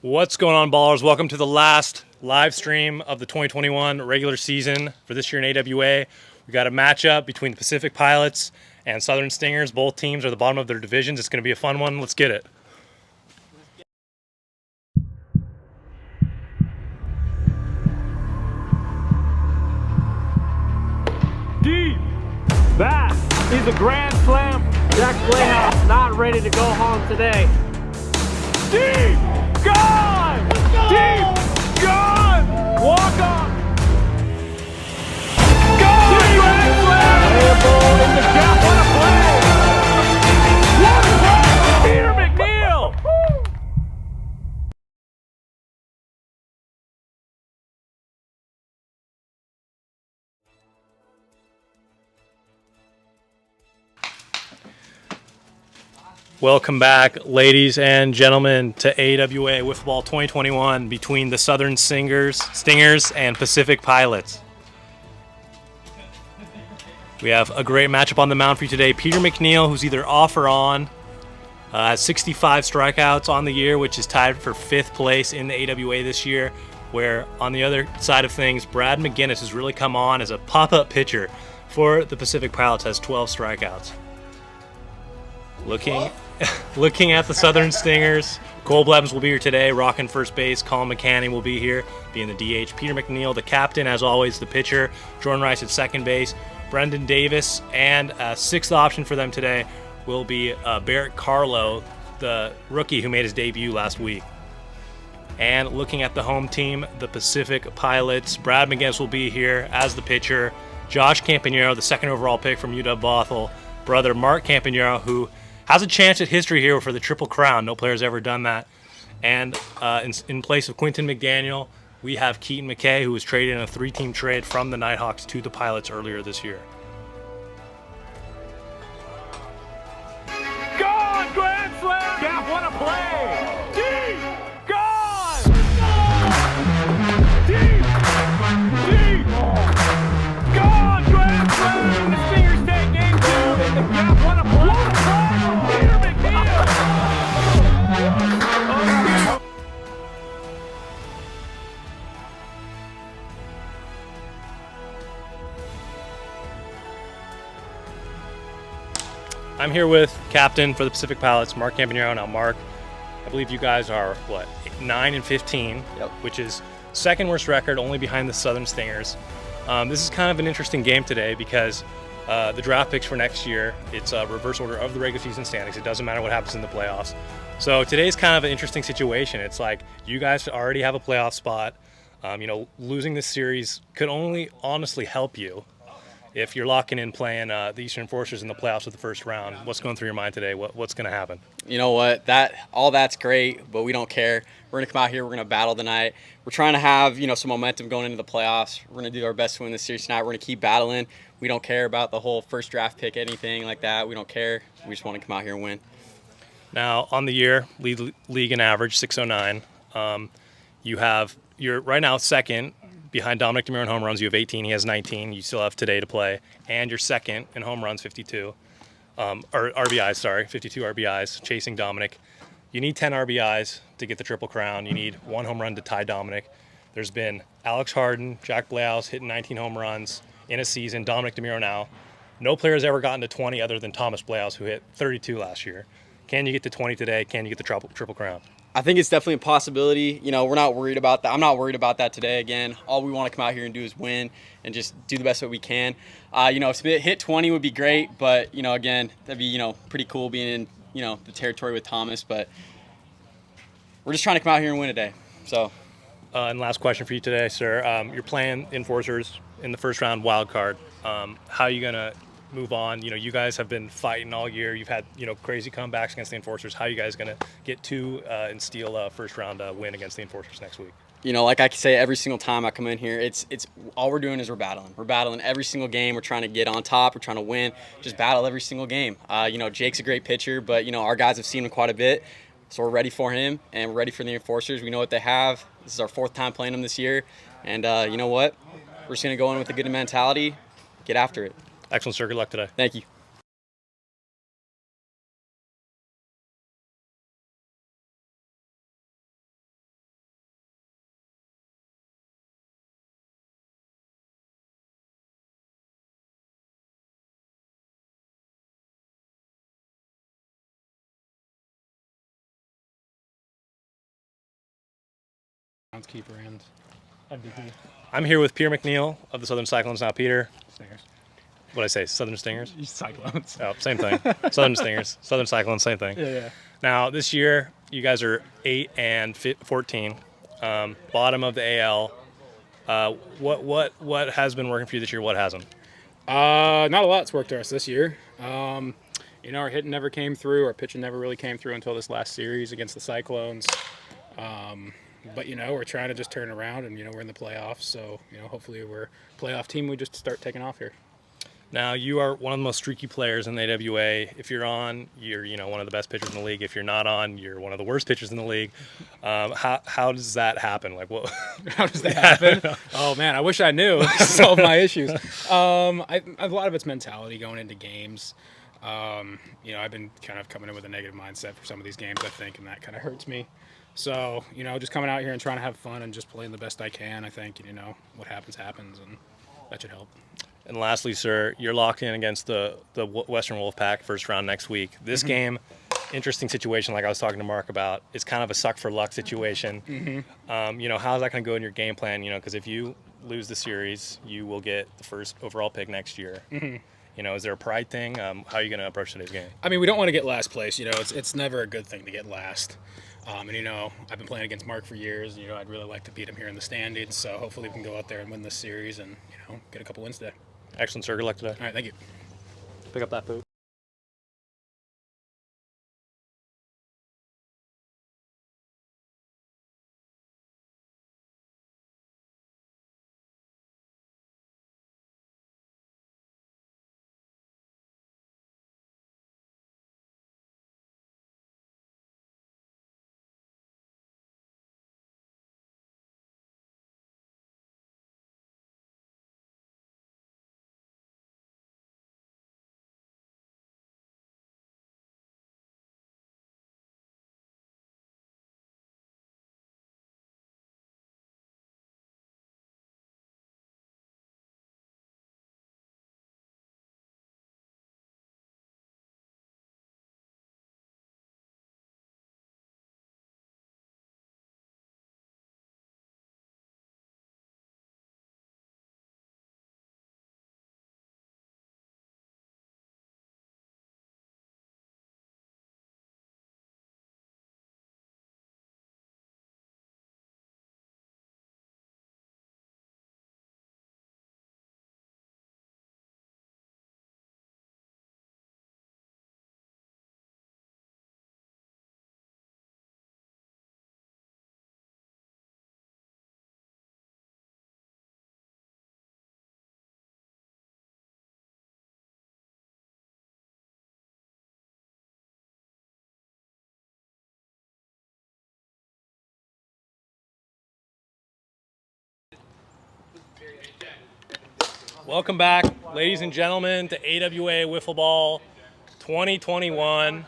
What's going on, ballers? Welcome to the last live stream of the 2021 regular season for this year in AWA. We got a matchup between the Pacific Pilots and Southern Stingers. Both teams are the bottom of their divisions. It's going to be a fun one. Let's get it. Deep. That is a grand slam. Jack Playhouse not ready to go home today. Deep. Gone. Deep. Gone. Walk on. Gone. Grand slam. Playable in the gap. What a play. What a play. Peter McNeil. Welcome back, ladies and gentlemen, to AWA Wiffle Ball 2021 between the Southern Stingers and Pacific Pilots. We have a great matchup on the mound for you today. Peter McNeil, who's either off or on, has 65 strikeouts on the year, which is tied for 5th place in the AWA this year, where on the other side of things, Brad McGinnis has really come on as a pop-up pitcher for the Pacific Pilots, has 12 strikeouts. Looking at the Southern Stingers, Cole Blevins will be here today, rocking first base. Colin McCanny will be here, being the DH. Peter McNeil, the captain, as always, the pitcher. Jordan Rice at second base. Brendan Davis, and a 6th option for them today will be Barrett Carlo, the rookie who made his debut last week. And looking at the home team, the Pacific Pilots, Brad McGinnis will be here as the pitcher. Josh Campanero, the 2nd overall pick from UW-Bothell. Brother Mark Campanero, who has a chance at history here for the Triple Crown. No player's ever done that. And in place of Quinton McDaniel, we have Keaton McKay, who was traded in a 3-team trade from the Nighthawks to the Pilots earlier this year. Gone. Grand slam. Gap. What a play. Deep. Gone. Deep. Deep. Gone. Grand slam. The Stingers take game 2 in the gap. What a play. What a play. Peter McNeil. I'm here with captain for the Pacific Pilots, Mark Campanero. Now, Mark, I believe you guys are, 9-15, Yep. which is 2nd worst record, only behind the Southern Stingers. This is kind of an interesting game today because the draft picks for next year, it's a reverse order of the regular season standings. It doesn't matter what happens in the playoffs. So today's kind of an interesting situation. It's like you guys already have a playoff spot. Losing this series could only honestly help you if you're locking in playing the Eastern Enforcers in the playoffs with the first round. What's going through your mind today? What's going to happen? You know what? All that's great, but we don't care. We're going to come out here. We're going to battle tonight. We're trying to have some momentum going into the playoffs. We're going to do our best to win this series tonight. We're going to keep battling. We don't care about the whole first draft pick, anything like that. We don't care. We just want to come out here and win. Now, on the year, lead league in average, 609. You're right now 2nd. Behind Dominic DeMuro in home runs, you have 18. He has 19. You still have today to play. And you're 2nd in home runs, 52. Or RBIs, sorry, 52 RBIs, chasing Dominic. You need 10 RBIs to get the Triple Crown. You need 1 home run to tie Dominic. There's been Alex Harden, Jack Blaus hitting 19 home runs in a season. Dominic DeMuro now. No player has ever gotten to 20 other than Thomas Blaus, who hit 32 last year. Can you get to 20 today? Can you get the Triple Crown? I think it's definitely a possibility. We're not worried about that. I'm not worried about that today. Again, all we want to come out here and do is win and just do the best that we can. If hit 20 would be great, but again, that'd be pretty cool being in the territory with Thomas. But we're just trying to come out here and win today. So. And last question for you today, sir. You're playing Enforcers in the first round wild card. How are you gonna move on? You guys have been fighting all year. You've had crazy comebacks against the Enforcers. How are you guys gonna get to and steal a first round win against the Enforcers next week? Like I say every single time I come in here, it's all we're doing is we're battling. We're battling every single game. We're trying to get on top. We're trying to win. Just battle every single game. Jake's a great pitcher, but our guys have seen him quite a bit, so we're ready for him and we're ready for the Enforcers. We know what they have. This is our 4th time playing them this year, and you know what? We're just gonna go in with a good mentality, get after it. Excellent, sir. Good luck today. Thank you. Groundskeeper and MVP. I'm here with Peter McNeil of the Southern Cyclones. Now, Peter, Stingers. what did I say? Southern Stingers? Cyclones. Oh, same thing. Southern Stingers, Southern Cyclones, same thing. Yeah. Now, this year, you guys are 8 and 14, bottom of the AL. What has been working for you this year? What hasn't? Not a lot's worked for us this year. Our hitting never came through. Our pitching never really came through until this last series against the Cyclones. But we're trying to just turn around, and we're in the playoffs. So hopefully we're a playoff team. We just start taking off here. Now, you are one of the most streaky players in the AWA. If you're on, you're one of the best pitchers in the league. If you're not on, you're one of the worst pitchers in the league. How does that happen? Like, what? How does that happen? Oh man, I wish I knew to solve my issues. A lot of it's mentality going into games. I've been kind of coming in with a negative mindset for some of these games, I think, and that kind of hurts me. So just coming out here and trying to have fun and just playing the best I can. I think what happens, and that should help. And lastly, sir, you're locked in against the Western Wolfpack first round next week. This game, interesting situation, like I was talking to Mark about, is kind of a suck for luck situation. How's that going to go in your game plan? Because if you lose the series, you will get the first overall pick next year. Is there a pride thing? How are you going to approach today's game? I mean, we don't want to get last place. It's never a good thing to get last. I've been playing against Mark for years. I'd really like to beat him here in the standings. So hopefully we can go out there and win this series and get a couple wins today. Excellent, sir. Good luck today. All right, thank you. Pick up that food. Welcome back, ladies and gentlemen, to AWA Wiffle Ball 2021.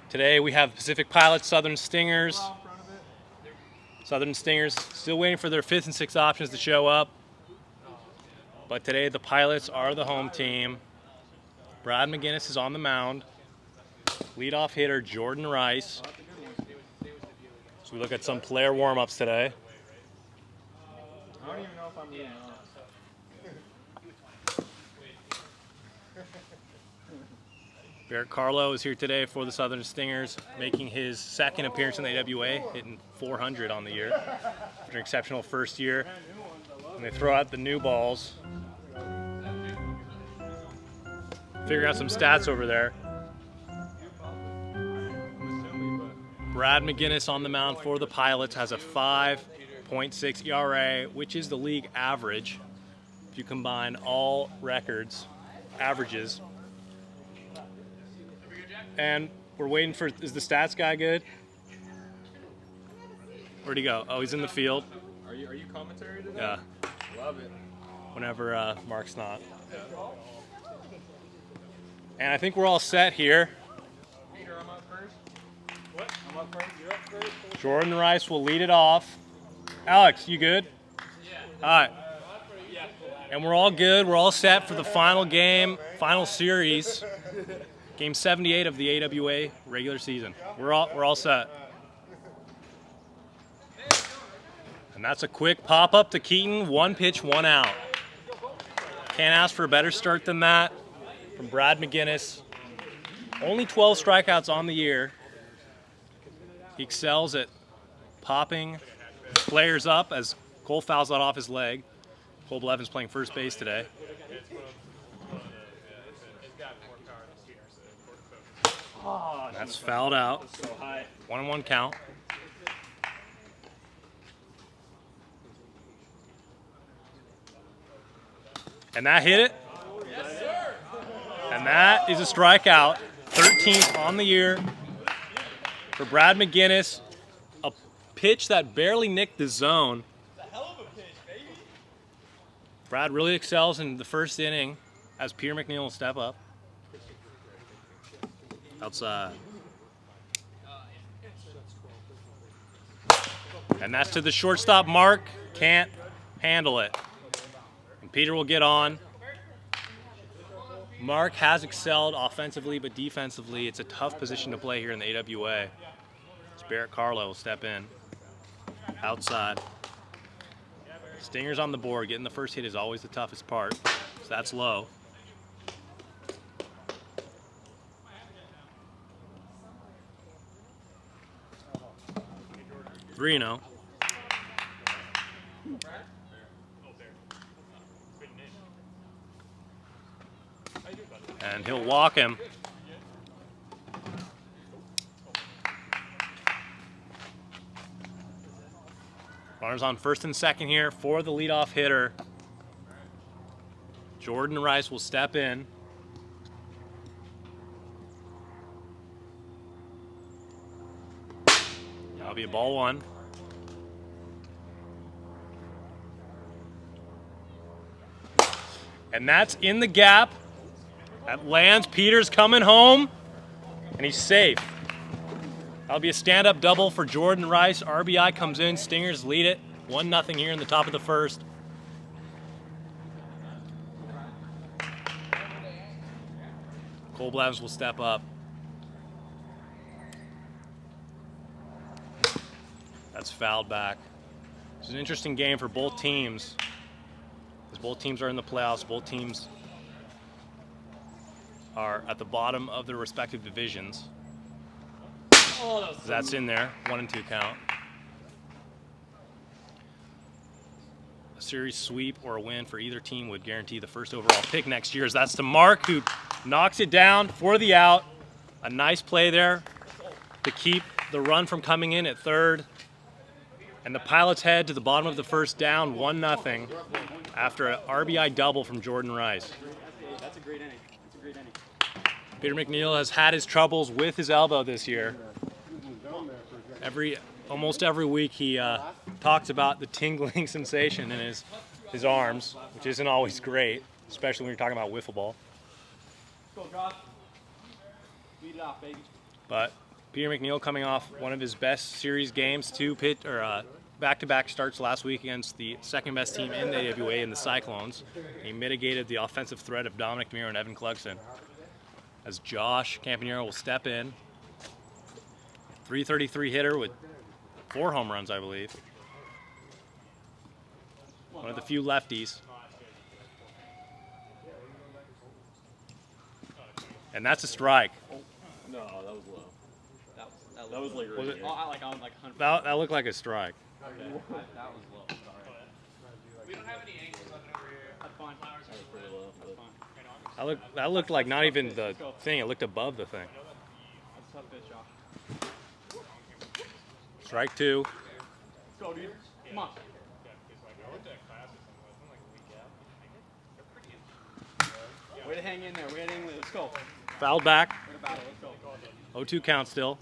Today we have Pacific Pilots, Southern Stingers. Southern Stingers still waiting for their 5th and 6th options to show up. But today the Pilots are the home team. Brad McGinnis is on the mound. Leadoff hitter Jordan Rice. So we look at some player warm-ups today. I don't even know if I'm leading Barrett Carlo is here today for the Southern Stingers, making his 2nd appearance in the AWA, hitting 400 on the year. After an exceptional first year. And they throw out the new balls. Figure out some stats over there. Brad McGinnis on the mound for the Pilots has a 5.6 ERA, which is the league average. If you combine all records, averages. And we're waiting for, is the stats guy good? Where'd he go? Oh, he's in the field. Are you commentary today? Yeah. Love it. Whenever Mark's not. And I think we're all set here. Peter, I'm up first. What? I'm up first. You're up first. Jordan Rice will lead it off. Alex, you good? Yeah. All right. And we're all good. We're all set for the final game, final series. Game 78 of the AWA regular season. We're all set. And that's a quick pop-up to Keaton. 1 pitch, 1 out. Can't ask for a better start than that from Brad McGinnis. Only 12 strikeouts on the year. He excels at popping players up as Cole fouls that off his leg. Cole Blevins playing first base today. That's fouled out. 1-1 count. And that hit it. Yes, sir. And that is a strikeout. 13th on the year for Brad McGinnis. A pitch that barely nicked the zone. It's a hell of a pitch, baby. Brad really excels in the first inning as Peter McNeil will step up. Outside. And that's to the shortstop, Mark. Can't handle it. And Peter will get on. Mark has excelled offensively, but defensively, it's a tough position to play here in the AWA. As Barrett Carlo will step in. Outside. Stingers on the board. Getting the first hit is always the toughest part. So that's low. Reno. And he'll walk him. Runners on first and second here for the leadoff hitter. Jordan Rice will step in. That'll be a ball 1. And that's in the gap. That lands. Peter's coming home. And he's safe. That'll be a stand-up double for Jordan Rice. RBI comes in. Stingers lead it. 1-0 here in the top of the first. Cole Blevins will step up. That's fouled back. It's an interesting game for both teams. As both teams are in the playoffs, both teams are at the bottom of their respective divisions. That's in there, 1-2 count. A series sweep or a win for either team would guarantee the first overall pick next year. As that's to Mark, who knocks it down for the out. A nice play there to keep the run from coming in at third. And the Pilots head to the bottom of the first, down 1-0 after an RBI double from Jordan Rice. That's a great inning. That's a great inning. Peter McNeil has had his troubles with his elbow this year. Almost every week he talks about the tingling sensation in his arms, which isn't always great, especially when you're talking about wiffle ball. Go, Josh. Beat it off, baby. But Peter McNeil coming off one of his best series games, back-to-back starts last week against the second-best team in the AWA in the Cyclones. He mitigated the offensive threat of Dominic Demiro and Evan Clugson. As Josh Campanero will step in. 333 hitter with 4 home runs, I believe. One of the few lefties. And that's a strike. No, that was low. That was like really That looked like a strike. Okay. That was low. Sorry. We don't have any angles on it over here. That's fine. That was pretty low. That's fine. That looked like not even the thing. It looked above the thing. That's a tough pitch, Josh. Strike 2. Let's go, dude. Come on. Way to hang in there. Way to hang in there. Let's go. Fouled back. Way to battle. Let's go. 0-2 count still.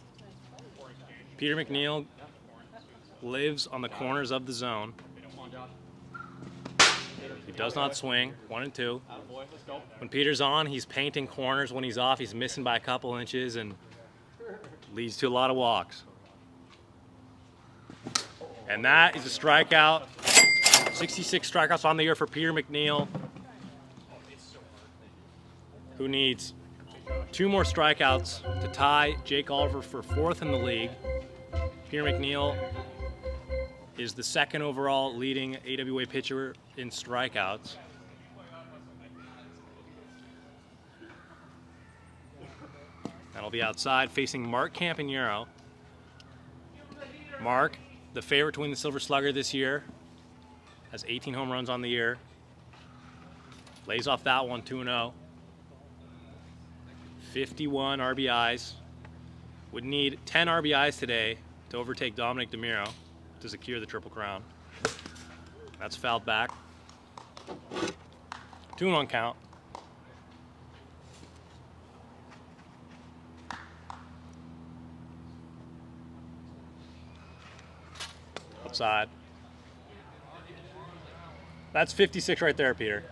Peter McNeil lives on the corners of the zone. Come on, Josh. He does not swing. 1-2. Attaboy. Let's go. When Peter's on, he's painting corners. When he's off, he's missing by a couple inches and leads to a lot of walks. And that is a strikeout. 66 strikeouts on the year for Peter McNeil, who needs 2 more strikeouts to tie Jake Oliver for 4th in the league. Peter McNeil is the second overall leading AWA pitcher in strikeouts. That'll be outside facing Mark Campanero. Mark, the favorite to win the Silver Slugger this year, has 18 home runs on the year. Lays off that one 2-0. 51 RBIs. Would need 10 RBIs today to overtake Dominic DeMiro to secure the Triple Crown. That's fouled back. 2-1 count. Outside. That's 56 right there, Peter.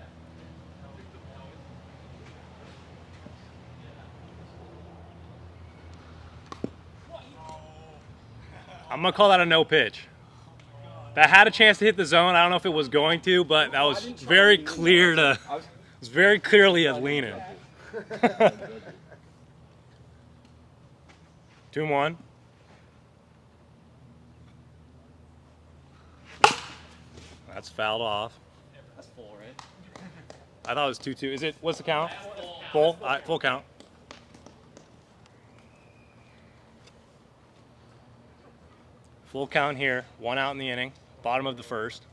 I'm going to call that a no pitch. That had a chance to hit the zone. I don't know if it was going to, but that was very clear to, it was very clearly a lean-in. 2-1. That's fouled off. That's full, right? I thought it was 2-2. Is it? What's the count? Full? All right, full count. Full count here. 1 out in the inning. Bottom of the first.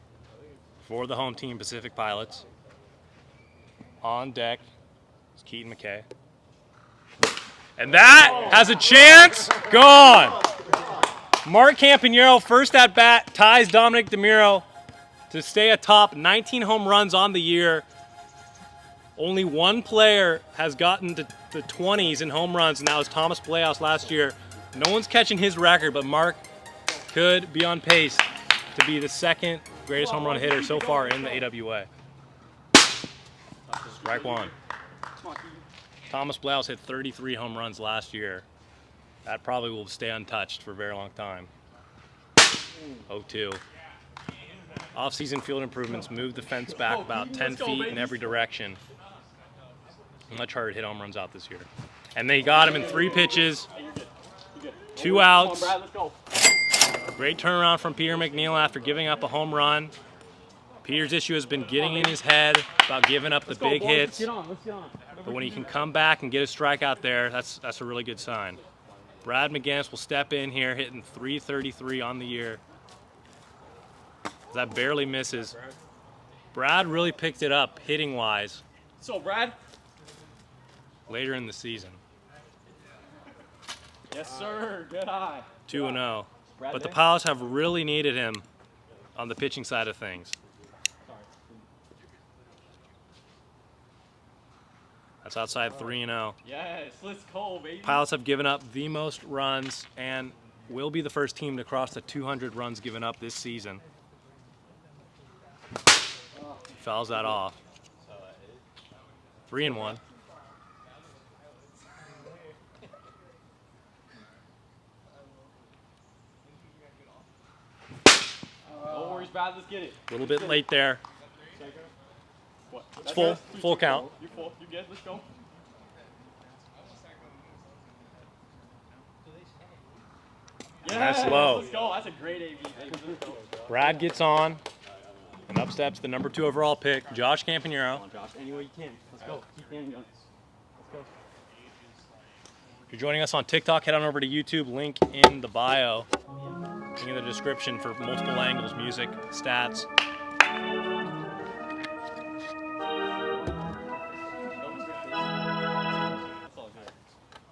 For the home team, Pacific Pilots. On deck is Keaton McKay. And that has a chance. Gone. Mark Campanero, first at bat, ties Dominic DeMiro to stay atop 19 home runs on the year. Only one player has gotten to the 20s in home runs, and that was Thomas Playhouse last year. No one's catching his record, but Mark could be on pace to be the second greatest home run hitter so far in the AWA. Strike one. Thomas Playhouse hit 33 home runs last year. That probably will stay untouched for a very long time. 0-2. Off-season field improvements moved the fence back about 10 feet in every direction. Much harder to hit home runs out this year. And they got him in 3 pitches, 2 outs. Great turnaround from Peter McNeil after giving up a home run. Peter's issue has been getting in his head about giving up the big hits. But when he can come back and get a strikeout there, that's a really good sign. Brad McGinnis will step in here, hitting .333 on the year. That barely misses. Brad really picked it up hitting-wise. So, Brad? Later in the season. Yes, sir. Good eye. 2-0. But the Pilots have really needed him on the pitching side of things. That's outside 3-0. Yes, let's go, baby. Pilots have given up the most runs and will be the first team to cross the 200 runs given up this season. Fouls that off. 3-1. No worries, Brad. Let's get it. A little bit late there. What? It's full count. You're full. You good? Let's go. That's low. Let's go. That's a great AB. Let's go. Brad gets on, and up steps the number 2 overall pick, Josh Campanero. Come on, Josh. Any way you can. Let's go. Keep getting going. Let's go. If you're joining us on TikTok, head on over to YouTube. Link in the bio. Link in the description for multiple angles, music, stats.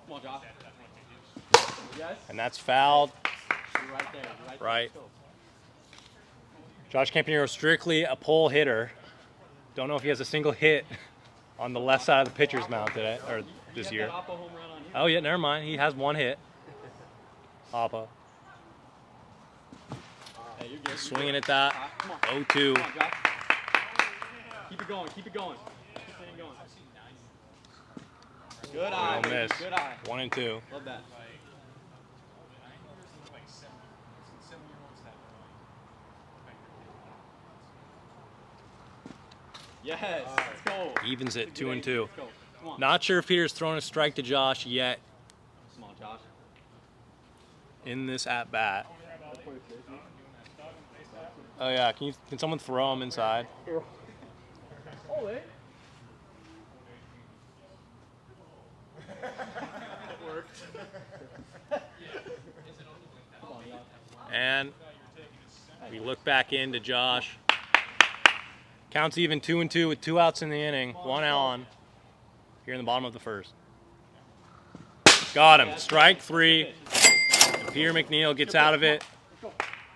Come on, Josh. Yes. And that's fouled. You're right there. You're right there. Right. Let's go. Josh Campanero strictly a pole hitter. Don't know if he has a single hit on the left side of the pitcher's mound today or this year. That Oppo home run on you. Oh yeah, never mind. He has 1 hit. Appa Hey, you're good. swinging at that. Come on. 0-2. Come on, Josh. Keep it going. Keep it going. Keep it going. Good eye. Don't miss. Good eye. 1-2. Love that. Yes. Let's go. Evens it 2-2. Let's go. Come on. Not sure if Peter's thrown a strike to Josh yet Come on, Josh. in this at bat. Oh yeah, can someone throw him inside? And we look back into Josh. Counts even 2-2 with 2 outs in the inning. 1 out on here in the bottom of the first. Got him. Strike 3. And Peter McNeil gets out of it.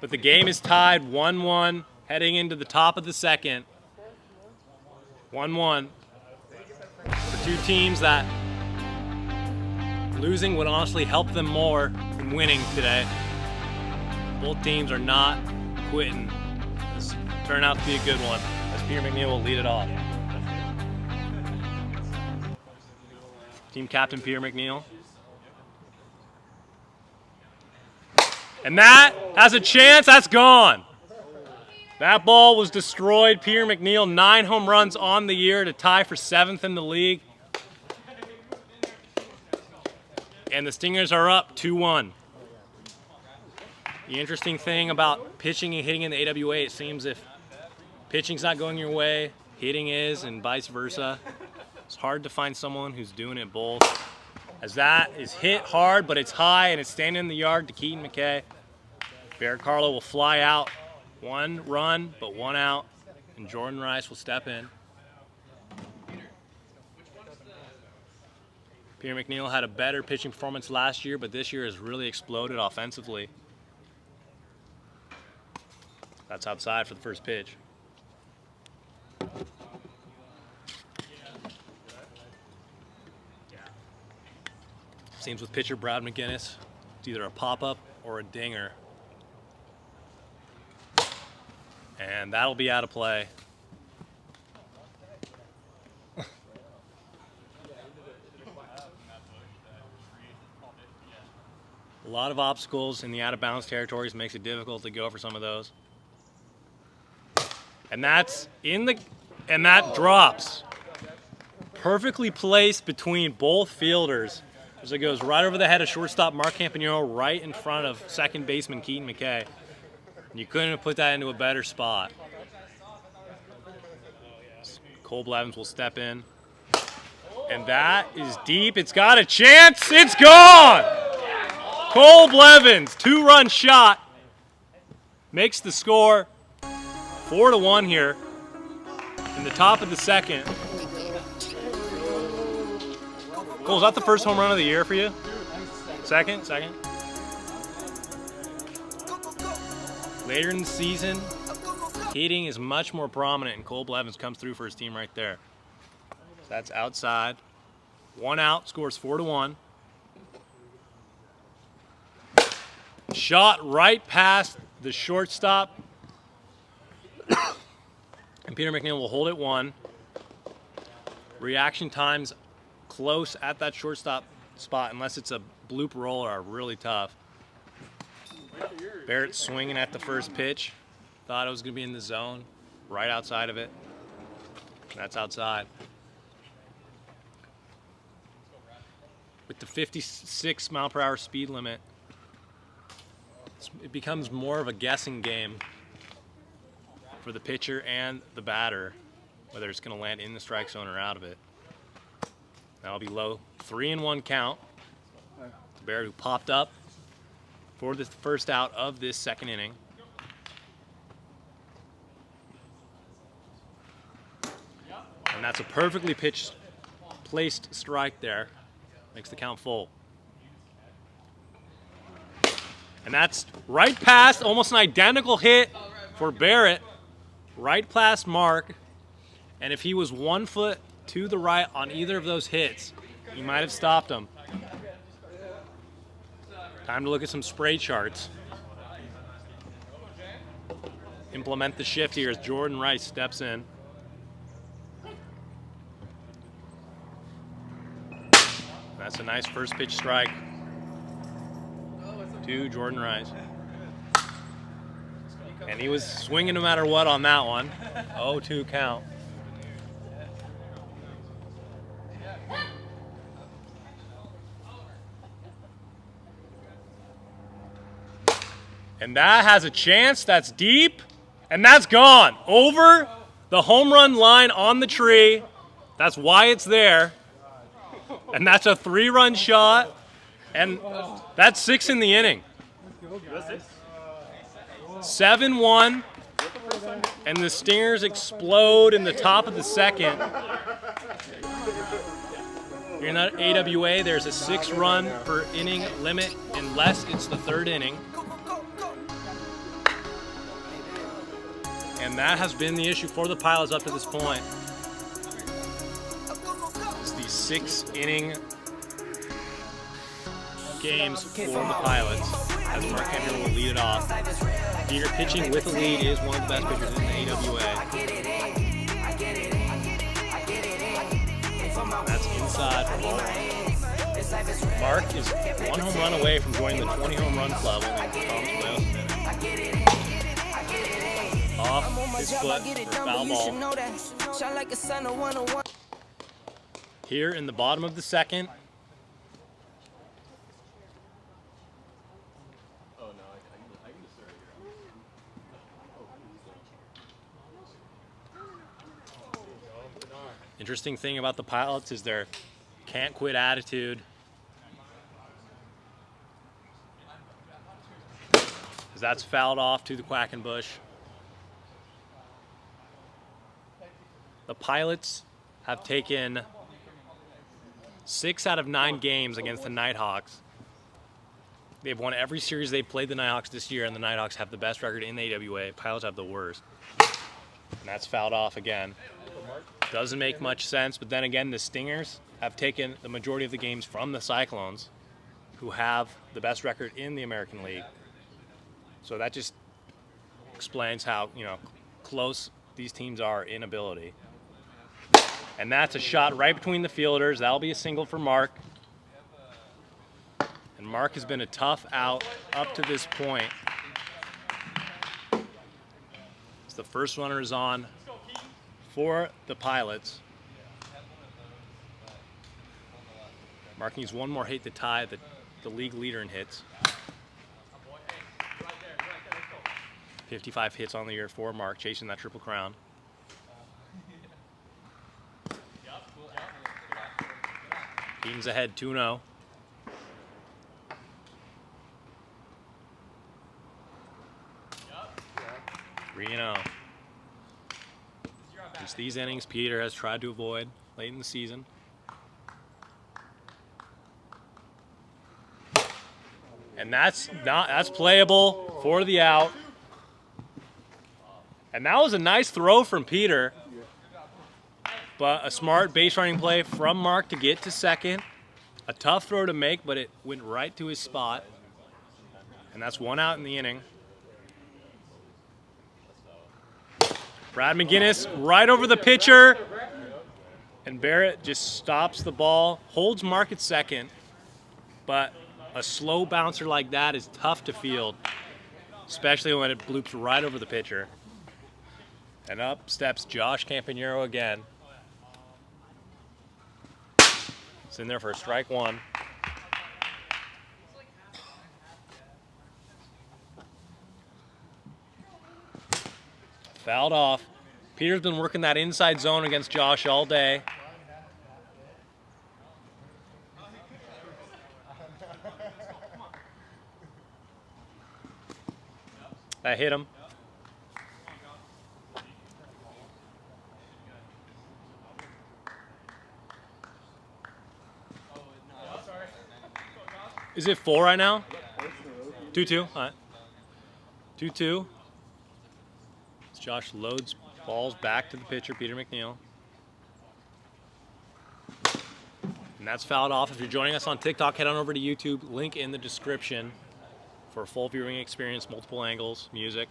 But the game is tied 1-1 heading into the top of the second. 1-1 for 2 teams that losing would honestly help them more than winning today. Both teams are not quitting. This turned out to be a good one as Peter McNeil will lead it off. Team captain Peter McNeil. And that has a chance. That's gone. That ball was destroyed. Peter McNeil, 9 home runs on the year to tie for 7th in the league. And the Stingers are up 2-1. The interesting thing about pitching and hitting in the AWA, it seems if pitching's not going your way, hitting is, and vice versa. It's hard to find someone who's doing it both. As that is hit hard, but it's high, and it's standing in the yard to Keaton McKay. Barrett Carlo will fly out. 1 run, but 1 out, and Jordan Rice will step in. Peter McNeil had a better pitching performance last year, but this year has really exploded offensively. That's outside for the first pitch. Seems with pitcher Brad McGinnis, it's either a pop-up or a dinger. And that'll be out of play. A lot of obstacles in the out-of-bounds territories makes it difficult to go for some of those. And that's and that drops. Perfectly placed between both fielders as it goes right over the head of shortstop Mark Campagnolo, right in front of second baseman Keaton McKay. You couldn't have put that into a better spot. Cole Blevins will step in. And that is deep. It's got a chance. It's gone! Cole Blevins, 2-run shot. Makes the score 4-1 here in the top of the second. Cole, is that the first home run of the year for you? Second? Later in the season, hitting is much more prominent, and Cole Blevins comes through for his team right there. So that's outside. 1 out, scores 4-1. Shot right past the shortstop. And Peter McNeil will hold it 1. Reaction times close at that shortstop spot, unless it's a bloop roller, are really tough. Barrett swinging at the first pitch. Thought it was going to be in the zone, right outside of it. That's outside. With the 56 mile per hour speed limit, it becomes more of a guessing game for the pitcher and the batter, whether it's going to land in the strike zone or out of it. That'll be low. 3-1 count. Barrett, who popped up for the first out of this second inning. And that's a perfectly placed strike there. Makes the count full. And that's right past, almost an identical hit for Barrett. Right past Mark. And if he was 1 foot to the right on either of those hits, he might have stopped him. Time to look at some spray charts. Implement the shift here as Jordan Rice steps in. That's a nice first pitch strike to Jordan Rice. And he was swinging no matter what on that one. 0-2 count. And that has a chance. That's deep. And that's gone. Over the home run line on the tree. That's why it's there. And that's a 3-run shot. And that's 6 in the inning. 7-1. And the Stingers explode in the top of the second. Here in the AWA, there's a 6-run per inning limit unless it's the 3rd inning. And that has been the issue for the Pilots up to this point. It's the 6-inning games for the Pilots. As Mark Henry will lead it off. Peter pitching with a lead is one of the best pitchers in the AWA. That's inside for ball 1. Mark is 1 home run away from joining the 20 home run club. Off his foot for foul ball. Here in the bottom of the second. Interesting thing about the Pilots is their can't quit attitude. As that's fouled off to the Quackenbush. The Pilots have taken 6 out of 9 games against the Nighthawks. They've won every series they've played the Nighthawks this year, and the Nighthawks have the best record in the AWA. Pilots have the worst. And that's fouled off again. Doesn't make much sense, but then again, the Stingers have taken the majority of the games from the Cyclones, who have the best record in the American League. So that just explains how, close these teams are in ability. And that's a shot right between the fielders. That'll be a single for Mark. And Mark has been a tough out up to this point. As the first runner is on for the Pilots. Mark needs one more hit to tie the league leader in hits. 55 hits on the year for Mark, chasing that Triple Crown. Eaton's ahead 2-0. It's these innings Peter has tried to avoid late in the season. And that's playable for the out. And that was a nice throw from Peter. But a smart base running play from Mark to get to second. A tough throw to make, but it went right to his spot. And that's 1 out in the inning. Brad McGinnis right over the pitcher. And Barrett just stops the ball, holds Mark at second. But a slow bouncer like that is tough to field, especially when it bloops right over the pitcher. And up steps Josh Campanero again. It's in there for strike 1. Fouled off. Peter's been working that inside zone against Josh all day. That hit him. Is it 4 right now? 2-2. All right. 2-2. As Josh loads balls back to the pitcher, Peter McNeil. And that's fouled off. If you're joining us on TikTok, head on over to YouTube. Link in the description for a full viewing experience, multiple angles, music.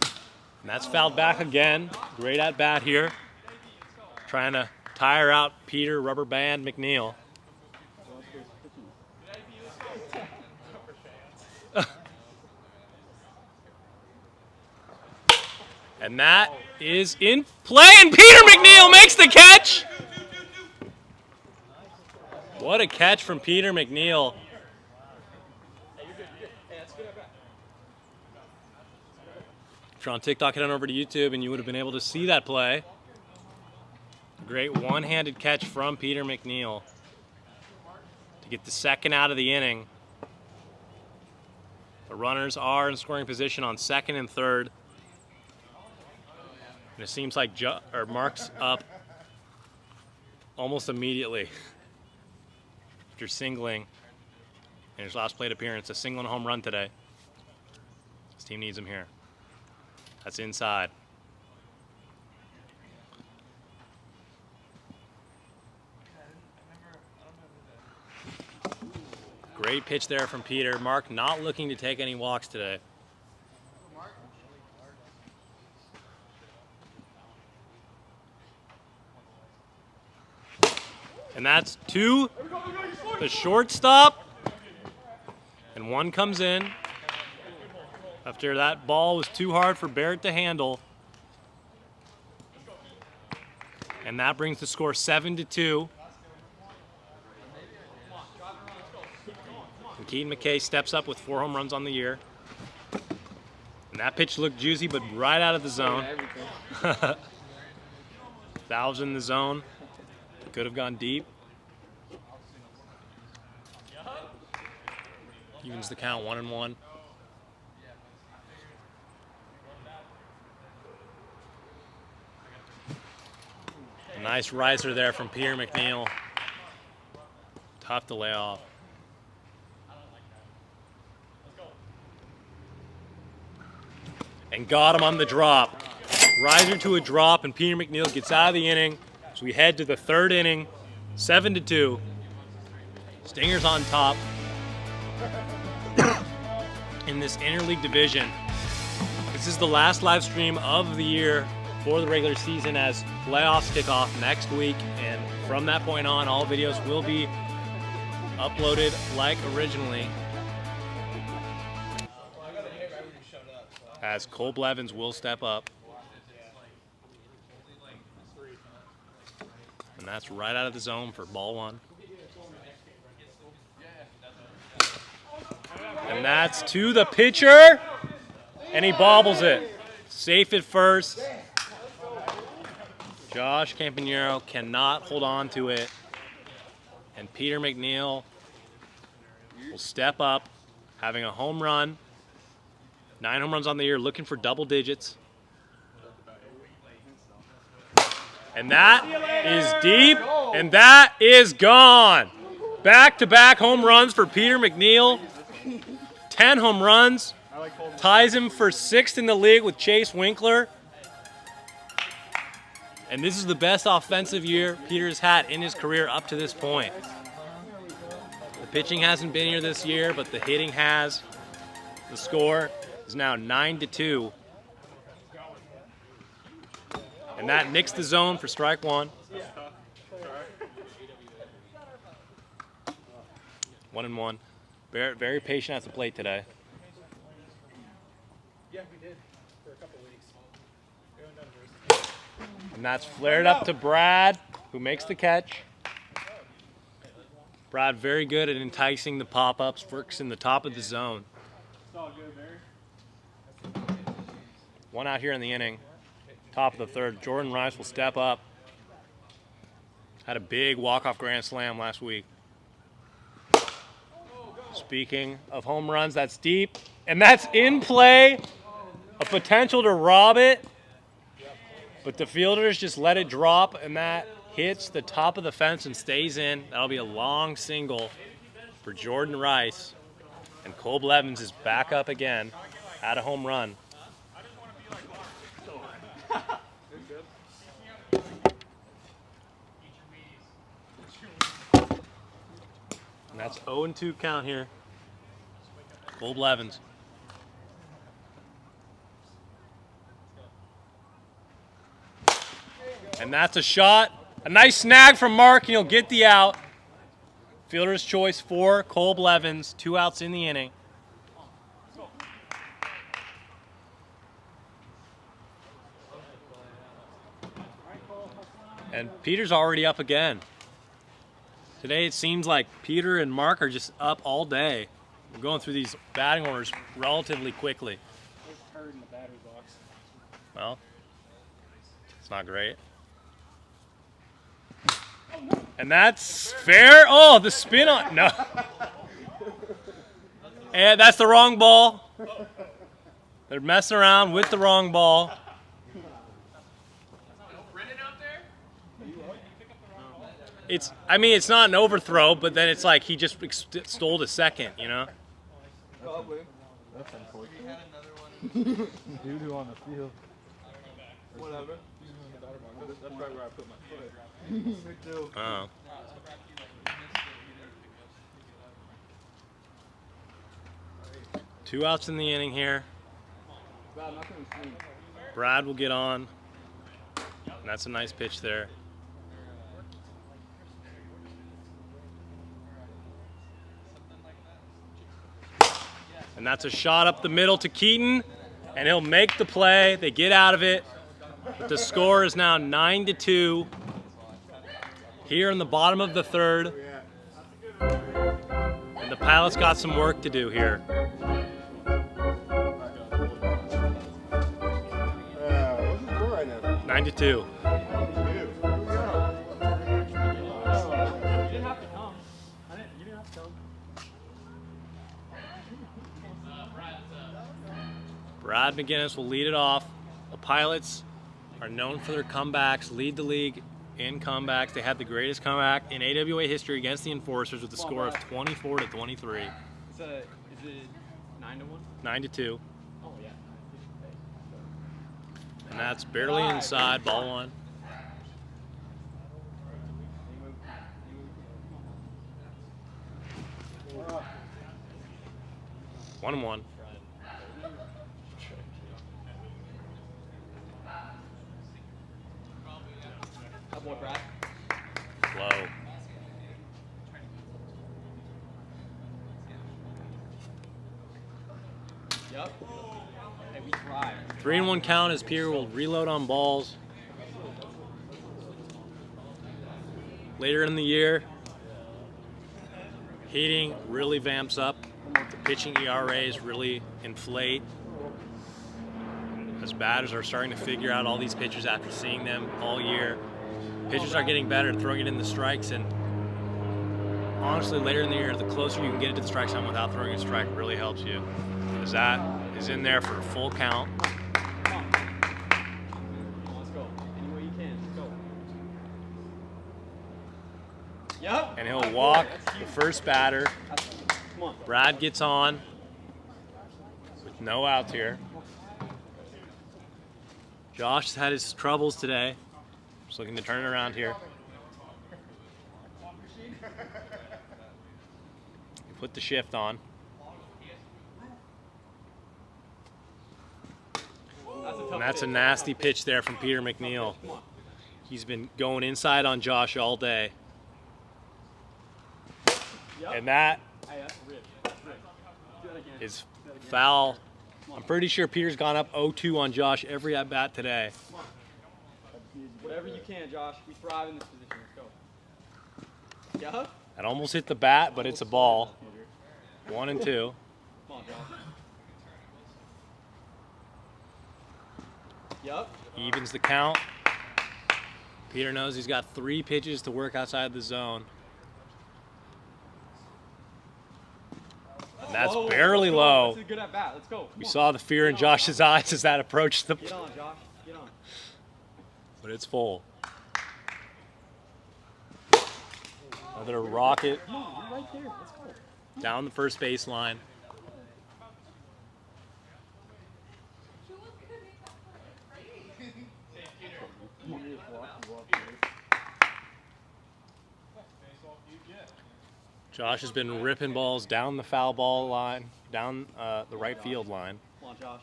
And that's fouled back again. Great at bat here. Trying to tire out Peter Rubber Band McNeil. And that is in play, and Peter McNeil makes the catch. What a catch from Peter McNeil. If you're on TikTok, head on over to YouTube and you would have been able to see that play. Great one-handed catch from Peter McNeil to get the second out of the inning. The runners are in scoring position on second and third. And it seems like Mark's up almost immediately after singling in his last plate appearance. A single and a home run today. His team needs him here. That's inside. Great pitch there from Peter. Mark not looking to take any walks today. And that's to the shortstop. And one comes in after that ball was too hard for Barrett to handle. And that brings the score 7-2. And Keaton McKay steps up with 4 home runs on the year. And that pitch looked juicy, but right out of the zone. Valves in the zone. Could have gone deep. Evens the count 1-1. A nice riser there from Peter McNeil. Tough to lay off. And got him on the drop. Riser to a drop, and Peter McNeil gets out of the inning. So we head to the third inning, 7-2. Stingers on top in this interleague division. This is the last live stream of the year for the regular season as playoffs kick off next week. And from that point on, all videos will be uploaded like originally. As Cole Blevins will step up. And that's right out of the zone for ball 1. And that's to the pitcher. And he bobbles it. Safe at first. Josh Campanero cannot hold on to it. And Peter McNeil will step up, having a home run. 9 home runs on the year, looking for double digits. And that is deep, and that is gone. Back-to-back home runs for Peter McNeil. 10 home runs. Ties him for 6th in the league with Chase Winkler. And this is the best offensive year Peter's had in his career up to this point. The pitching hasn't been here this year, but the hitting has. The score is now 9-2. And that nicks the zone for strike 1. 1-1. Barrett very patient at the plate today. Yeah, we did for a couple weeks. And that's flared up to Brad, who makes the catch. Brad very good at enticing the pop-ups, works in the top of the zone. One out here in the inning. Top of the third. Jordan Rice will step up. Had a big walk-off grand slam last week. Speaking of home runs, that's deep. And that's in play. A potential to rob it. But the fielders just let it drop, and that hits the top of the fence and stays in. That'll be a long single for Jordan Rice. And Cole Blevins is back up again. Had a home run. And that's 0-2 count here. Cole Blevins. And that's a shot. A nice snag from Mark, and he'll get the out. Fielder's choice for Cole Blevins. 2 outs in the inning. And Peter's already up again. Today it seems like Peter and Mark are just up all day. We're going through these batting orders relatively quickly. There's a turd in the battery box. Well, it's not great. And that's fair. Oh, the spin on. No. And that's the wrong ball. They're messing around with the wrong ball. I mean, it's not an overthrow, but then it's like he just stole a second, you know? Probably. That's unfortunate. Doo-doo on the field. Whatever. That's right where I put my foot. Me too. Oh. Two outs in the inning here. Brad will get on. And that's a nice pitch there. And that's a shot up the middle to Keaton, and he'll make the play. They get out of it. But the score is now 9-2 here in the bottom of the third. And the Pilots got some work to do here. What's the score right now? 9-2. Brad McGinnis will lead it off. The Pilots are known for their comebacks, lead the league in comebacks. They had the greatest comeback in AWA history against the Enforcers with a score of 24-23. Is it 9-1? 9-2. Oh yeah. And that's barely inside, ball one. One and one. Low. Yep. Hey, we thrive. 3-1 count as Pierre will reload on balls. Later in the year, hitting really vamps up. The pitching ERAs really inflate. As batters are starting to figure out all these pitchers after seeing them all year. Pitchers are getting better at throwing it in the strikes, and honestly, later in the year, the closer you can get it to the strike zone without throwing a strike really helps you. As that is in there for a full count. Come on. Let's go. Any way you can. Let's go. Yep. And he'll walk the first batter. Come on. Brad gets on with no outs here. Josh has had his troubles today. Just looking to turn it around here. He put the shift on. And that's a nasty pitch there from Peter McNeil. He's been going inside on Josh all day. And that is foul. I'm pretty sure Peter's gone up 0-2 on Josh every at bat today. Whatever you can, Josh. We thrive in this position. Let's go. Yeah. That almost hit the bat, but it's a ball. 1 and 2. Come on, Josh. Yep. Evens the count. Peter knows he's got 3 pitches to work outside the zone. And that's barely low. That's a good at bat. Let's go. We saw the fear in Josh's eyes as that approached the. Get on, Josh. Get on. But it's full. Another rocket Right there. Let's go. down the first baseline. Josh has been ripping balls down the foul ball line, down the right field line. Come on, Josh.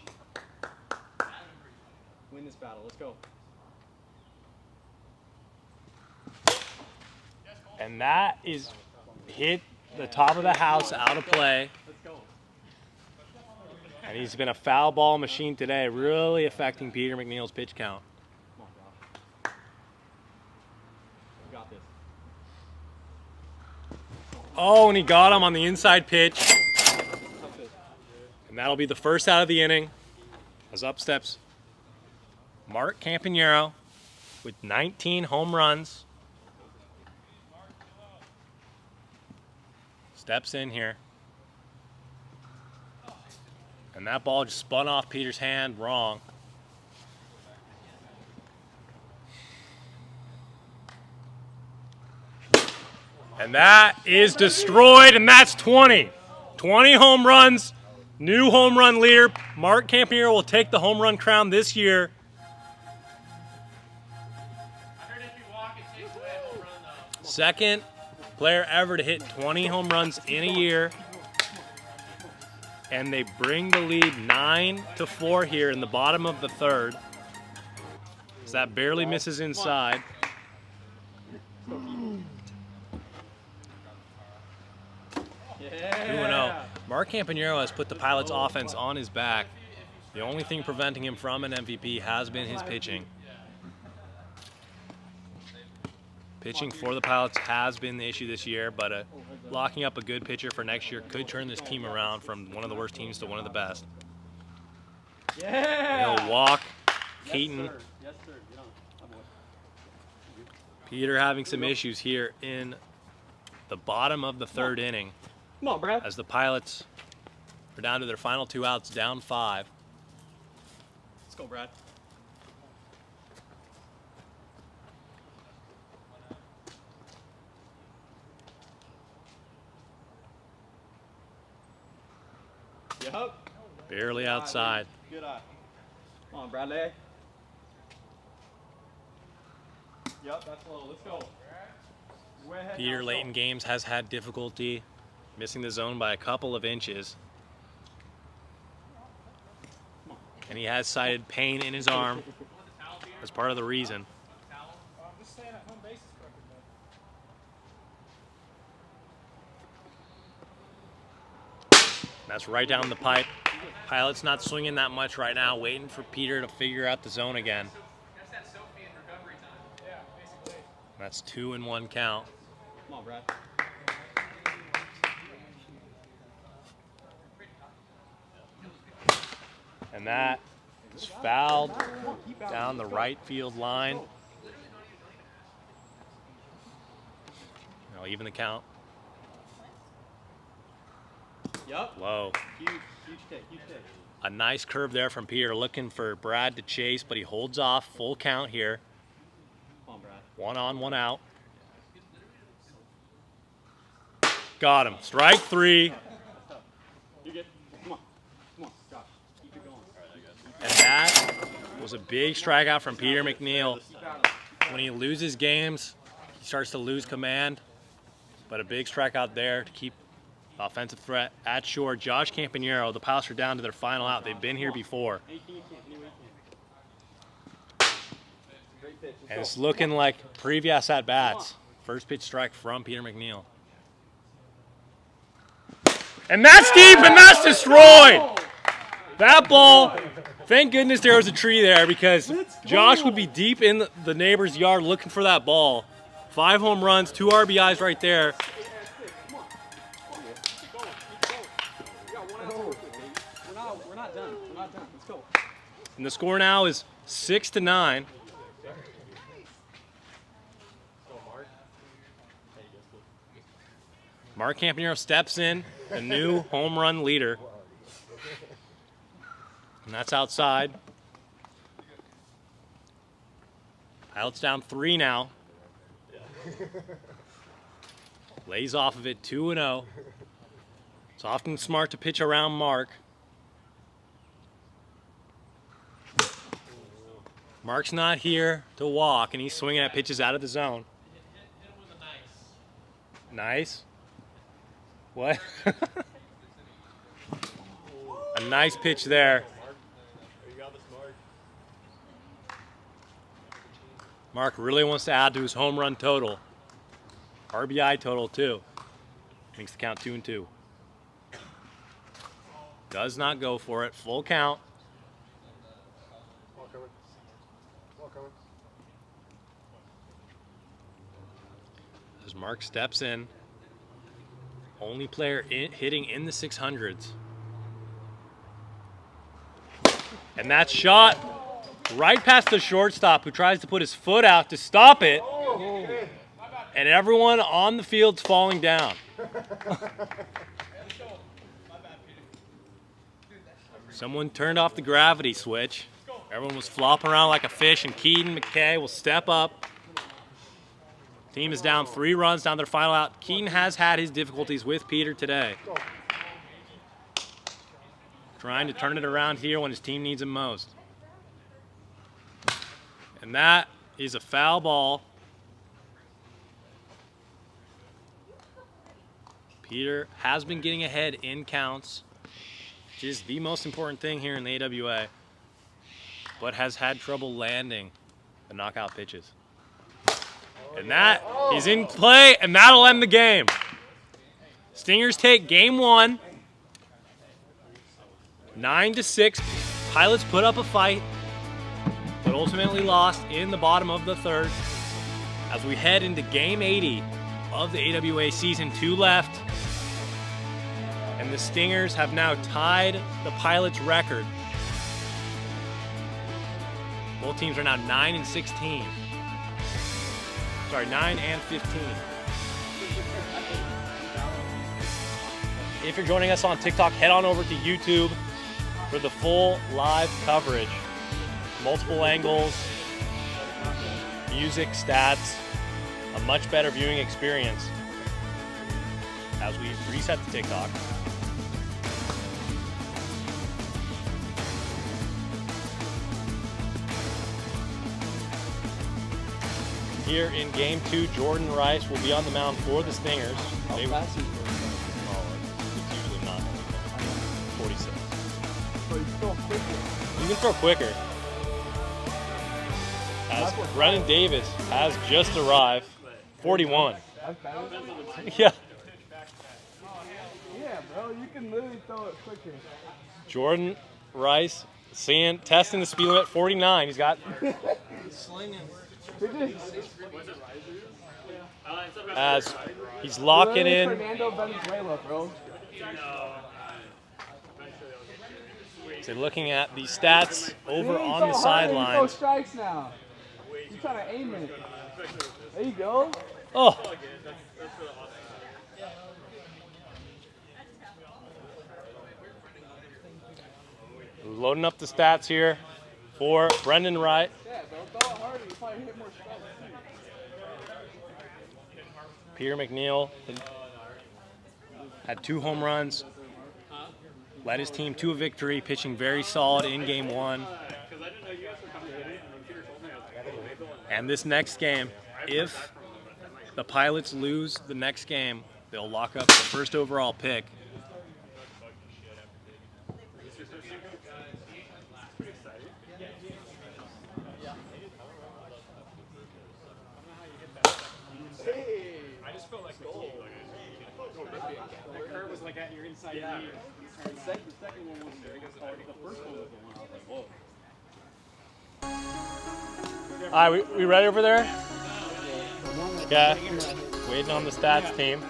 Win this battle. Let's go. And that is hit the top of the house out of play. Let's go. And he's been a foul ball machine today, really affecting Peter McNeil's pitch count. Come on, Josh. We got this. Oh, and he got him on the inside pitch. And that'll be the first out of the inning as up steps Mark Campanero with 19 home runs. Steps in here. And that ball just spun off Peter's hand wrong. And that is destroyed, and that's 20. 20 home runs. New home run leader. Mark Campanero will take the home run crown this year. Second player ever to hit 20 home runs in a year. And they bring the lead 9-4 here in the bottom of the third. So that barely misses inside. 2-0. Mark Campanero has put the Pilots' offense on his back. The only thing preventing him from an MVP has been his pitching. Pitching for the Pilots has been the issue this year, but locking up a good pitcher for next year could turn this team around from one of the worst teams to one of the best. He'll walk Keaton. Peter having some issues here in the bottom of the third inning. Come on, Brad. As the Pilots are down to their final 2 outs, down 5. Let's go, Brad. Yep. Barely outside. Good eye. Come on, Bradley. Yep, that's low. Let's go. Peter late in games has had difficulty missing the zone by a couple of inches. And he has cited pain in his arm as part of the reason. That's right down the pipe. Pilot's not swinging that much right now, waiting for Peter to figure out the zone again. That's 2-1 count. Come on, Brad. And that is fouled down the right field line. Now even the count. Yep. Whoa. Huge take. A nice curve there from Peter, looking for Brad to chase, but he holds off. Full count here. Come on, Brad. 1 on, 1 out. Got him. Strike 3. You're good. Come on, Josh. Keep it going. And that was a big strikeout from Peter McNeil. When he loses games, he starts to lose command. But a big strikeout there to keep the offensive threat at shore. Josh Campanero, the Pilots are down to their final out. They've been here before. And it's looking like previous at-bats. First pitch strike from Peter McNeil. And that's deep, and that's destroyed. That ball, thank goodness there was a tree there, because Josh would be deep in the neighbor's yard looking for that ball. 5 home runs, 2 RBIs right there. We're not done. Let's go. And the score now is 6-9. Mark Campanero steps in, the new home run leader. And that's outside. Pilots down 3 now. Lays off of it, 2-0. It's often smart to pitch around Mark. Mark's not here to walk, and he's swinging at pitches out of the zone. Nice. What? A nice pitch there. Mark really wants to add to his home run total. RBI total too. Makes the count 2-2. Does not go for it. Full count. As Mark steps in. Only player hitting in the 600s. And that shot right past the shortstop, who tries to put his foot out to stop it. And everyone on the field's falling down. Someone turned off the gravity switch. Everyone was flopping around like a fish, and Keaton McKay will step up. Team is down 3 runs down their final out. Keaton has had his difficulties with Peter today. Trying to turn it around here when his team needs him most. And that is a foul ball. Peter has been getting ahead in counts, which is the most important thing here in the AWA, but has had trouble landing the knockout pitches. And that is in play, and that'll end the game. Stingers take game 1, 9-6. Pilots put up a fight, but ultimately lost in the bottom of the 3rd. As we head into game 80 of the AWA season, 2 left. And the Stingers have now tied the Pilots' record. Both teams are now 9-16. Sorry, 9-15. If you're joining us on TikTok, head on over to YouTube for the full live coverage. Multiple angles, music, stats, a much better viewing experience as we reset the TikTok. Here in game 2, Jordan Rice will be on the mound for the Stingers. How fast is it? It's usually not 46. So you still quicker. You can throw quicker. As Brennan Davis has just arrived, 41. That's better. Yeah. Yeah, bro, you can literally throw it quicker. Jordan Rice testing the speed limit, 49. He's got as he's locking in. Fernando Venezuela, bro. So looking at the stats over on the You throw sidelines. strikes now. You're trying to aim it. There you go. Oh. Loading up the stats here for Brendan Wright. Yeah, bro, throw it harder. You probably hit more strikes. Peter McNeil had 2 home runs, led his team to a victory, pitching very solid in game 1. And this next game, if the Pilots lose the next game, they'll lock up the 1st overall pick. I just felt like the curve was like at your inside knee. The second one was the first one was the one I was like, whoa. All right, we ready over there? Okay. Waiting on the stats team.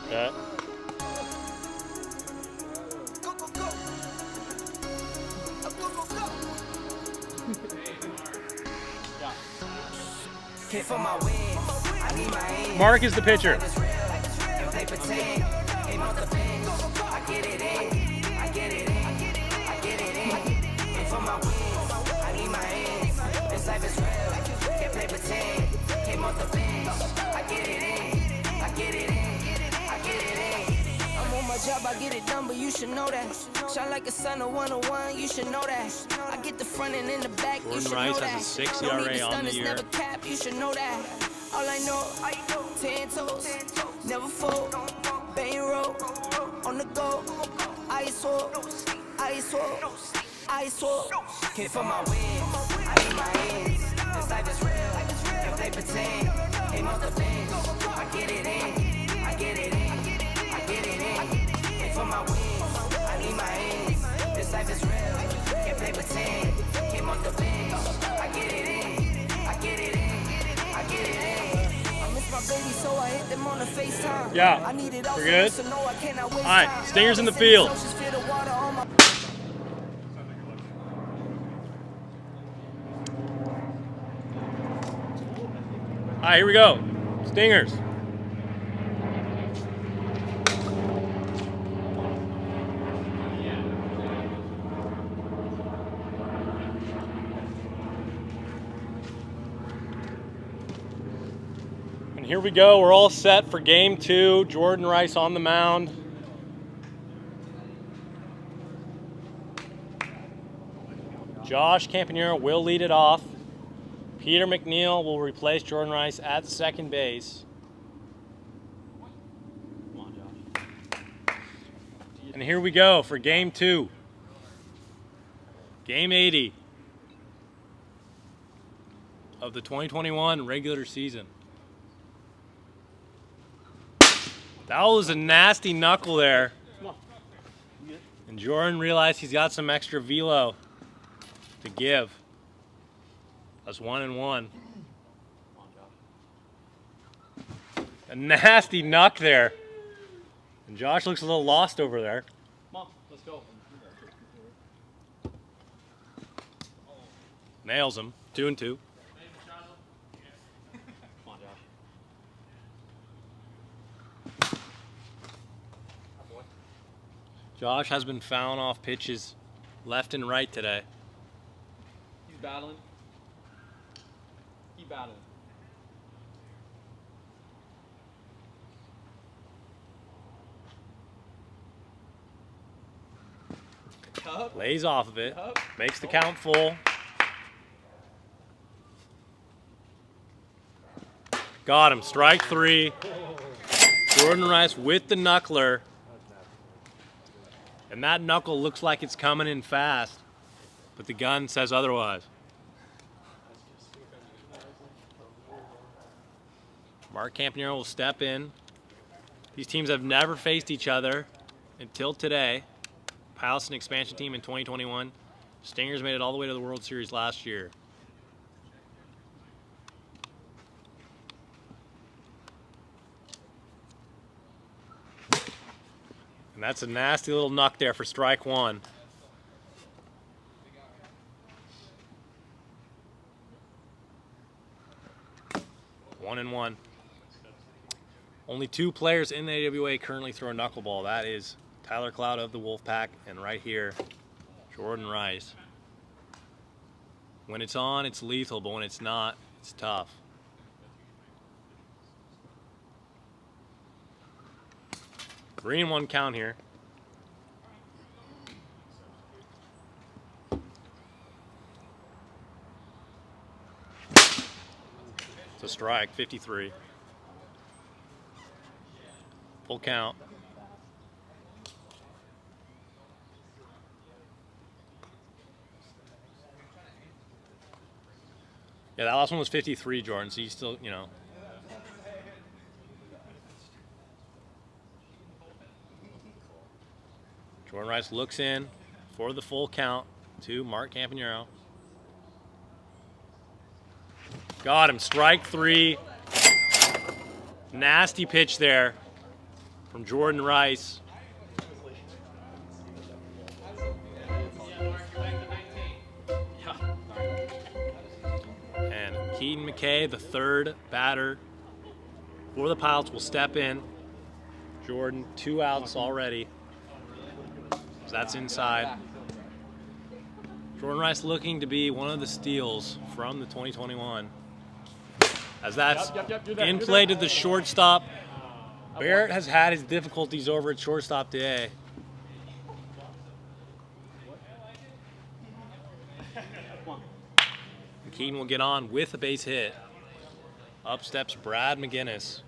Okay. Mark is the pitcher. I get it done, but you should know that. Shine like a sun of 101, you should know that. I get the front and in the back, you should know that. Jordan Rice has a 6 ERA on the year. Never cap, you should know that. All I know, 10 toes, never fold. Bang roll, on the go. Ice wall, ice wall, ice wall. Came for my win, I need my hands. This life is real, can play pretend. Aim off the bench, I get it in, I get it in. For my wins, I need my hands. This life is real, can't play pretend. Came off the bench, I get it in, I get it in, I get it in. I miss my baby, so I hit them on the FaceTime. Yeah, I need it we're good. So no, I cannot waste All right, time. Stingers in the field. All right, here we go. Stingers. And here we go. We're all set for game 2. Jordan Rice on the mound. Josh Campanero will lead it off. Peter McNeil will replace Jordan Rice at second base. Come on, Josh. And here we go for game 2. Game 80 of the 2021 regular season. That was a nasty knuckle there. And Jordan realized he's got some extra velo to give. That's 1-1. A nasty knuck there. And Josh looks a little lost over there. Come on, let's go. Nails him. 2-2. Come on, Josh. Josh has been fouling off pitches left and right today. He's battling. Keep battling. Yup. Lays off of it. Yup. Makes the count full. Got him. Strike 3. Jordan Rice with the knuckler. And that knuckle looks like it's coming in fast. But the gun says otherwise. Mark Campanero will step in. These teams have never faced each other until today. Pilots and expansion team in 2021. Stingers made it all the way to the World Series last year. And that's a nasty little knuck there for strike 1. One and one. Only 2 players in the AWA currently throw a knuckleball. That is Tyler Cloud of the Wolfpack, and right here, Jordan Rice. When it's on, it's lethal, but when it's not, it's tough. 3-1 count here. It's a strike, 53. Full count. Yeah, that last one was 53, Jordan, so you still, you know. Jordan Rice looks in for the full count to Mark Campanero. Got him, strike 3. Nasty pitch there from Jordan Rice. And Keaton McKay, the third batter for the Pilots, will step in. Jordan, 2 outs already. So that's inside. Jordan Rice looking to be one of the steals from the 2021. As that's in play to the shortstop. Barrett has had his difficulties over at shortstop today. And Keaton will get on with a base hit. Up steps Brad McGinnis.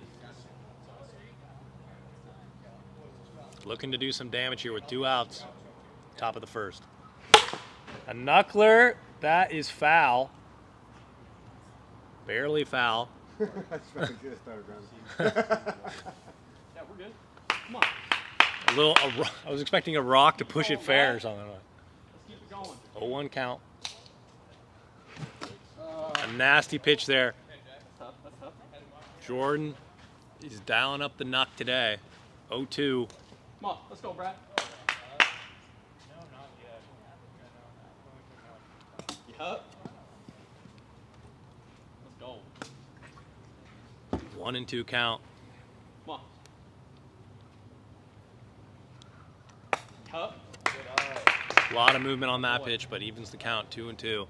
Looking to do some damage here with 2 outs. Top of the first. A knuckler, that is foul. Barely foul. That's very good. Yeah, we're good. Come on. I was expecting a rock to push it fair or something. Let's keep it going. 0-1 count. A nasty pitch there. That's tough. Jordan is dialing up the knuck today. 0-2. Come on, let's go, Brad. Yup. Let's go. 1-2 count. Come on. Tough. A lot of movement on that pitch, but evens the count, 2-2.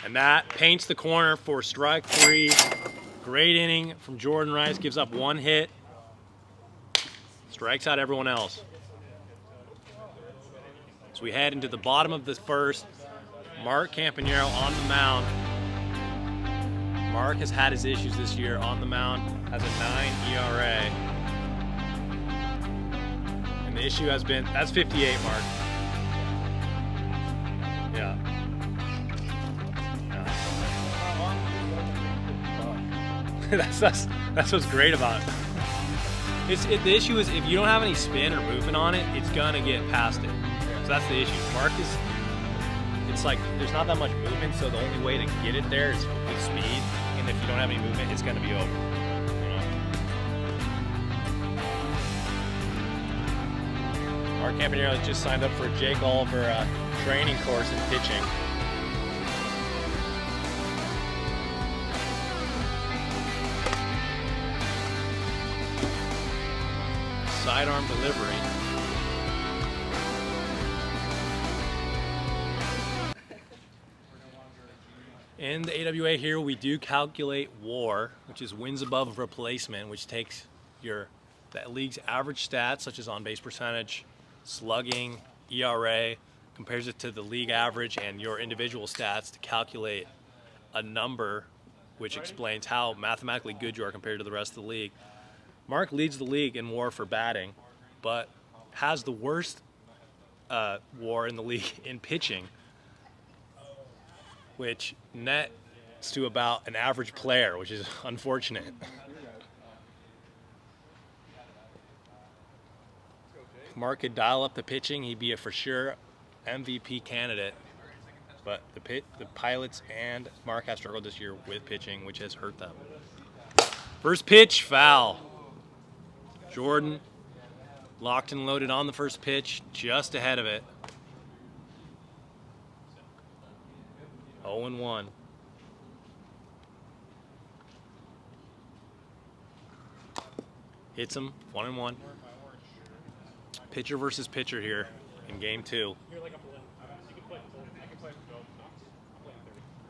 And that paints the corner for strike 3. Great inning from Jordan Rice, gives up 1 hit. Strikes out everyone else. So we head into the bottom of the first. Mark Campanero on the mound. Mark has had his issues this year on the mound, has a 9 ERA. And the issue has been, that's 58, Mark. Yeah. That's what's great about it. The issue is if you don't have any spin or movement on it, it's gonna get past it. So that's the issue. Mark is, it's like there's not that much movement, so the only way to get it there is with speed. And if you don't have any movement, it's gonna be over. You know? Mark Campanero just signed up for a Jake Oliver training course in pitching. Sidearm delivery. In the AWA here, we do calculate WAR, which is wins above replacement, which takes the league's average stats, such as on-base percentage, slugging, ERA, compares it to the league average and your individual stats to calculate a number which explains how mathematically good you are compared to the rest of the league. Mark leads the league in WAR for batting, but has the worst WAR in the league in pitching, which nets to about an average player, which is unfortunate. If Mark could dial up the pitching, he'd be a for sure MVP candidate. But the Pilots and Mark have struggled this year with pitching, which has hurt them. First pitch, foul. Jordan locked and loaded on the first pitch, just ahead of it. 0-1. Hits him, 1-1. Pitcher versus pitcher here in game 2.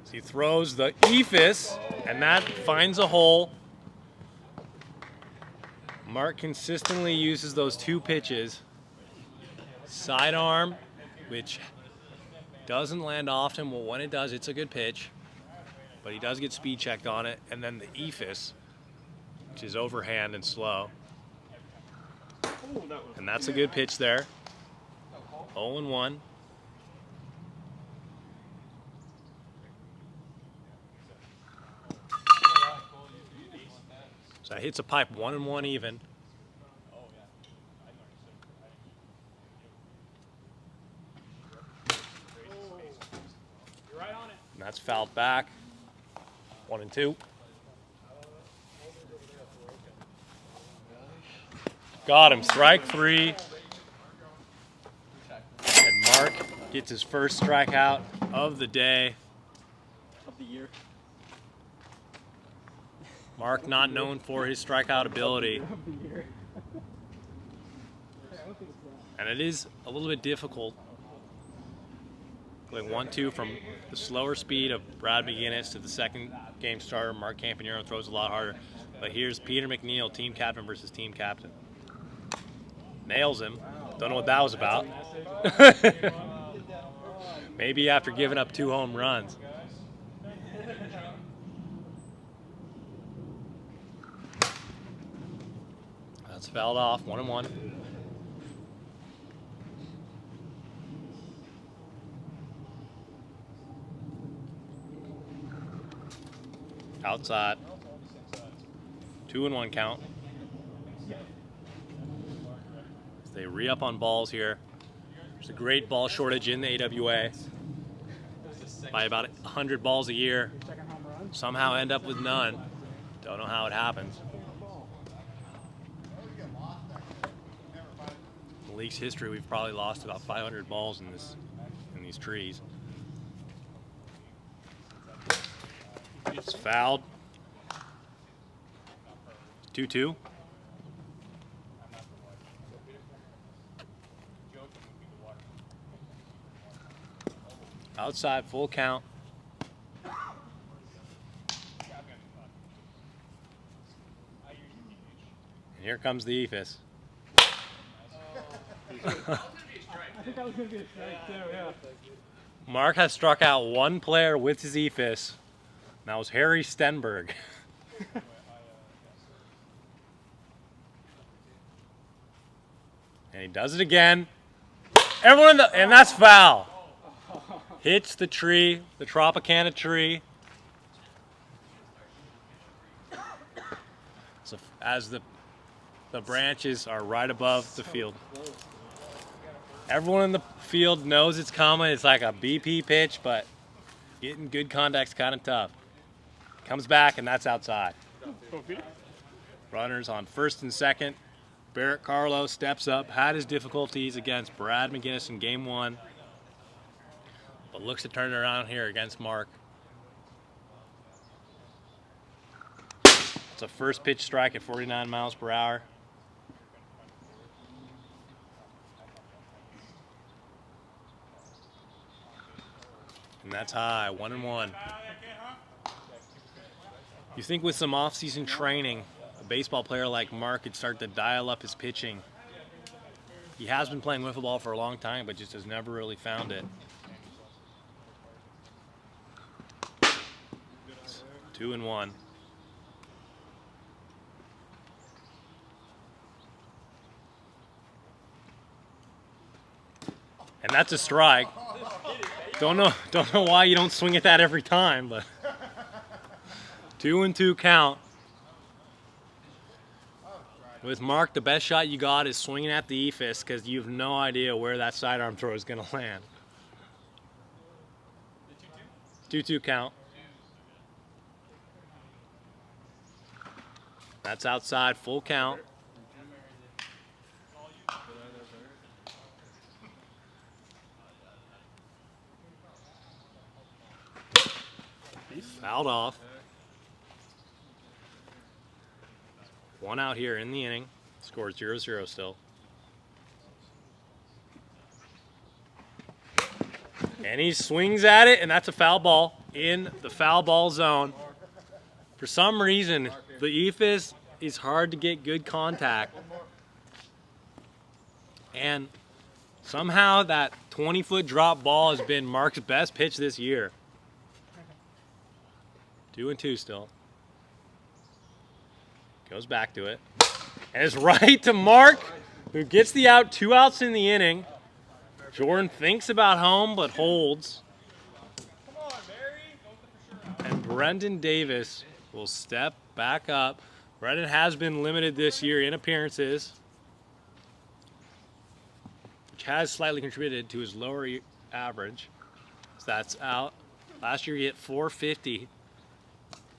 So he throws the eephus, and that finds a hole. Mark consistently uses those 2 pitches. Sidearm, which doesn't land often. Well, when it does, it's a good pitch. But he does get speed checked on it. And then the eephus, which is overhand and slow. And that's a good pitch there. 0-1. So that hits a pipe 1-1 even. And that's fouled back. 1-2. Got him, strike 3. And Mark gets his first strikeout of the day. Of the year. Mark not known for his strikeout ability. And it is a little bit difficult. Going 1-2 from the slower speed of Brad McGinnis to the second game starter. Mark Campanero throws a lot harder. But here's Peter McNeil, team captain versus team captain. Nails him. Don't know what that was about. Maybe after giving up 2 home runs. That's fouled off, 1-1. Outside. 2-1 count. As they re-up on balls here. There's a great ball shortage in the AWA. By about 100 balls a year. Somehow end up with none. Don't know how it happens. In the league's history, we've probably lost about 500 balls in these trees. That's fouled. 2-2. Outside, full count. And here comes the Ephus. Mark has struck out one player with his Ephus. That was Harry Stenberg. And he does it again. Everyone in the, and that's foul. Hits the tree, the Tropicana tree. So as the branches are right above the field. Everyone in the field knows it's coming. It's like a BP pitch, but getting good contact's kind of tough. Comes back, and that's outside. Runners on first and second. Barrett Carlo steps up, had his difficulties against Brad McGinnis in game 1, but looks to turn it around here against Mark. It's a first pitch strike at 49 miles per hour. And that's high, 1-1. You think with some off-season training, a baseball player like Mark could start to dial up his pitching. He has been playing wiffle ball for a long time, but just has never really found it. It's 2-1. And that's a strike. Don't know why you don't swing at that every time, but 2-2 count. With Mark, the best shot you got is swinging at the Ephus because you have no idea where that sidearm throw is going to land. 2-2 count. That's outside, full count. Fouled off. One out here in the inning. Score 0-0 still. And he swings at it, and that's a foul ball in the foul ball zone. For some reason, the Ephus is hard to get good contact. And somehow that 20-foot drop ball has been Mark's best pitch this year. 2-2 still. Goes back to it. And it's right to Mark, who gets the out. 2 outs in the inning. Jordan thinks about home, but holds. And Brendan Davis will step back up. Brendan has been limited this year in appearances, which has slightly contributed to his lower average. So that's out. Last year he hit .450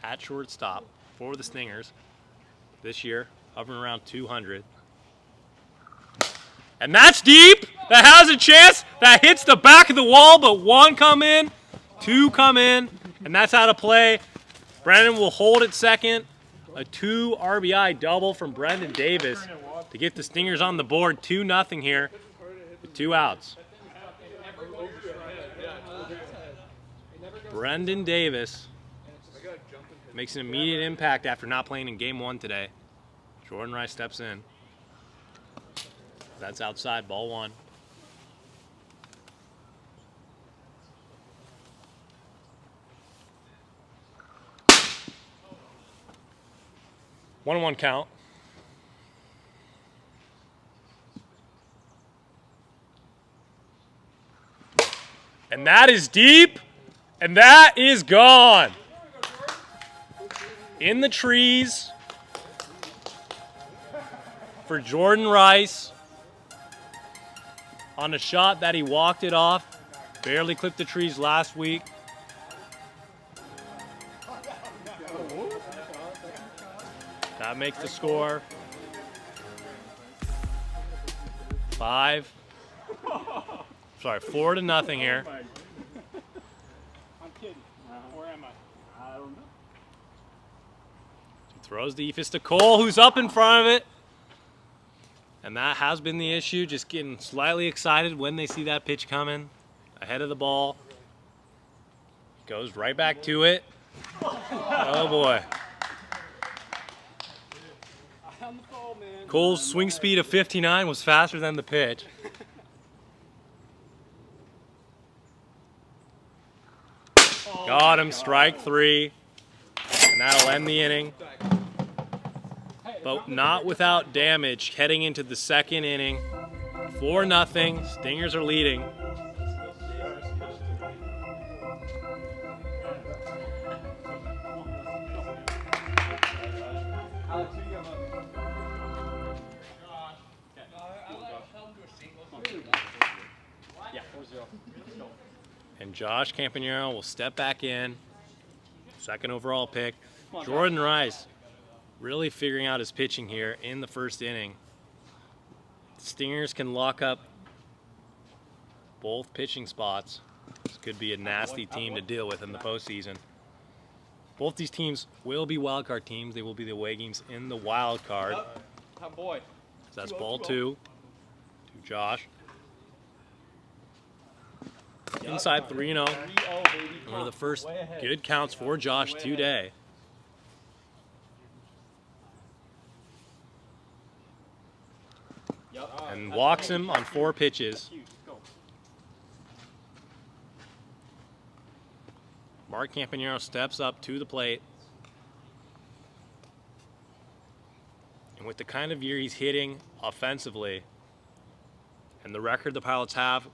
at shortstop for the Stingers. This year, hovering around 200. And that's deep. That has a chance. That hits the back of the wall, but 1 come in, 2 come in, and that's how to play. Brendan will hold at second. A 2 RBI double from Brendan Davis to get the Stingers on the board. 2-0 here with 2 outs. Brendan Davis makes an immediate impact after not playing in game 1 today. Jordan Rice steps in. That's outside, ball 1. One count. And that is deep, and that is gone. In the trees for Jordan Rice on a shot that he walked it off. Barely clipped the trees last week. That makes the score 4-0 here. I'm kidding. Where am I? I don't know. Throws the eephus to Cole, who's up in front of it. And that has been the issue, just getting slightly excited when they see that pitch coming. Ahead of the ball. Goes right back to it. Oh boy. Cole's swing speed of 59 was faster than the pitch. Got him, strike 3. And that'll end the inning. But not without damage heading into the second inning. 4-0. Stingers are leading. And Josh Campanero will step back in. Second overall pick. Jordan Rice really figuring out his pitching here in the first inning. Stingers can lock up both pitching spots. This could be a nasty team to deal with in the postseason. Both these teams will be wildcard teams. They will be the away games in the wild card. So that's ball 2 to Josh. Inside 3-0. One of the first good counts for Josh today. And walks him on 4 pitches. Mark Campanero steps up to the plate. And with the kind of year he's hitting offensively, and the record the Pilots have,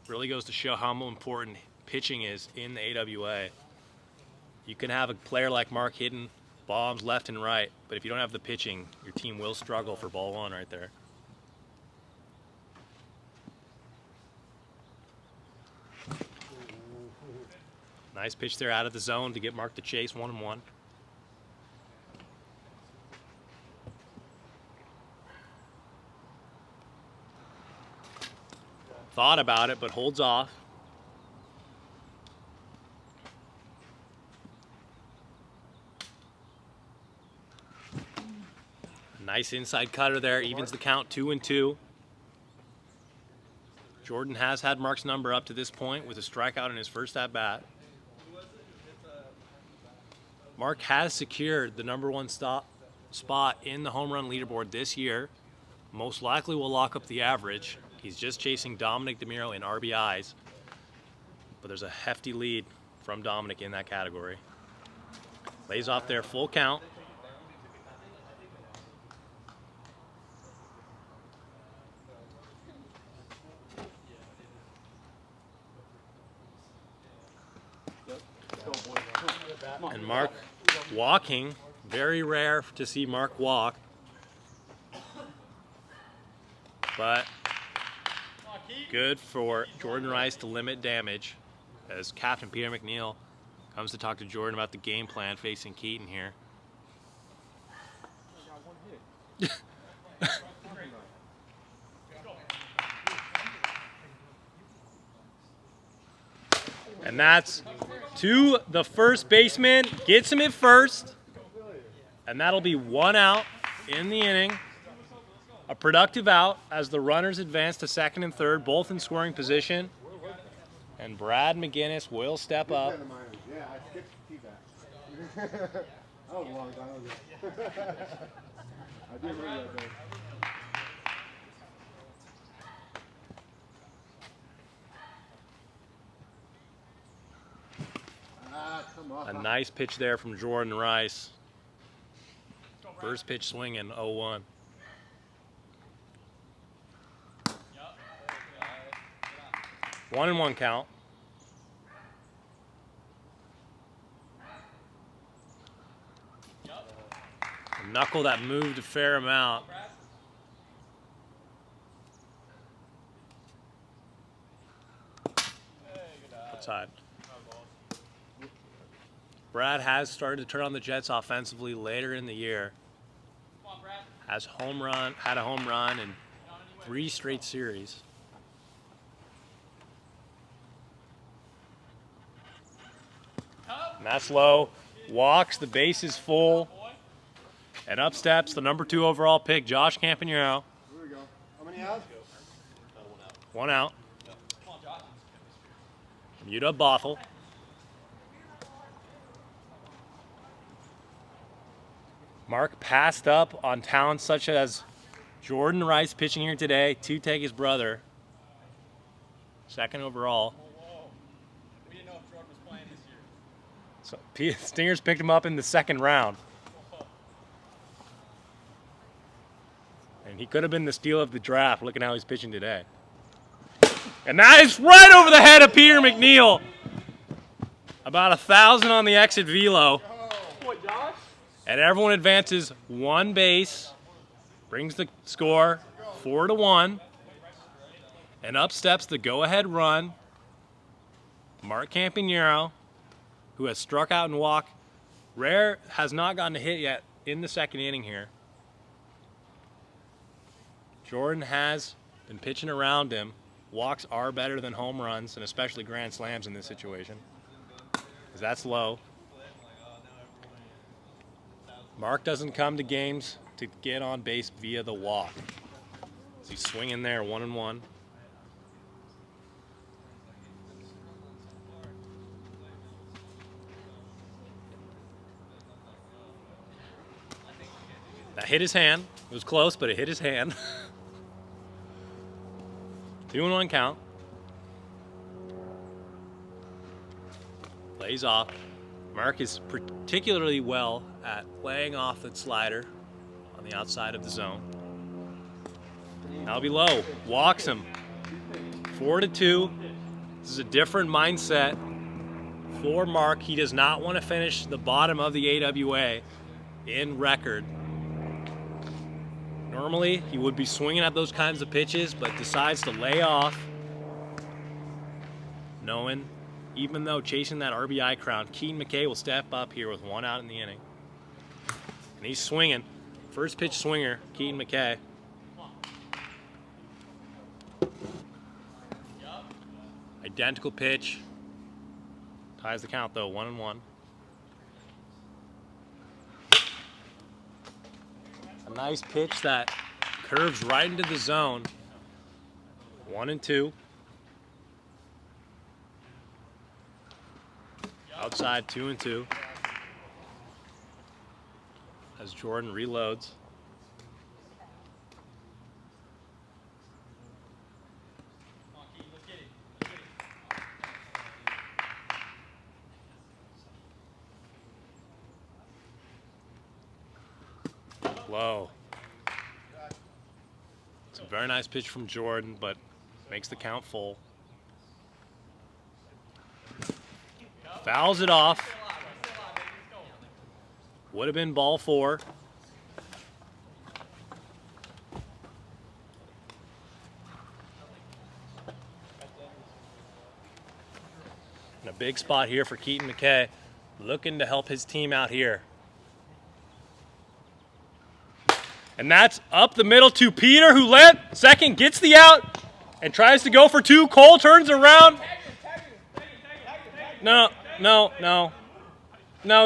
really goes to show how important pitching is in the AWA. You can have a player like Mark hitting bombs left and right, but if you don't have the pitching, your team will struggle for ball 1 right there. Nice pitch there out of the zone to get Mark to chase 1-1. Thought about it, but holds off. Nice inside cutter there, evens the count 2-2. Jordan has had Mark's number up to this point with a strikeout in his first at-bat. Mark has secured the #1 spot in the home run leaderboard this year. Most likely will lock up the average. He's just chasing Dominic DeMiro in RBIs, but there's a hefty lead from Dominic in that category. Lays off there, full count. And Mark walking, very rare to see Mark walk, but good for Jordan Rice to limit damage as Captain Peter McNeil comes to talk to Jordan about the game plan facing Keaton here. And that's to the first baseman, gets him at first, and that'll be 1 out in the inning. A productive out as the runners advance to second and third, both in scoring position. And Brad McGinnis will step up. Yeah, I skipped the That was a long time ago. I do remember that day. A nice pitch there from Jordan Rice. First pitch swinging, 0-1. One and one count. A knuckle that moved a fair amount. Outside. Brad has started to turn on the Jets offensively later in the year. Had a home run in 3 straight series. And that's low. Walks, the base is full. And up steps the number 2 overall pick, Josh Campanero. Here we go. How many outs? 1 out. Muta Bothell. Mark passed up on talents such as Jordan Rice pitching here today to take his brother. 2nd overall. We didn't know if Jordan was playing this year. So Stingers picked him up in the 2nd round. And he could have been the steal of the draft, looking how he's pitching today. And that is right over the head of Peter McNeil. About 1,000 on the exit velo. And everyone advances 1 base. Brings the score 4-1. And up steps the go-ahead run. Mark Campanero, who has struck out and walked. Rare has not gotten a hit yet in the 2nd inning here. Jordan has been pitching around him. Walks are better than home runs, and especially grand slams in this situation, because that's low. Mark doesn't come to games to get on base via the walk. So he's swinging there, 1-1. That hit his hand. It was close, but it hit his hand. 2-1 count. Lays off. Mark is particularly well at laying off that slider on the outside of the zone. That'll be low. Walks him. 4-2. This is a different mindset for Mark. He does not want to finish the bottom of the AWA in record. Normally, he would be swinging at those kinds of pitches, but decides to lay off, knowing, even though chasing that RBI crown, Keaton McKay will step up here with 1 out in the inning. And he's swinging. First pitch swinger, Keaton McKay. Identical pitch. Ties the count, though, 1-1. A nice pitch that curves right into the zone. 1-2. Outside 2-2. As Jordan reloads. Low. It's a very nice pitch from Jordan, but makes the count full. Fouls it off. Would have been ball 4. And a big spot here for Keaton McKay, looking to help his team out here. And that's up the middle to Peter, who let second, gets the out, and tries to go for 2. Cole turns around. No,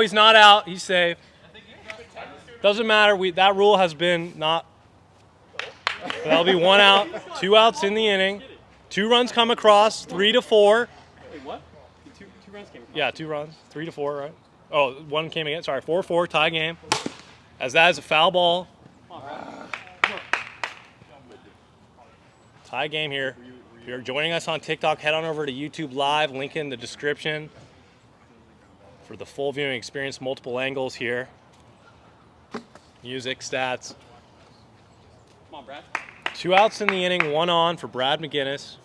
he's not out. He's safe. Doesn't matter. That rule has been not. That'll be 1 out, 2 outs in the inning. 2 runs come across, 3-4. Wait, what? Two runs came across. Yeah, 2 runs, 3-4, right? Oh, 1 came again. Sorry, 4-4 tie game. As that is a foul ball. Tie game here. If you're joining us on TikTok, head on over to YouTube Live. Link in the description for the full viewing experience. Multiple angles here. Music, stats. Come on, Brad. 2 outs in the inning, 1 on for Brad McGinnis.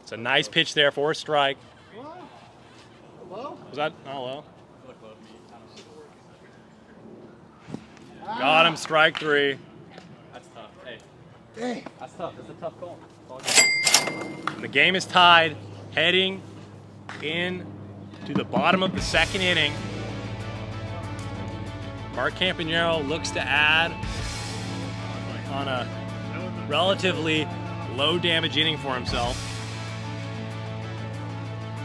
It's a nice pitch there for a strike. Hello? Was that not low? Got him, strike 3. That's tough. Hey, Dang. that's tough. That's a tough call. And the game is tied, heading in to the bottom of the 2nd inning. Mark Campanero looks to add on a relatively low damage inning for himself.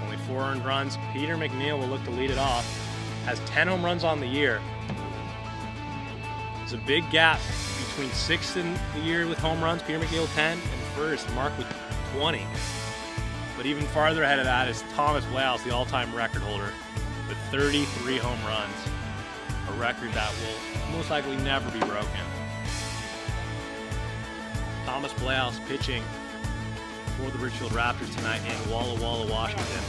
Only 4 earned runs. Peter McNeil will look to lead it off. Has 10 home runs on the year. There's a big gap between 6th in the year with home runs, Peter McNeil 10, and 1st, Mark with 20. But even farther ahead of that is Thomas Wales, the all-time record holder, with 33 home runs, a record that will most likely never be broken. Thomas Blouse pitching for the Richfield Raptors tonight in Walla Walla, Washington.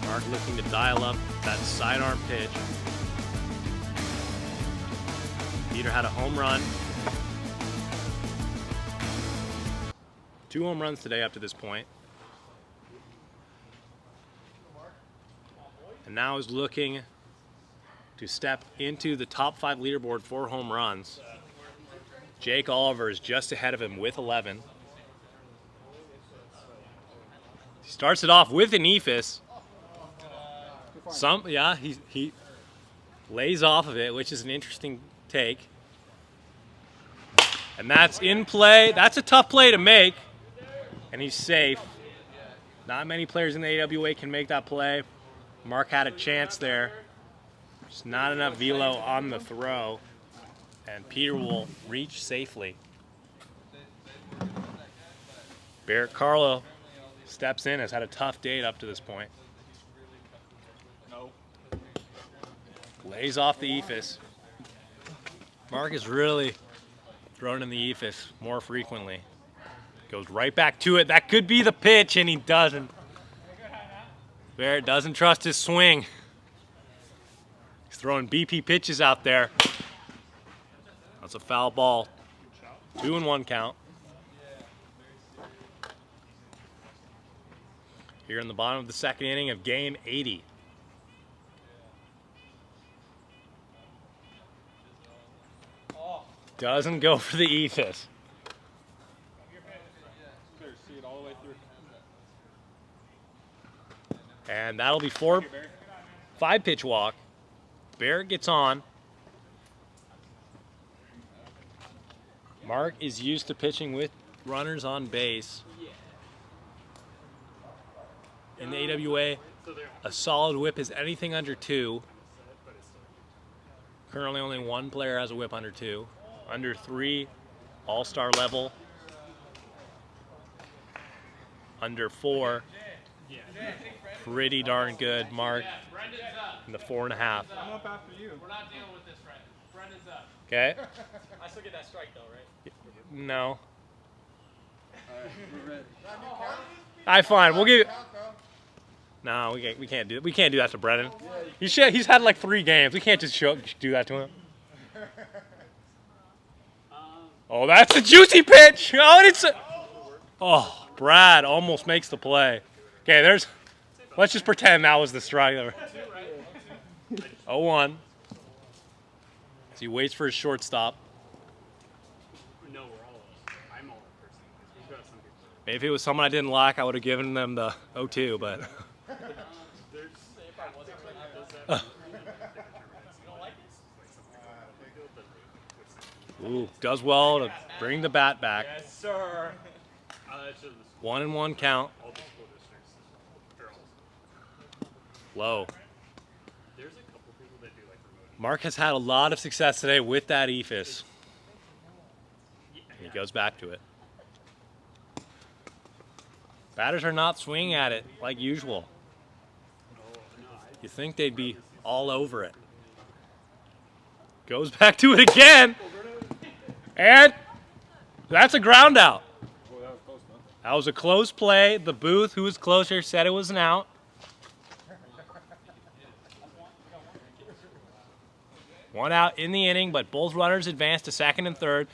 Mark looking to dial up that sidearm pitch. Peter had a home run. 2 home runs today up to this point. And now is looking to step into the top 5 leaderboard for home runs. Jake Oliver is just ahead of him with 11. He starts it off with an ephus. He lays off of it, which is an interesting take. And that's in play. That's a tough play to make. And he's safe. Not many players in the AWA can make that play. Mark had a chance there. Just not enough velo on the throw. And Peter will reach safely. Barrett Carlo steps in, has had a tough day up to this point. Lays off the ephus. Mark is really throwing in the ephus more frequently. Goes right back to it. That could be the pitch, and he doesn't. Barrett doesn't trust his swing. He's throwing BP pitches out there. That's a foul ball. 2-1 count. Here in the bottom of the 2nd inning of game 80. Doesn't go for the ephus. And that'll be 5-pitch walk. Barrett gets on. Mark is used to pitching with runners on base. In the AWA, a solid whip is anything under 2. Currently only 1 player has a whip under 2. Under 3, all-star level. Under 4, pretty darn good. Mark in the 4.5. I'm up after you. We're not dealing with this, Brent. Brendan's up. Okay. I still get that strike though, right? No. We're ready. All right, fine. We'll give you. No, we can't do it. We can't do that to Brendan. He's had like 3 games. We can't just do that to him. Oh, that's a juicy pitch. Oh, Brad almost makes the play. Okay, let's just pretend that was the strike. 0-1. As he waits for his shortstop. Maybe if it was someone I didn't like, I would have given them the 0-2, but. Ooh, does well to bring the bat back. Yes, sir. 1-1 count. Low. Mark has had a lot of success today with that ephus. He goes back to it. Batters are not swinging at it like usual. You think they'd be all over it. Goes back to it again. And that's a ground out. That was a close play. The booth, who was closer, said it was an out. One out in the inning, but both runners advance to 2nd and 3rd.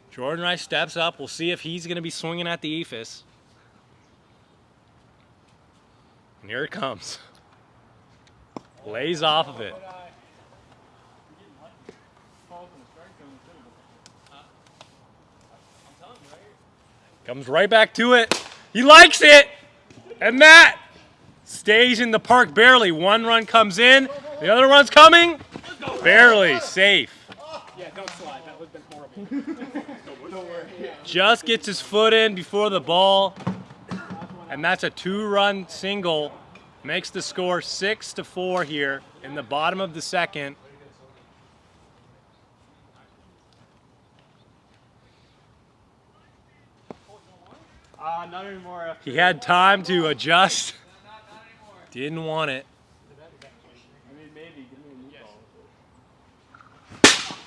Jordan Rice steps up. We'll see if he's going to be swinging at the ephus. And here it comes. Lays off of it. Comes right back to it. He likes it. And that stays in the park barely. 1 run comes in. The other run's coming. Barely. Safe. Yeah, don't slide. That would have been horrible. Just gets his foot in before the ball. And that's a 2-run single Makes the score 6-4 here in the bottom of the second. Not anymore. After He had time to adjust. Didn't want it. I mean, maybe. Give me a new ball.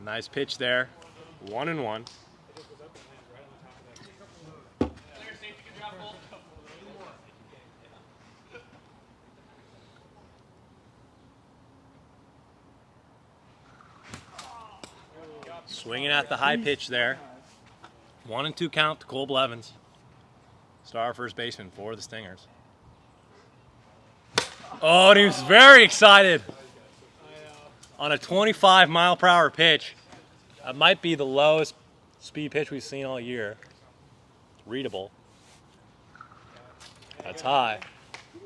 Nice pitch there. 1-1. Swinging at the high pitch there. 1-2 count to Cole Blevins. Star first baseman for the Stingers. Oh, and he was very excited on a 25-mile-per-hour pitch. That might be the lowest speed pitch we've seen all year. Readable. That's high. If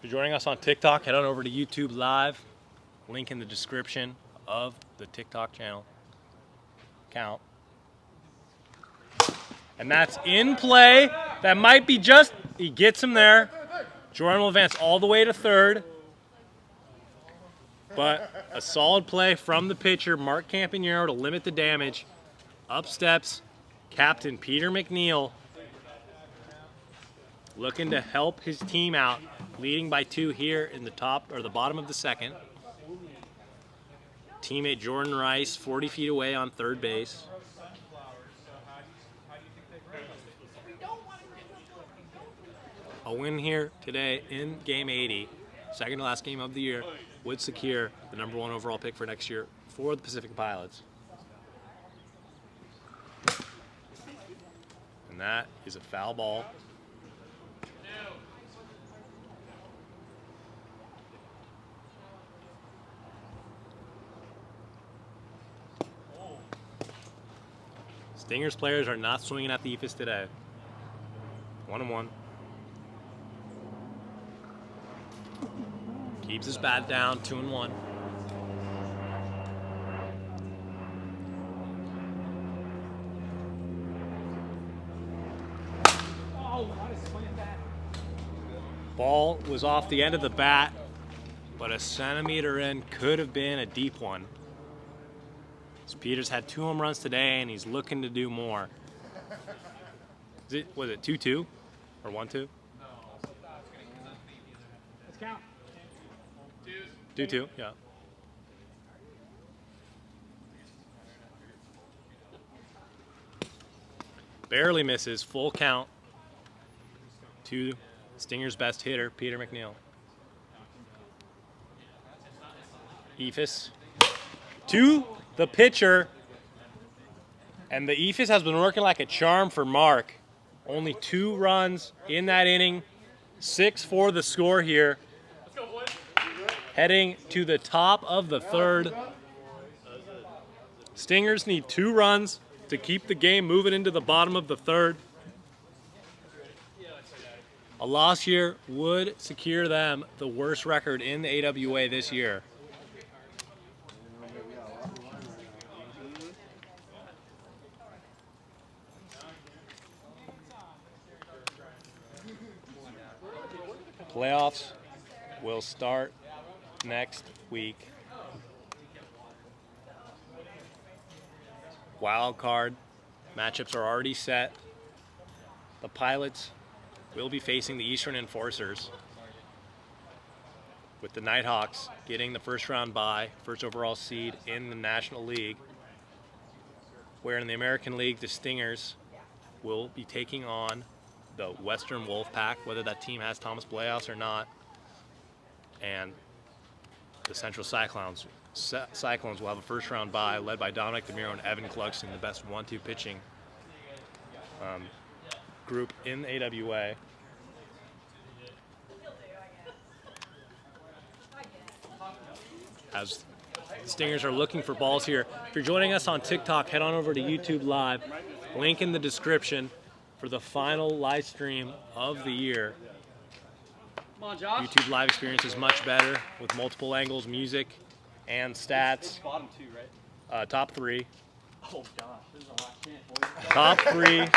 you're joining us on TikTok, head on over to YouTube Live. Link in the description of the TikTok channel. Count. And that's in play. That might be just, he gets him there. Jordan will advance all the way to third. But a solid play from the pitcher, Mark Campanero, to limit the damage. Up steps Captain Peter McNeil, looking to help his team out, leading by 2 here in the top or the bottom of the second. Teammate Jordan Rice 40 feet away on third base. A win here today in Game 80, second to last game of the year, would secure the #1 overall pick for next year for the Pacific Pilots. And that is a foul ball. Stingers players are not swinging at the EFIS today. 1-1. Keeps his bat down, 2-1. Ball was off the end of the bat, but a centimeter in, could have been a deep one. So Peters had 2 home runs today, and he's looking to do more. Was it 2-2 or 1-2? Let's count. 2-2, yeah. Barely misses, full count to Stinger's best hitter, Peter McNeil. EFIS to the pitcher, and the EFIS has been working like a charm for Mark. Only 2 runs in that inning, 6-4 the score here. Heading to the top of the third. Stingers need 2 runs to keep the game moving into the bottom of the third. A loss here would secure them the worst record in the AWA this year. Playoffs will start next week. Wild card matchups are already set. The Pilots will be facing the Eastern Enforcers, with the Nighthawks getting the first round bye, first overall seed in the National League, where in the American League the Stingers will be taking on the Western Wolfpack, whether that team has Thomas Bleaus or not, and the Central Cyclones. Cyclones will have a first round bye led by Dominic DeMiro and Evan Clugston, the best 1-2 pitching group in the AWA. As the Stingers are looking for balls here. If you're joining us on TikTok, head on over to YouTube Live. Link in the description for the final live stream of the year. Come on, Josh. YouTube Live experience is much better with multiple angles, music, and stats. Bottom 2, right? Top 3. Oh, gosh. This is a hot chant, boys. Top 3.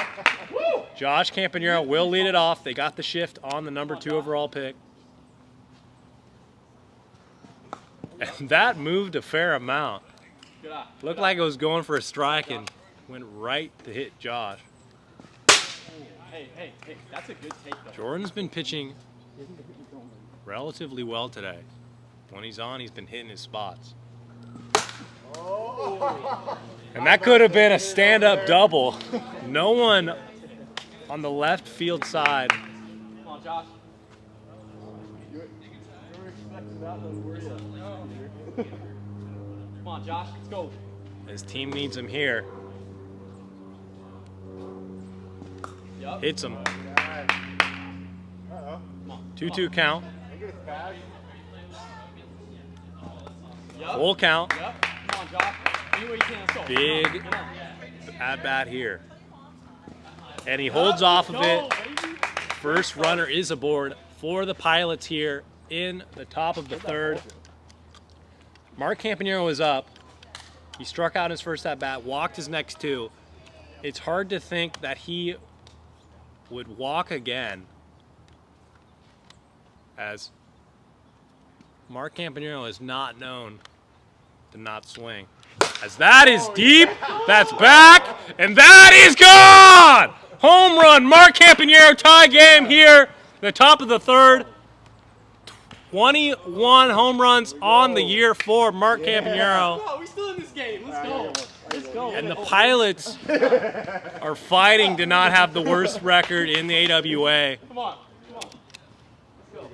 Josh Campanero will lead it off. They got the shift on the #2 overall pick. And that moved a fair amount. Looked like it was going for a strike and went right to hit Josh. Hey, that's a good take though. Jordan's been pitching relatively well today. When he's on, he's been hitting his spots. And that could have been a stand-up double. No one on the left field side. Come on, Josh. Come on, Josh, let's go. His team needs him here. Yep. Hits him. Uh-oh. 2-2 count. Yep. Full count. Yep. Come on, Josh. Any way you can, let's go. Big Come on. at bat here. And he holds off of it. First runner is aboard for the Pilots here in the top of the third. Mark Campanero was up. He struck out his first at bat, walked his next two. It's hard to think that he would walk again, as Mark Campanero is not known to not swing. As that is deep, that's back, and that is gone! Home run, Mark Campanero, tie game here, the top of the third. 21 home runs on the year for Mark Campanero. Oh, we're still in this game. Let's go. Let's go. And the Pilots are fighting to not have the worst record in the AWA. Come on. Come on. Let's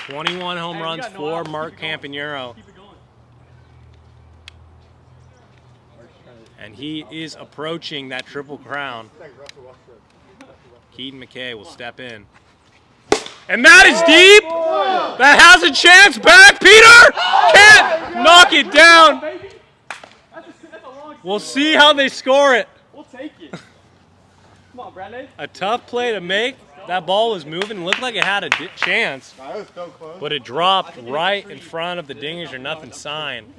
go. 21 home runs for Mark Campanero. Keep it going. And he is approaching that triple crown. Keaton McKay will step in. And that is deep. That has a chance. Back, Peter. Can't knock it down. That's a long We'll see how they score it. We'll take it. Come on, Bradley. A tough play to make. That ball was moving. Looked like it had a chance, That was so close. but it dropped right in front of the dingers or nothing sign.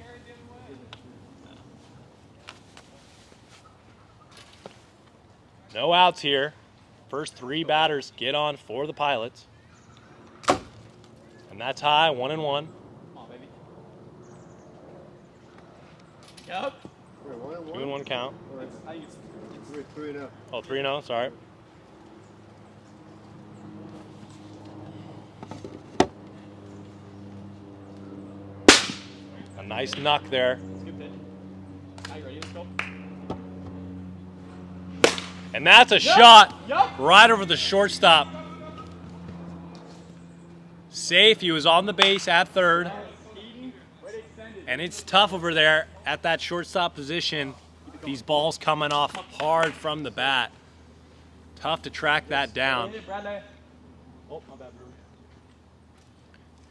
No outs here. First three batters get on for the Pilots. And that's high, 1-1. Come on, baby. Yep. Wait, 2-1 count. I think it's Three now. Oh, 3-0, sorry. A nice knock there. a good pitch. Now you ready? Let's go. And that's a shot Yup. right over the shortstop. Safe, he was on the base at third. And it's tough over there at that shortstop position. These balls coming off hard from the bat. Tough to track that down. Hit it, Bradley. Oh, my bad, bro.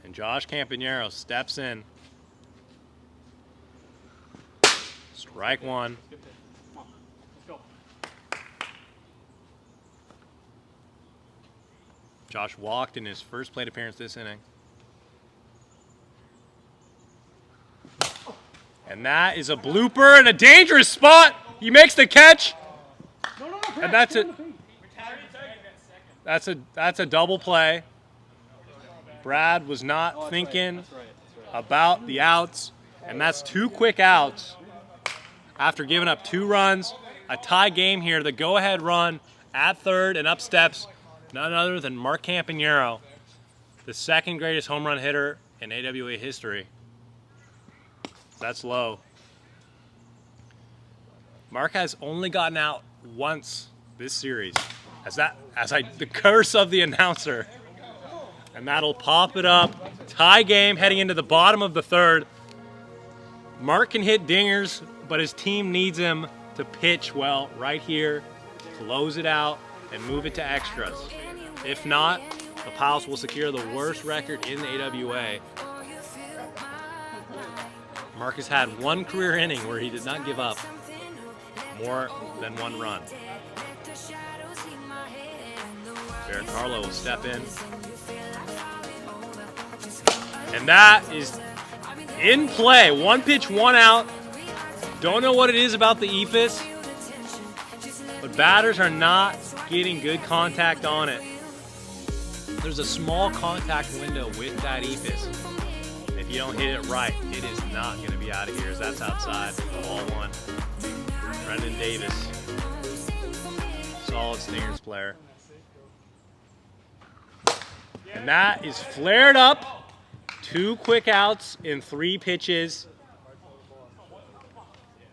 And Josh Campanero steps in. Strike one. Good pitch. Come on. Let's go. Josh walked in his first plate appearance this inning. And that is a blooper and a dangerous spot. He makes the catch. And that's it. That's a double play. Brad was not thinking about the outs, and that's two quick outs after giving up 2 runs. A tie game here. The go-ahead run at third, and up steps none other than Mark Campanero, the second greatest home run hitter in AWA history. That's low. Mark has only gotten out once this series. The curse of the announcer. And that'll pop it up. Tie game heading into the bottom of the third. Mark can hit dingers, but his team needs him to pitch well right here, close it out, and move it to extras. If not, the Pilots will secure the worst record in the AWA. Mark has had 1 career inning where he did not give up more than 1 run. Barrett Carlo will step in. And that is in play. 1 pitch, 1 out. Don't know what it is about the EPIS, but batters are not getting good contact on it. There's a small contact window with that EFIS. If you don't hit it right, it is not going to be out of here, as that's outside. Ball one. Brendan Davis. Solid Stingers player. And that is flared up. 2 quick outs in 3 pitches.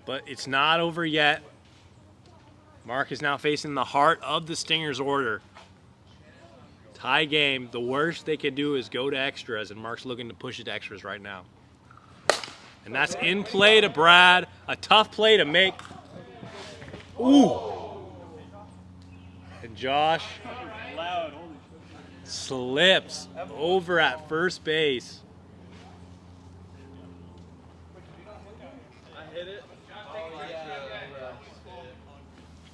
But it's not over yet. Mark is now facing the heart of the Stingers order. Tie game. The worst they can do is go to extras, and Mark's looking to push it to extras right now. And that's in play to Brad. A tough play to make. Ooh. And Josh slips over at first base.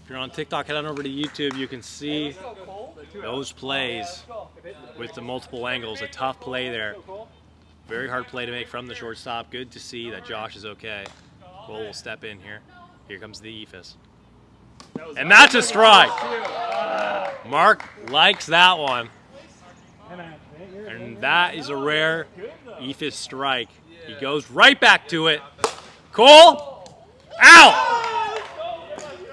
If you're on TikTok, head on over to YouTube. You can see those plays with the multiple angles. A tough play there. Very hard play to make from the shortstop. Good to see that Josh is okay. Cole will step in here. Here comes the EFIS. And that's a strike. Mark likes that one. And that is a rare EFIS strike. He goes right back to it. Cole, out!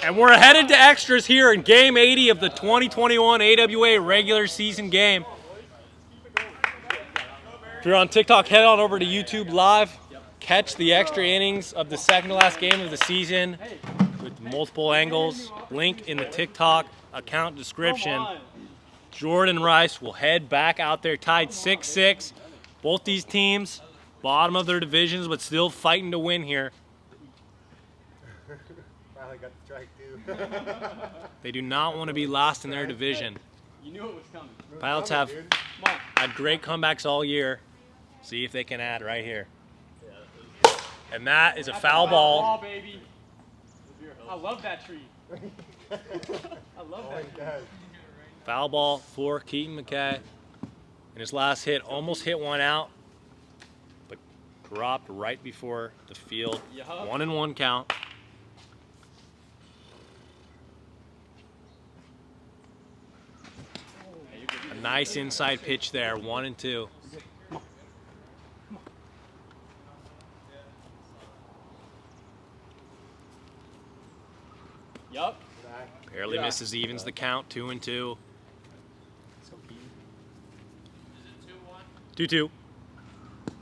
And we're headed to extras here in Game 80 of the 2021 AWA regular season game. If you're on TikTok, head on over to YouTube Live. Catch the extra innings of the second to last game of the season with multiple angles. Link in the TikTok account description. Jordan Rice will head back out there tied 6-6. Both these teams, bottom of their divisions, but still fighting to win here. Finally got the strike too. They do not want to be last in their division. You knew it was coming. Pilots have had great comebacks all year. See if they can add right here. And that is a foul ball. Baby. I love that tree. I love that tree. Foul ball for Keaton McKay. And his last hit almost hit one out, but dropped right before the field. 1-1 count. A nice inside pitch there, 1-2. Yup. Barely misses, evens the count, 2-2. 2-2.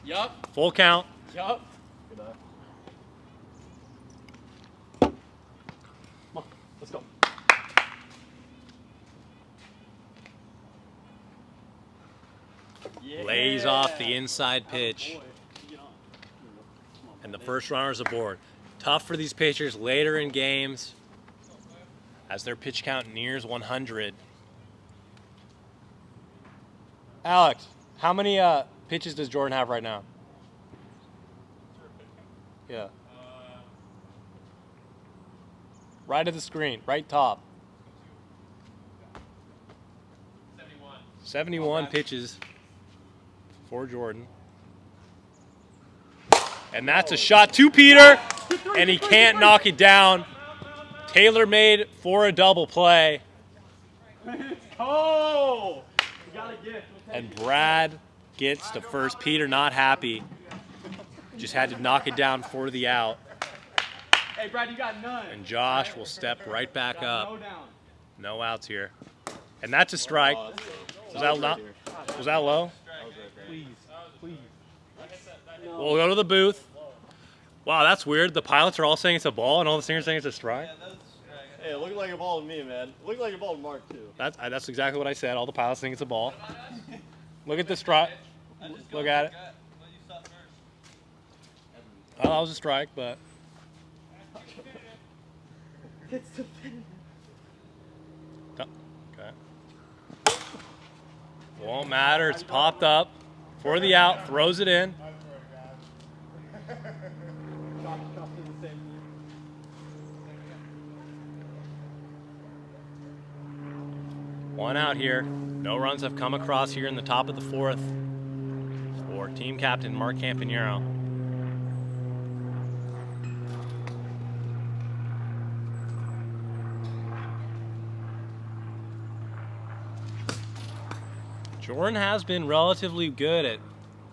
Yup. Full count. Yup. Let's go. Yeah. Lays off the inside pitch. And the first runner's aboard. Tough for these pitchers later in games as their pitch count nears 100. Alex, how many pitches does Jordan have right now? Yeah. Right at the screen, right top. 71 pitches for Jordan. And that's a shot to Peter, and he can't knock it down. Taylor made for a double play. Oh! You got a gift. And Brad gets the first. Peter not happy. Just had to knock it down for the out. Hey, Brad, you got none. And Josh will step right back up. No down. No outs here. And that's a strike. Was that low? Please, please. We'll go to the booth. Wow, that's weird. The pilots are all saying it's a ball, and all the singers saying it's a strike. Hey, it looked like a ball to me, man. It looked like a ball to Mark, too. That's exactly what I said. All the pilots think it's a ball. Look at the strike. Look at it. Well, that was a strike, but... Okay. Won't matter. It's popped up for the out. Throws it in. One out here. No runs have come across here in the top of the fourth for team captain Mark Campanero. Jordan has been relatively good at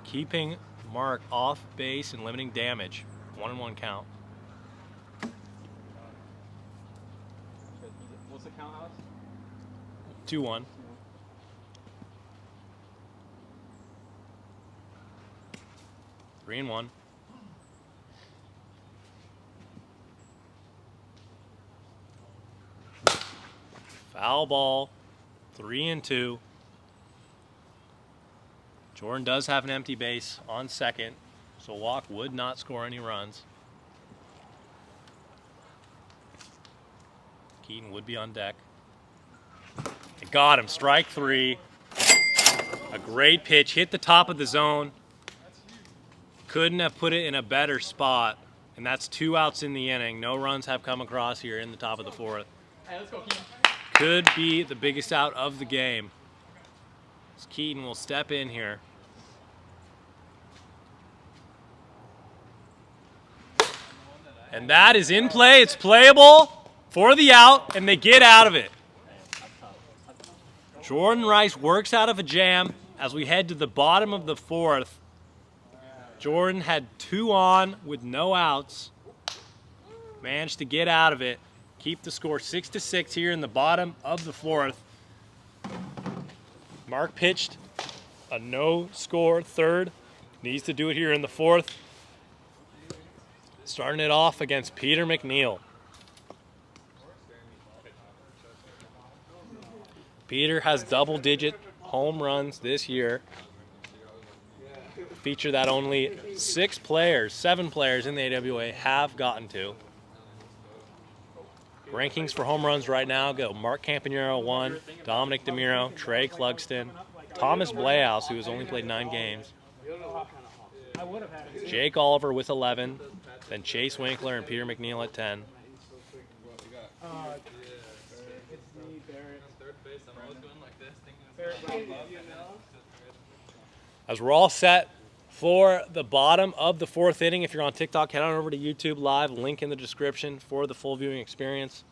keeping Mark off base and limiting damage. 1-1 count. What's the count, Alex? 2-1. Three and 1. Foul ball. 3 and 2. Jordan does have an empty base on second, so walk would not score any runs. Keaton would be on deck. It got him. Strike 3. A great pitch. Hit the top of the zone. Couldn't have put it in a better spot. And that's 2 outs in the inning. No runs have come across here in the top of the 4th. Hey, let's go, Keaton. Could be the biggest out of the game. So Keaton will step in here. And that is in play. It's playable for the out, and they get out of it. Jordan Rice works out of a jam as we head to the bottom of the 4th. Jordan had 2 on with no outs. Managed to get out of it. Keep the score 6-6 here in the bottom of the 4th. Mark pitched a no-score 3rd. Needs to do it here in the 4th. Starting it off against Peter McNeil. Peter has double-digit home runs this year. Feature that only 7 players in the AWA have gotten to. Rankings for home runs right now go Mark Campanero 1, Dominic DeMiro, Trey Clugston, Thomas Bleaus, who has only played 9 games, Jake Oliver with 11, then Chase Winkler and Peter McNeil at 10. As we're all set for the bottom of the 4th inning, if you're on TikTok, head on over to YouTube Live, link in the description for the full viewing experience.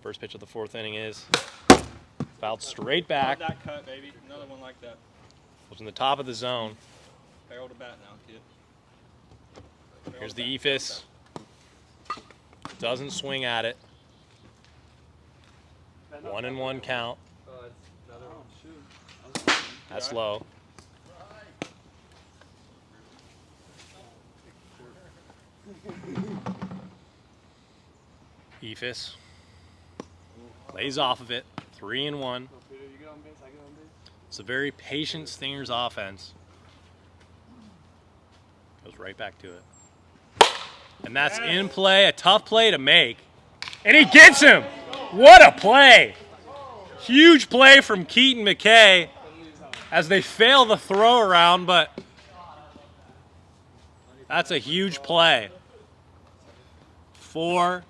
First pitch of the 4th inning is fouled straight back. That cut, baby. Another one like that. Was in the top of the zone. Barrel to bat now, kid. Here's the eephus. Doesn't swing at it. 1-1 count. That's low. Eephus lays off of it. 3-1. It's a very patient Stingers offense. Goes right back to it. And that's in play, a tough play to make. And he gets him! What a play! Huge play from Keaton McKay as they fail the throw around, but that's a huge play for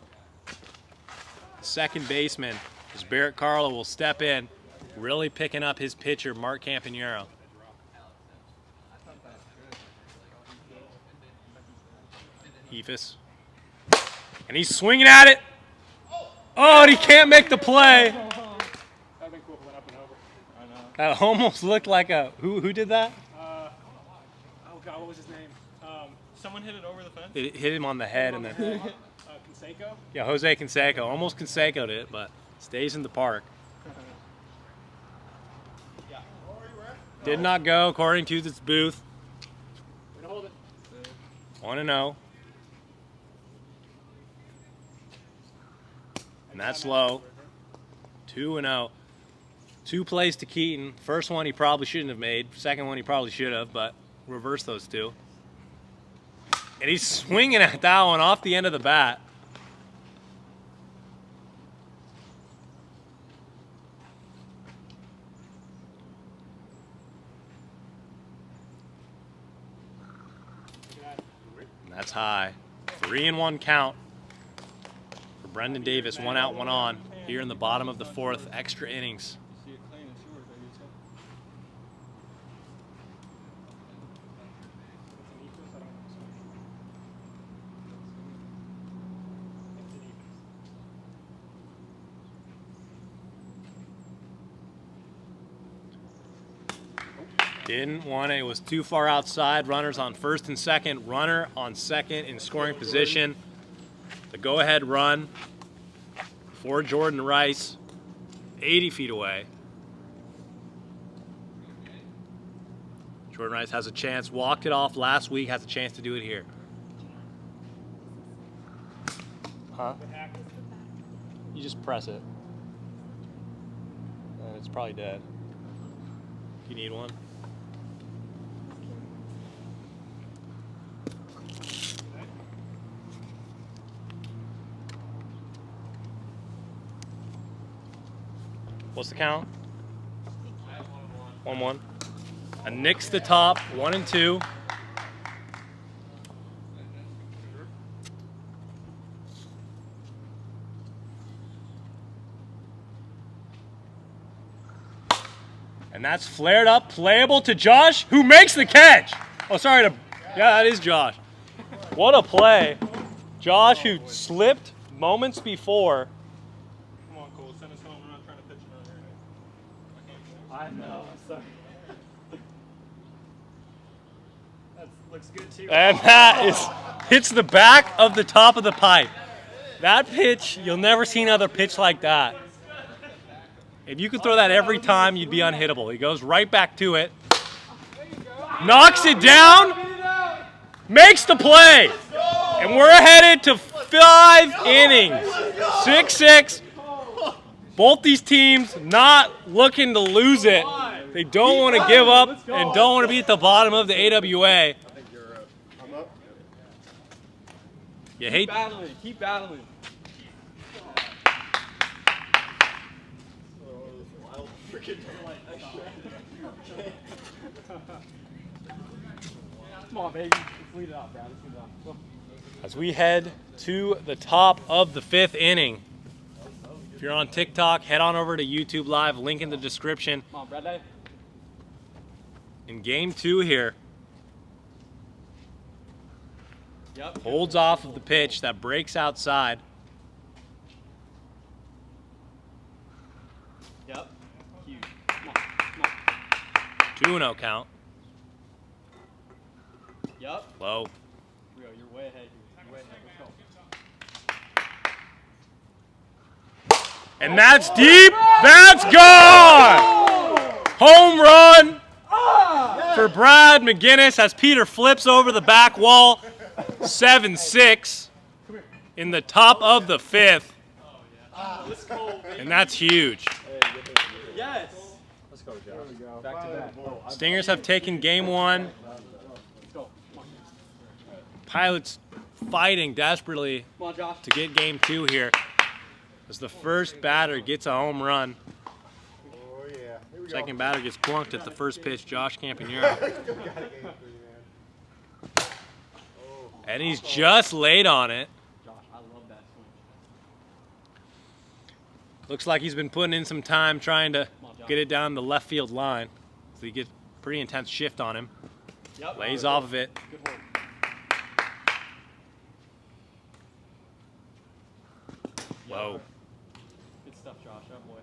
second baseman as Barrett Carlo will step in, really picking up his pitcher, Mark Campanero. Eephus. And he's swinging at it. Oh, and he can't make the play. That almost looked like a who did that? Oh God, what was his name? Someone hit it over the fence? It hit him on the head and then Canseco? yeah, Jose Canseco almost Canseco'd it, but stays in the park. Did not go according to this booth. 1-0. And that's low. 2-0. 2 plays to Keaton. First one he probably shouldn't have made. Second one he probably should have, but reverse those 2. And he's swinging at that one off the end of the bat. And that's high. 3-1 count for Brendan Davis. 1 out, 1 on here in the bottom of the 4th. Extra innings. See it clean and sure, baby. Let's go. Didn't want it. It was too far outside. Runners on first and second. Runner on second in scoring position. The go-ahead run for Jordan Rice, 80 feet away. Jordan Rice has a chance. Walked it off last week. Has a chance to do it here. Huh? You just press it. It's probably dead. You need one? What's the count? 1-1. A nicks the top, 1 and 2. And that's flared up, playable to Josh, who makes the catch. Oh, sorry to, yeah, that is Josh. What a play. Josh, who slipped moments before. Come on, Cole. Send us home. We're not trying to pitch another here. I know. Sorry. That looks good too. And that is hits the back of the top of the pipe. That pitch, you'll never see another pitch like that. If you could throw that every time, you'd be unhittable. He goes right back to it. Knocks it down. Makes the play. And we're headed to 5 innings. 6-6. Both these teams not looking to lose it. They don't want to give up and don't want to be at the bottom of the AWA. You hate Battling. Keep battling. Come on, baby. Let's lead it off, Brad. Let's lead it off. as we head to the top of the 5th inning. If you're on TikTok, head on over to YouTube Live, link in the description. Come on, Bradley. In game 2 here, Yep. holds off of the pitch that breaks outside. Yep. Huge. Come on. Come on. 2-0 count. Yep. Low. Rio, you're way ahead here. You're way ahead. Let's go. And that's deep. That's gone. Home run for Brad McGinnis as Peter flips over the back wall. 7-6 in the top of the 5th. And that's huge. Yes. Let's go, Josh. Back to back. Stingers have taken game 1. Let's go. Come on. Pilots fighting desperately Come on, Josh. to get game 2 here as the first batter gets a home run. Oh, yeah. Here we go. Second batter gets plunked at the first pitch, Josh Campagnaro. Still got a game 3, man. And he's just laid on it. Josh, I love that swing. Looks like he's been putting in some time trying to get it down the left field line. So he gets pretty intense shift on him. Yep. Lays off of it. Good work. Whoa. Good stuff, Josh. Oh, boy.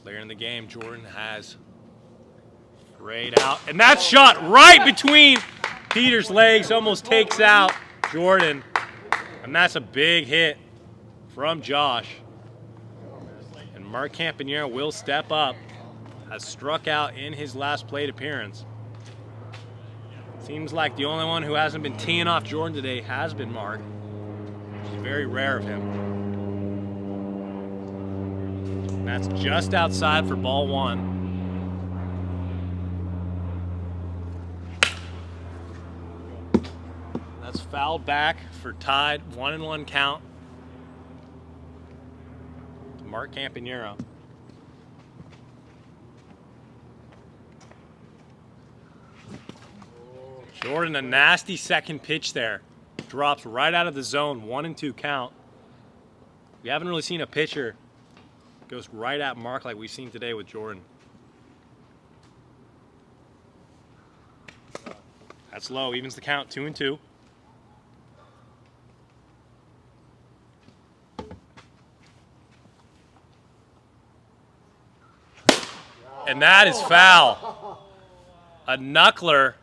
Later in the game, Jordan has sprayed out. And that shot right between Peter's legs almost takes out Jordan. And that's a big hit from Josh. And Mark Campagnaro will step up. Has struck out in his last plate appearance. Seems like the only one who hasn't been teeing off Jordan today has been Mark, which is very rare of him. And that's just outside for ball 1. That's fouled back for tied 1-1 count. Mark Campagnaro. Jordan, a nasty second pitch there. Drops right out of the zone, 1-2 count. We haven't really seen a pitcher goes right at Mark like we've seen today with Jordan. That's low, evens the count, 2-2. And that is foul. A knuckler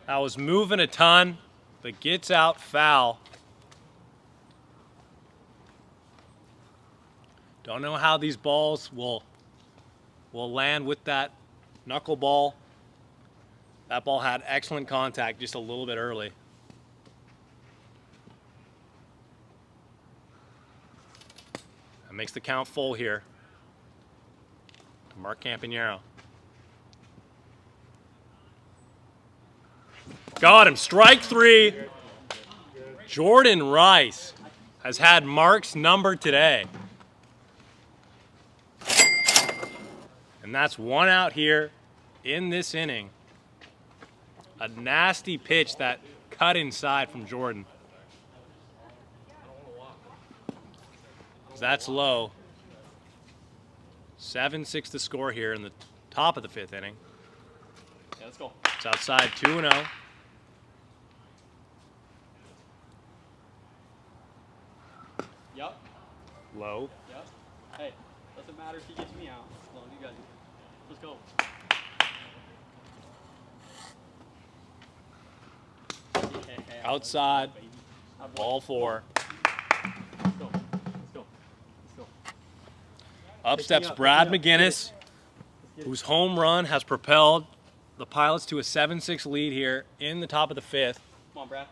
that was moving a ton, but gets out foul. Don't know how these balls will land with that knuckleball. That ball had excellent contact just a little bit early. That makes the count full here. Mark Campanero. Got him. Strike 3. Jordan Rice has had Mark's number today. And that's 1 out here in this inning. A nasty pitch that cut inside from Jordan. That's low. 7-6 to score here in the top of the 5th inning. Yeah, let's go. It's outside 2-0. Yep. Low. Yep. Hey, doesn't matter if he gets me out. As long as you guys do. Let's go. Outside. Ball 4. Let's go. Let's go. Let's go. Up steps Brad McGinnis, whose home run has propelled the Pilots to a 7-6 lead here in the top of the 5th. Come on, Brad.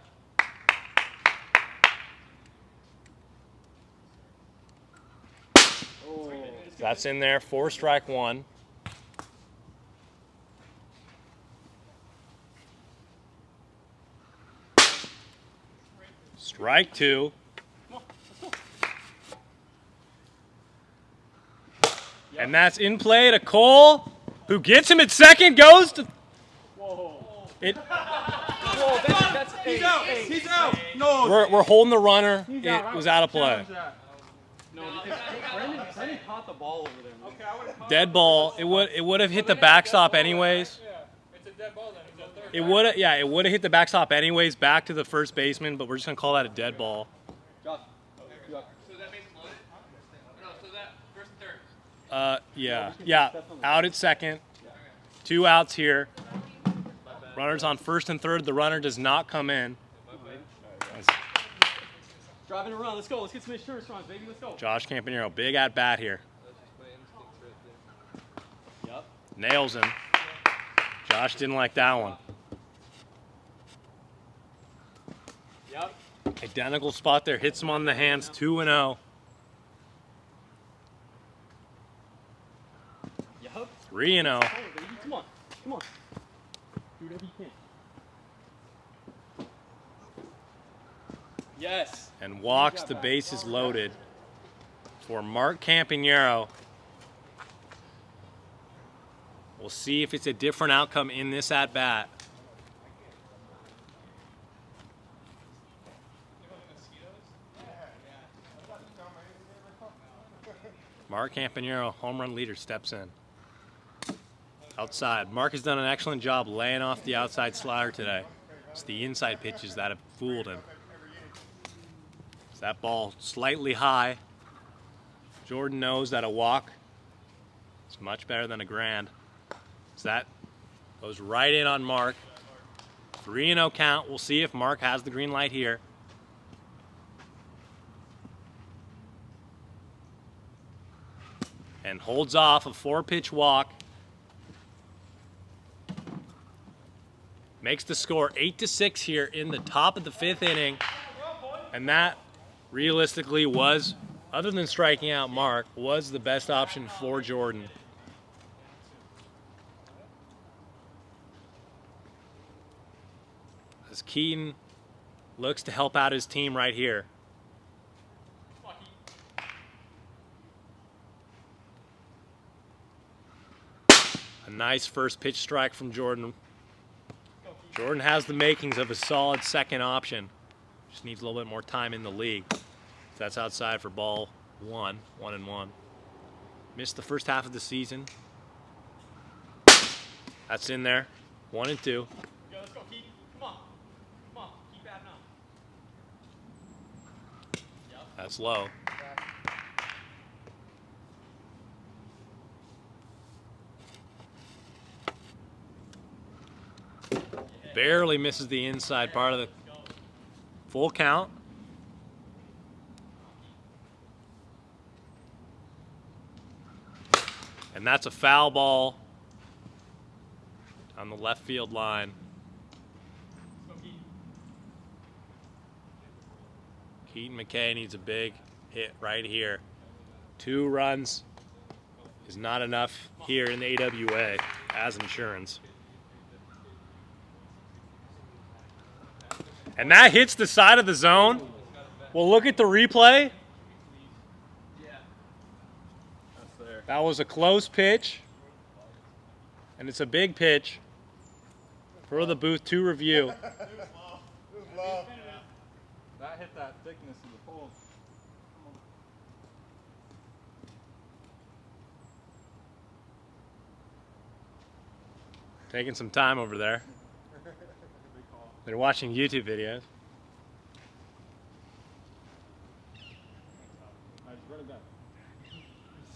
Oh. That's in there, 4 strike 1. Strike 2. And that's in play to Cole, who gets him at second, goes to... Whoa. It, Whoa, that's He's out. He's out. No. we're holding the runner. It was out of play. No, because Brendan caught the ball over there. Okay, I would have Dead ball. It would have hit the backstop anyways. It's a dead ball then. It would have hit the backstop anyways, back to the first baseman, but we're just gonna call that a dead ball. Josh. So that makes loaded? No, so that first and third. Yeah, out at second. 2 outs here. Runners on first and third. The runner does not come in. Driving a run. Let's go. Let's get some insurance runs, baby. Let's go. Josh Campanero, big at bat here. Yep. Nails him. Josh didn't like that one. Yep. Identical spot there. Hits him on the hands. 2-0. Yep. 3-0. Oh, baby. Come on. Come on. Do whatever you can. Yes. And walks the bases loaded for Mark Campanero. We'll see if it's a different outcome in this at-bat. Mark Campanero, home run leader, steps in. Outside. Mark has done an excellent job laying off the outside slider today. It's the inside pitches that have fooled him. That ball slightly high. Jordan knows that a walk is much better than a grand. So that goes right in on Mark. 3-0 count. We'll see if Mark has the green light here. And holds off a 4-pitch walk. Makes the score 8-6 here in the top of the 5th inning. And that realistically was, other than striking out Mark, was the best option for Jordan. As Keaton looks to help out his team right here. A nice first pitch strike from Jordan. Jordan has the makings of a solid second option. Just needs a little bit more time in the league. That's outside for ball 1, 1-1. Missed the first half of the season. That's in there, 1-2. Yo, let's go, Keith. Come on. Come on. Keep batting up. Yep. That's low. barely misses the inside part of the full count. And that's a foul ball on the left field line. Keaton McKay needs a big hit right here. 2 runs is not enough here in the AWA as insurance. And that hits the side of the zone. Well, look at the replay. That was a close pitch. And it's a big pitch for the booth to review. That hit that thickness of the pole. Taking some time over there. They're watching YouTube videos.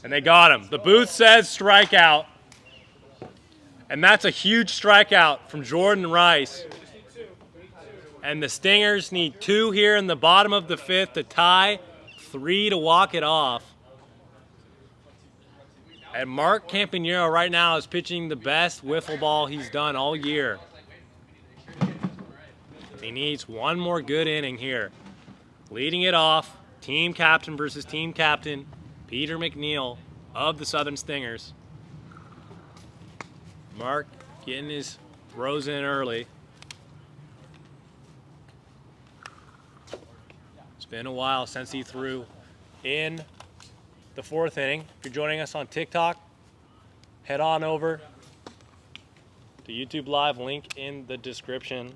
And they got him. The booth says strikeout. And that's a huge strikeout from Jordan Rice. And the Stingers need 2 here in the bottom of the 5th to tie, 3 to walk it off. And Mark Campanero right now is pitching the best wiffle ball he's done all year. He needs 1 more good inning here. Leading it off, team captain versus team captain, Peter McNeil of the Southern Stingers. Mark getting his throws in early. It's been a while since he threw in the 4th inning. If you're joining us on TikTok, head on over to YouTube Live, link in the description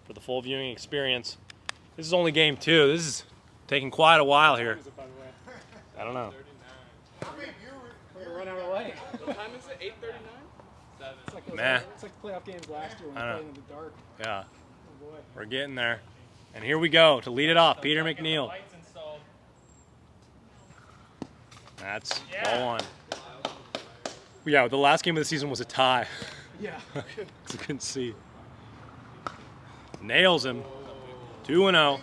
for the full viewing experience. This is only game 2. This is taking quite a while here. I don't know. Run out of light. What time is it? 8:39? It's like Nah. the playoff games last year when we played in the dark. Yeah, Oh boy. we're getting there. And here we go to lead it off, Peter McNeil. That's ball 1. Yeah, the last game of the season was a tie. Yeah. As you can see. Nails him. 2-0.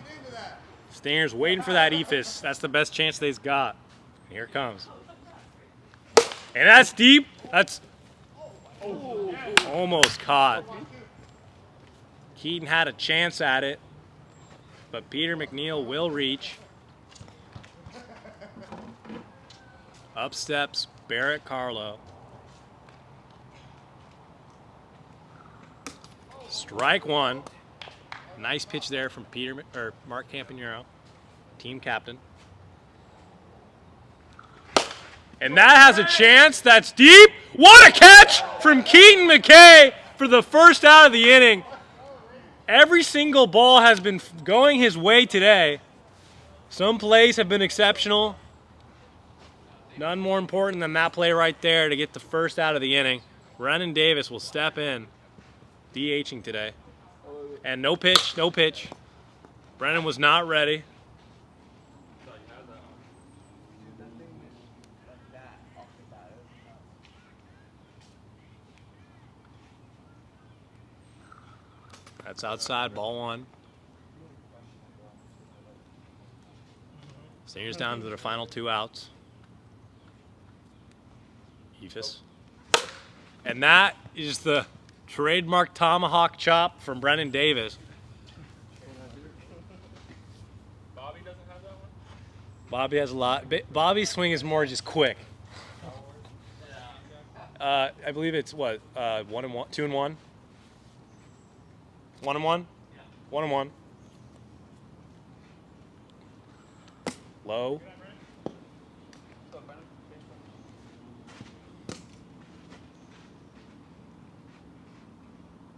Stingers waiting for that ephus. That's the best chance they've got. Here it comes. And that's deep. That's almost caught. Keaton had a chance at it, but Peter McNeil will reach. Up steps Barrett Carlo. Strike 1. Nice pitch there from Mark Campanero, team captain. And that has a chance. That's deep. What a catch from Keaton McKay for the first out of the inning. Every single ball has been going his way today. Some plays have been exceptional. None more important than that play right there to get the first out of the inning. Brennan Davis will step in, DHing today. And no pitch, no pitch. Brennan was not ready. That's outside, ball 1. Stingers down to their final 2 outs. Ephus. And that is the trademark tomahawk chop from Brennan Davis. Bobby doesn't have that one? Bobby has a lot. Bobby's swing is more just quick. I believe it's what, 1-1, 2-1? 1-1? 1-1. Low.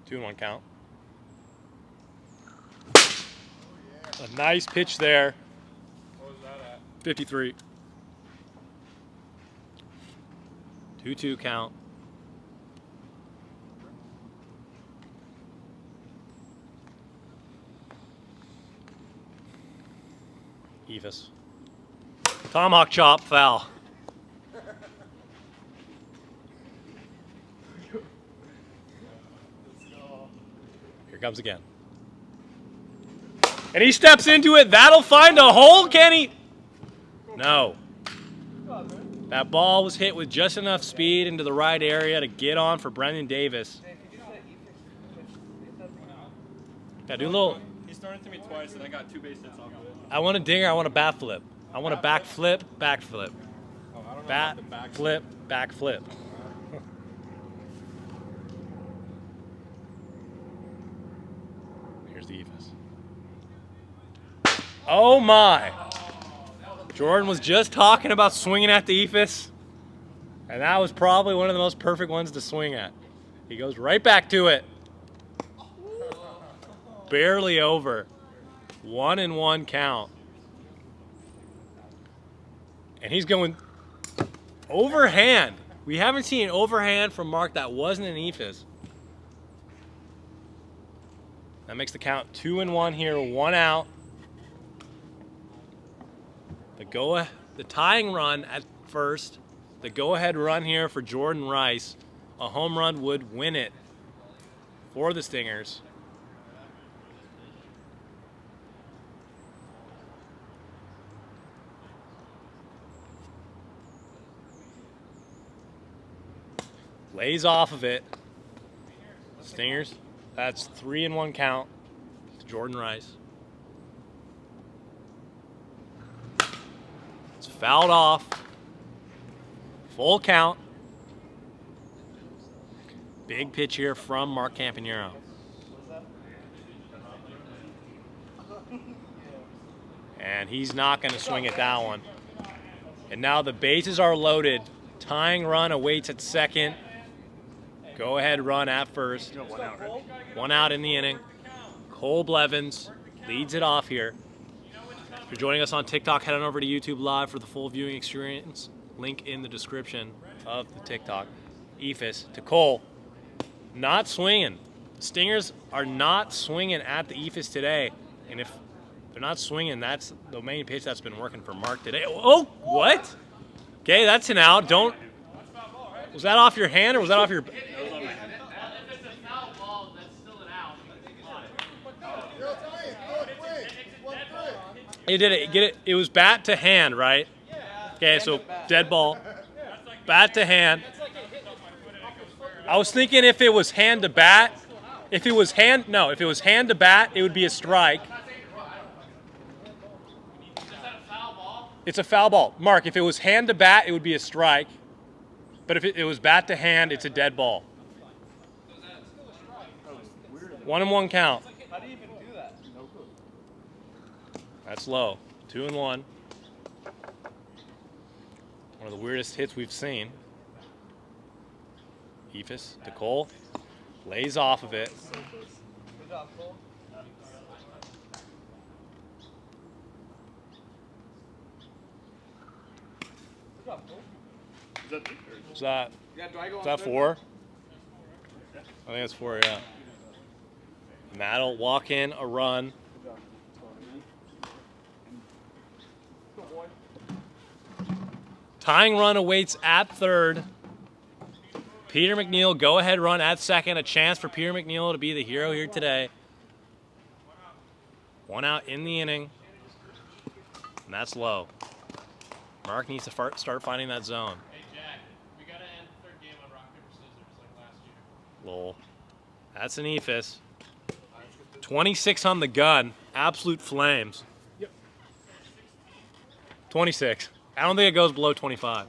Two and 1 count. A nice pitch there. What was that at? 53. 2-2 count. Ephus. Tomahawk chop, foul. Here comes again. And he steps into it. That'll find a hole, can he? No. That ball was hit with just enough speed into the right area to get on for Brendan Davis. Yeah, do a little. He's thrown it to me twice, and I got 2 base hits off of it. I want a dinger. I want a bat flip. I want a back flip, back flip. Oh, I don't know Bat, about the back flip, back flip. Here's the Ephus. Oh my! Jordan was just talking about swinging at the Ephus, and that was probably one of the most perfect ones to swing at. He goes right back to it. Barely over. 1-1 count. And he's going overhand. We haven't seen an overhand from Mark that wasn't an Ephus. That makes the count 2-1 here, 1 out. The tying run at first, the go-ahead run here for Jordan Rice. A home run would win it for the Stingers. Lays off of it. Stingers, that's 3-1 count to Jordan Rice. It's fouled off. Full count. Big pitch here from Mark Campanero. And he's not going to swing at that one. And now the bases are loaded. Tying run awaits at second. Go ahead run at first. 1 out in the inning. Cole Blevins leads it off here. If you're joining us on TikTok, head on over to YouTube Live for the full viewing experience. Link in the description of the TikTok. Ephus to Cole. Not swinging. The Stingers are not swinging at the Ephus today. And if they're not swinging, that's the main pitch that's been working for Mark today. Oh, what? Okay, that's an out. Don't. Was that off your hand or was that off your... He did it. Get it. It was bat to hand, right? Okay, so dead ball. Bat to hand. I was thinking if it was hand to bat, if it was hand to bat, it would be a strike. It's a foul ball. Mark, if it was hand to bat, it would be a strike. But if it was bat to hand, it's a dead ball. 1-1 count. How do you even do that? That's low. 2-1. One of the weirdest hits we've seen. Ephus to Cole. Lays off of it. Good job, Cole. Good job, Cole. Is that Yeah, do I go is on that third? 4? I think that's 4, yeah. And that'll walk in a run. Tying run awaits at third. Peter McNeil, go-ahead run at second. A chance for Peter McNeil to be the hero here today. 1 out in the inning. And that's low. Mark needs to start finding that zone. Hey, Jack, we got to end the third game on rock, paper, scissors like last year. Lol. That's an Ephus. 26 on the gun. Absolute flames. Yep. 26. I don't think it goes below 25.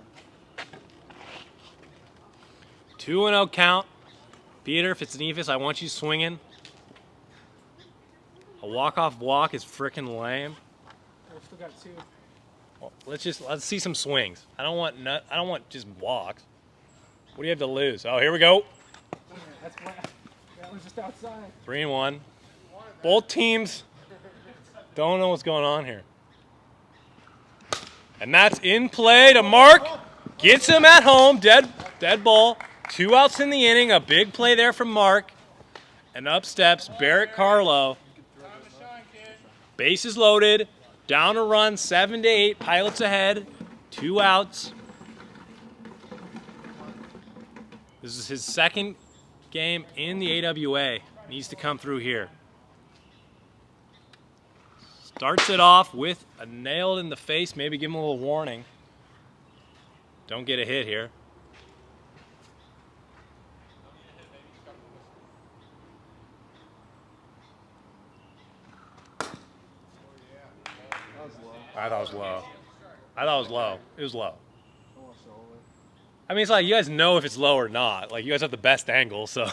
2-0 count. Peter, if it's an Ephus, I want you swinging. A walk-off walk is freaking lame. We've still got 2. Well, let's see some swings. I don't want just walks. What do you have to lose? Oh, here we go. That was just outside. 3-1. Both teams don't know what's going on here. And that's in play to Mark. Gets him at home. Dead ball. 2 outs in the inning. A big play there from Mark. And up steps Barrett Carlo. Bases loaded. Down a run. 7-8. Pilots ahead. 2 outs. This is his second game in the AWA. needs to come through here. Starts it off with a nail in the face. Maybe give him a little warning. Don't get a hit here. I thought it was low. I thought it was low. It was low. I mean, it's like you guys know if it's low or not. Like, you guys have the best angle, so. I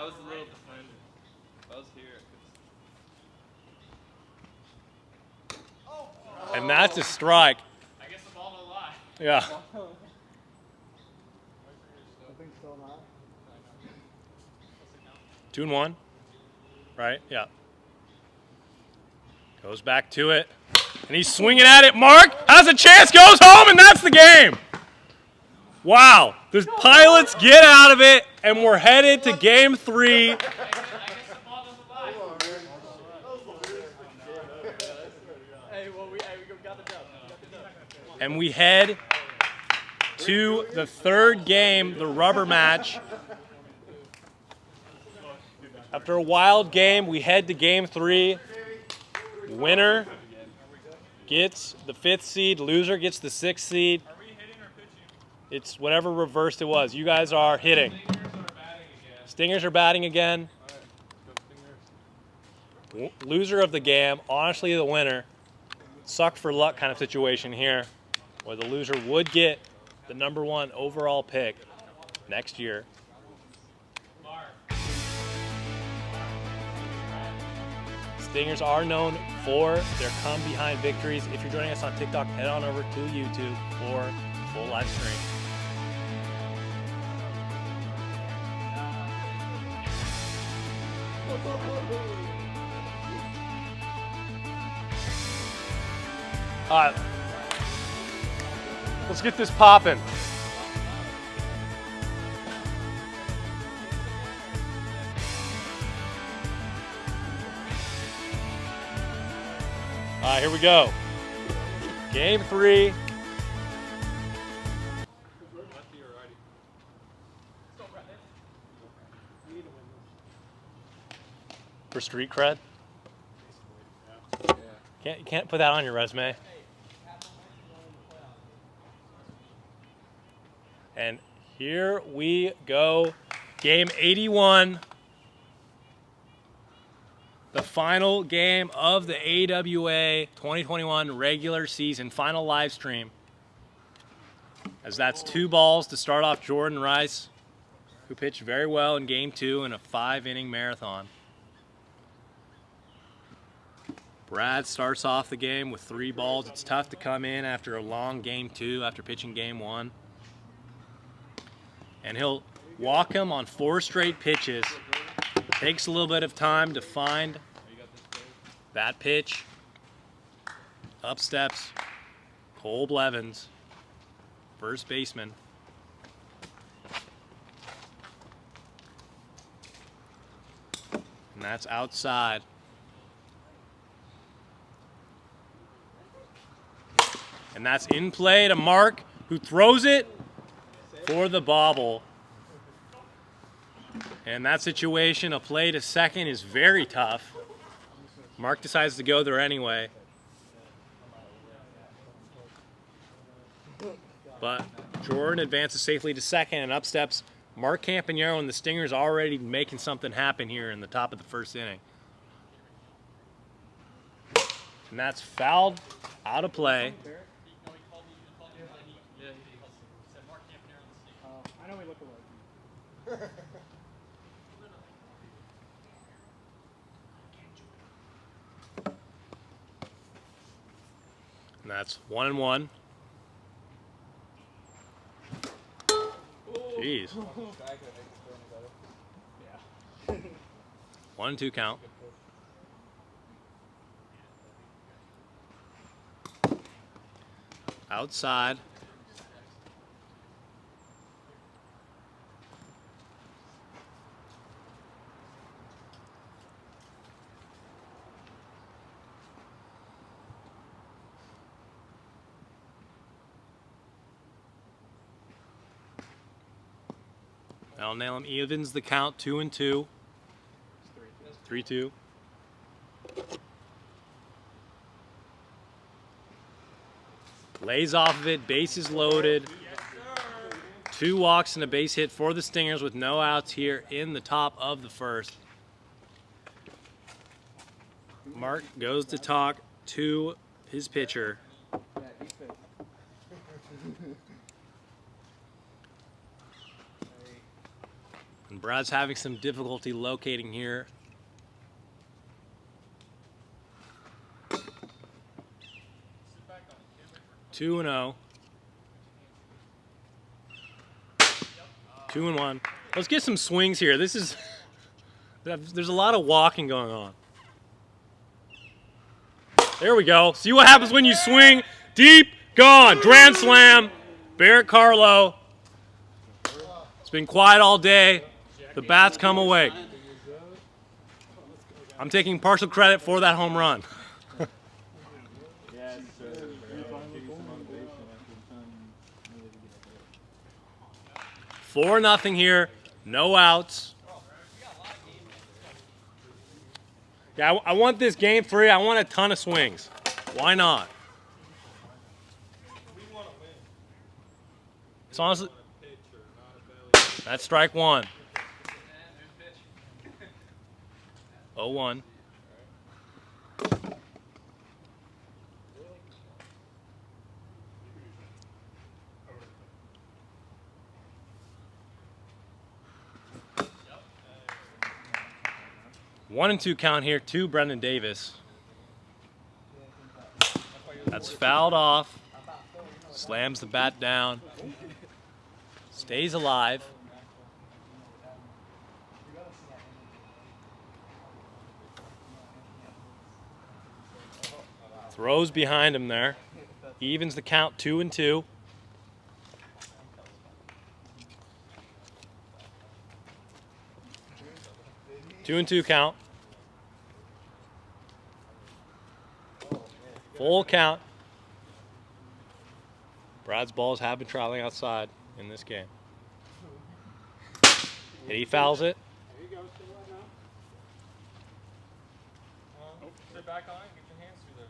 was a little defended. I was here. And that's a strike. I guess the ball don't lie. Yeah. I think still not. 2-1. Right? Yeah. Goes back to it. And he's swinging at it. Mark has a chance, goes home, and that's the game. Wow. The Pilots get out of it, and we're headed to game 3. I guess the ball doesn't lie. Hey, well, we got the dub. And we head to the 3rd game, the rubber match. After a wild game, we head to game 3. Winner gets the 5th seed, loser gets the 6th seed. Are we hitting or pitching? It's whatever reversed it was. You guys are hitting. Stingers are batting again. Stingers are batting again. Loser of the game, honestly the winner. Suck for luck kind of situation here, where the loser would get the #1 overall pick next year. Stingers are known for their come-behind victories. If you're joining us on TikTok, head on over to YouTube for full live stream. All right, let's get this popping. All right, here we go. Game 3. For street cred? You can't put that on your resume. And here we go. Game 81. The final game of the AWA 2021 regular season, final live stream. As that's 2 balls to start off Jordan Rice, who pitched very well in game 2 in a 5-inning marathon. Brad starts off the game with 3 balls. It's tough to come in after a long game 2 after pitching game 1. And he'll walk him on 4 straight pitches. Takes a little bit of time to find that pitch. Up steps Cole Blevins, first baseman. And that's outside. And that's in play to Mark, who throws it for the bobble. In that situation, a play to second is very tough. Mark decides to go there anyway. But Jordan advances safely to second, and up steps Mark Campanero, and the Stingers already making something happen here in the top of the 1st inning. And that's fouled out of play. I know we look alike. And that's 1-1. Jeez. 1-2 count. Outside. That'll nail him. Evens the count, 2-2. 3-2. Lays off of it, bases loaded. 2 walks and a base hit for the Stingers with no outs here in the top of the first. Mark goes to talk to his pitcher. And Brad's having some difficulty locating here. Two and 0. 2-1. Let's get some swings here. This is there's a lot of walking going on. There we go. See what happens when you swing deep. Gone. Grand slam. Barrett Carlo. It's been quiet all day. The bats come away. I'm taking partial credit for that home run. 4-0 here. No outs. Yeah, I want this game free. I want a ton of swings. Why not? It's honestly, that's strike 1. 0-1. One and 2 count here to Brendan Davis. That's fouled off. Slams the bat down. Stays alive. Throws behind him there. Evens the count 2 and 2. Two and 2 count. Full count. Brad's balls have been traveling outside in this game. And he fouls it. There you go. Stay right now. Sit back on it. Get your hands through there.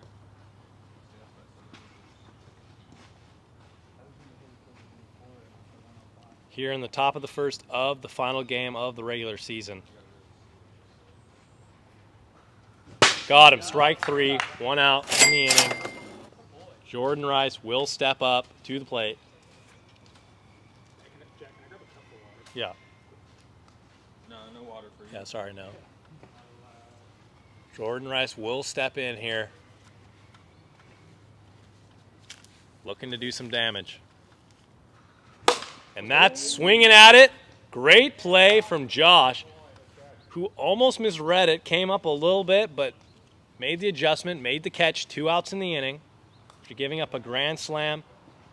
Here in the top of the first of the final game of the regular season. Got him. Strike 3. 1 out in the inning. Jordan Rice will step up to the plate. Yeah. No water for you. Yeah, sorry, no. Jordan Rice will step in here. Looking to do some damage. And that's swinging at it. Great play from Josh, who almost misread it. Came up a little bit, but made the adjustment, made the catch. 2 outs in the inning. After giving up a grand slam,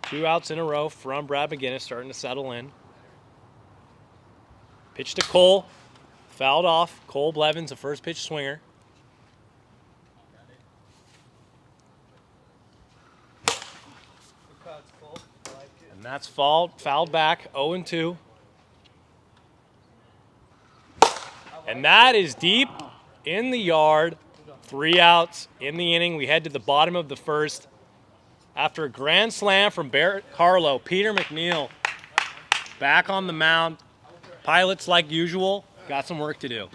2 outs in a row from Brad McGinnis, starting to settle in. Pitch to Cole. Fouled off. Cole Blevins, a first pitch swinger. And that's fouled back, 0-2. And that is deep in the yard. 3 outs in the inning. We head to the bottom of the first. After a grand slam from Barrett Carlo, Peter McNeil back on the mound. Pilots, like usual, got some work to do.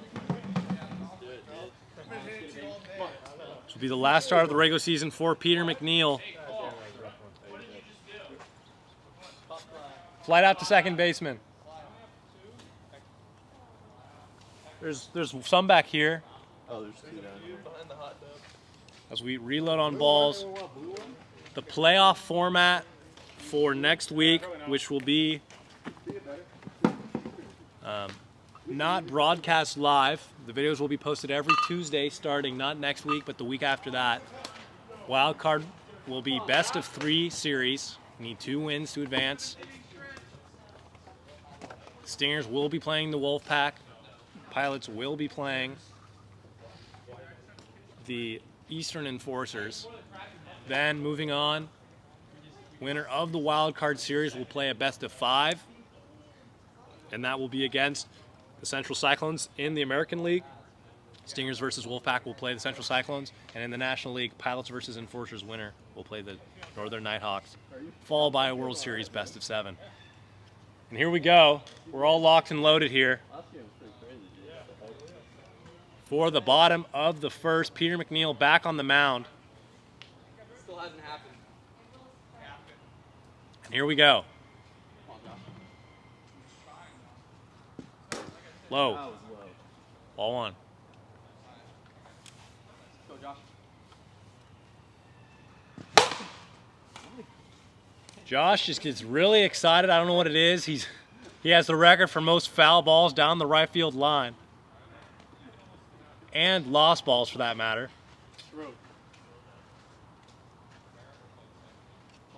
This will be the last start of the regular season for Peter McNeil. Flight out to second baseman. There's some back here. Oh, there's 2 down here. As we reload on balls. The playoff format for next week, which will be not broadcast live. The videos will be posted every Tuesday starting not next week, but the week after that. Wild card will be best of 3 series. You need 2 wins to advance. Stingers will be playing the Wolfpack. Pilots will be playing the Eastern Enforcers. Then moving on, winner of the Wild Card Series will play a best of 5. And that will be against the Central Cyclones in the American League. Stingers versus Wolfpack will play the Central Cyclones, and in the National League, Pilots versus Enforcers winner will play the Northern Nighthawks, followed by a World Series best of 7. And here we go. We're all locked and loaded here. For the bottom of the first, Peter McNeil back on the mound. Still hasn't happened. And here we go. Low. Ball 1. Go, Josh. Josh just gets really excited. I don't know what it is. He has the record for most foul balls down the right field line. And lost balls for that matter. Come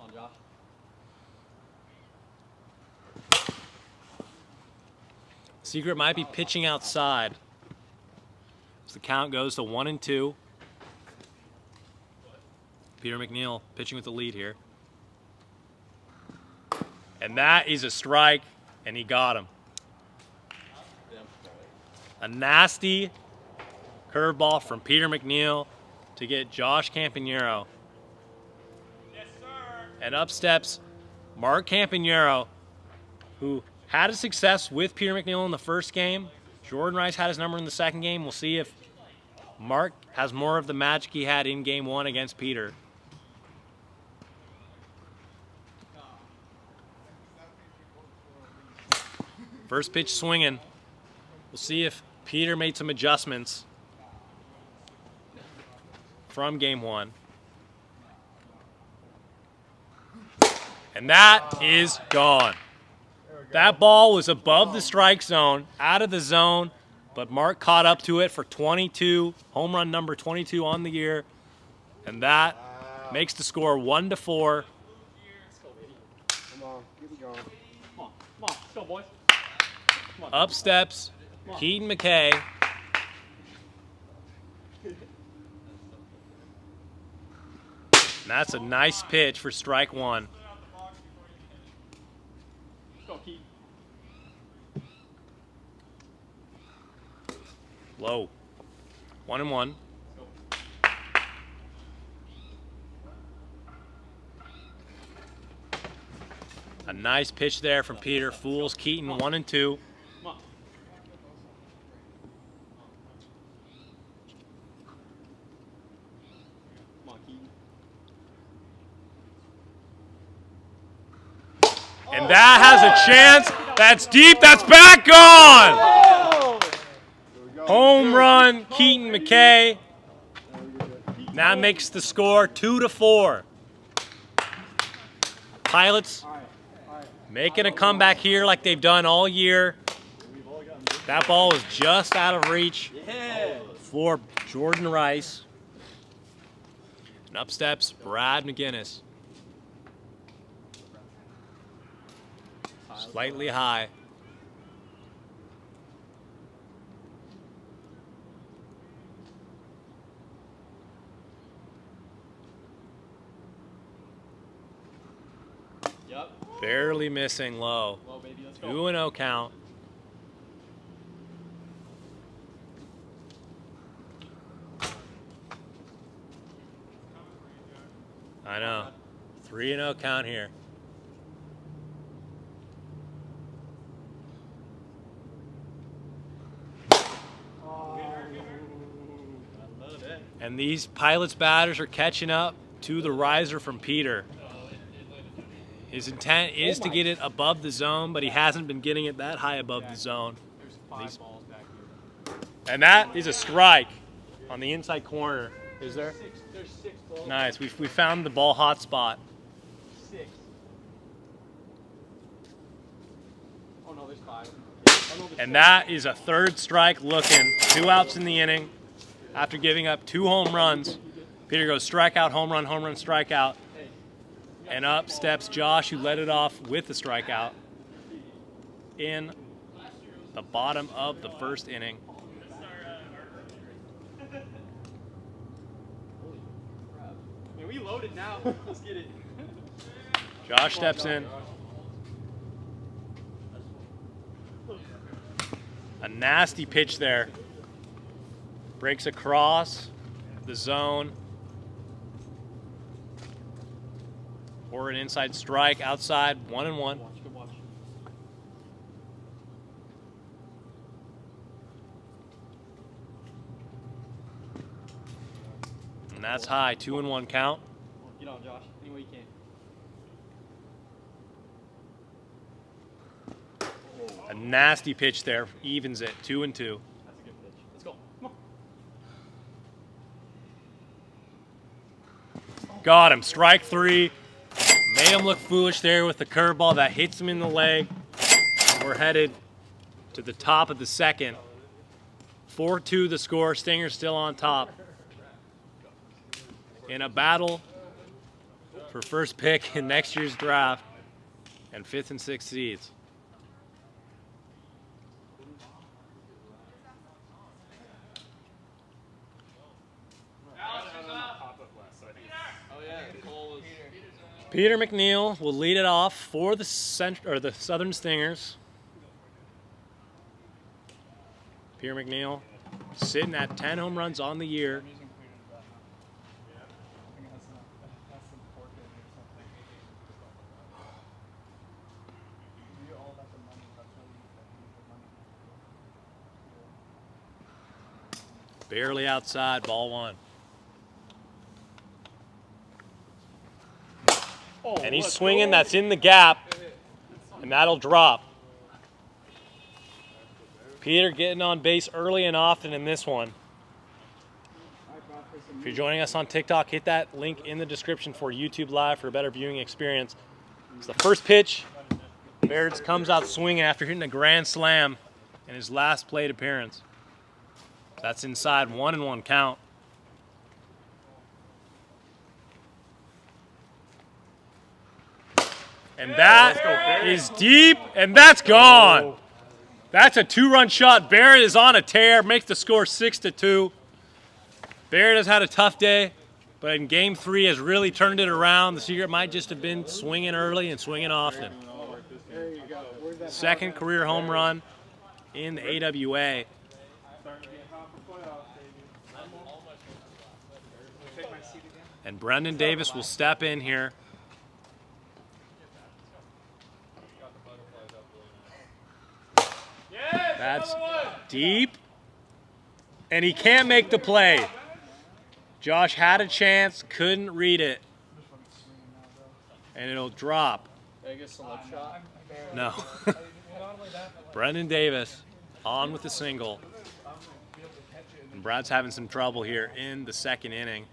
on, Josh. Secret might be pitching outside. As the count goes to 1-2. Peter McNeil pitching with the lead here. And that is a strike, and he got him. A nasty curveball from Peter McNeil to get Josh Campanero. Yes, sir. And up steps Mark Campanero, who had a success with Peter McNeil in the first game. Jordan Rice had his number in the second game. We'll see if Mark has more of the magic he had in game 1 against Peter. First pitch swinging. We'll see if Peter made some adjustments from game 1. And that is gone. That ball was above the strike zone, out of the zone, but Mark caught up to it for 22, home run number 22 on the year. And that makes the score 1-4. Come on, keep it going. Come on, let's go, boys. Up steps Keaton McKay. And that's a nice pitch for strike 1. Let's go, Keith. Low. 1-1. A nice pitch there from Peter. Fools Keaton 1-2. Come on. Come on, Keaton. And that has a chance. That's deep. That's back gone. Home run, Keaton McKay. That makes the score 2-4. Pilots making a comeback here like they've done all year. That ball is just out of reach for Jordan Rice. And up steps Brad McGinnis. Slightly high. Yep. Barely missing low. Well, baby, let's go. 2-0 count. I know. 3-0 count here. And these Pilots batters are catching up to the riser from Peter. His intent is to get it above the zone, but he hasn't been getting it that high above the zone. There's 5 balls back here. And that is a strike on the inside corner. Is there? There's 6 balls. Nice. We found the ball hot spot. 6. Oh no, there's 5. And that is a third strike looking. 2 outs in the inning after giving up 2 home runs. Peter goes strikeout, home run, strikeout. And up steps Josh, who led it off with the strikeout in the bottom of the first inning. Man, we loaded now. Let's get it. Josh steps in. A nasty pitch there Breaks across the zone. Or an inside strike, outside, 1-1. And that's high, 2-1 count. Get on, Josh. Any way you can. A nasty pitch there, evens it, 2-2. That's a good pitch. Let's go. Come on. Got him, strike 3. Made him look foolish there with the curveball that hits him in the leg. We're headed to the top of the second. 4-2 the score, Stingers still on top. In a battle for first pick in next year's draft and 5th and 6th seeds. Peter McNeil will lead it off for the Southern Stingers. Peter McNeil sitting at 10 home runs on the year. Barely outside, ball 1. And he's swinging, that's in the gap, and that'll drop. Peter getting on base early and often in this one. If you're joining us on TikTok, hit that link in the description for YouTube Live for a better viewing experience. It's the first pitch. Bairds comes out swinging after hitting a grand slam in his last plate appearance. That's inside, 1-1 count. And that is deep, and that's gone. That's a 2-run shot. Barrett is on a tear, makes the score 6-2. Barrett has had a tough day, but in Game 3 has really turned it around. The secret might just have been swinging early and swinging often. Second career home run in the AWA. And Brendan Davis will step in here. That's deep. And he can't make the play. Josh had a chance, couldn't read it. And it'll drop. No. Brendan Davis on with the single. And Brad's having some trouble here in the second inning.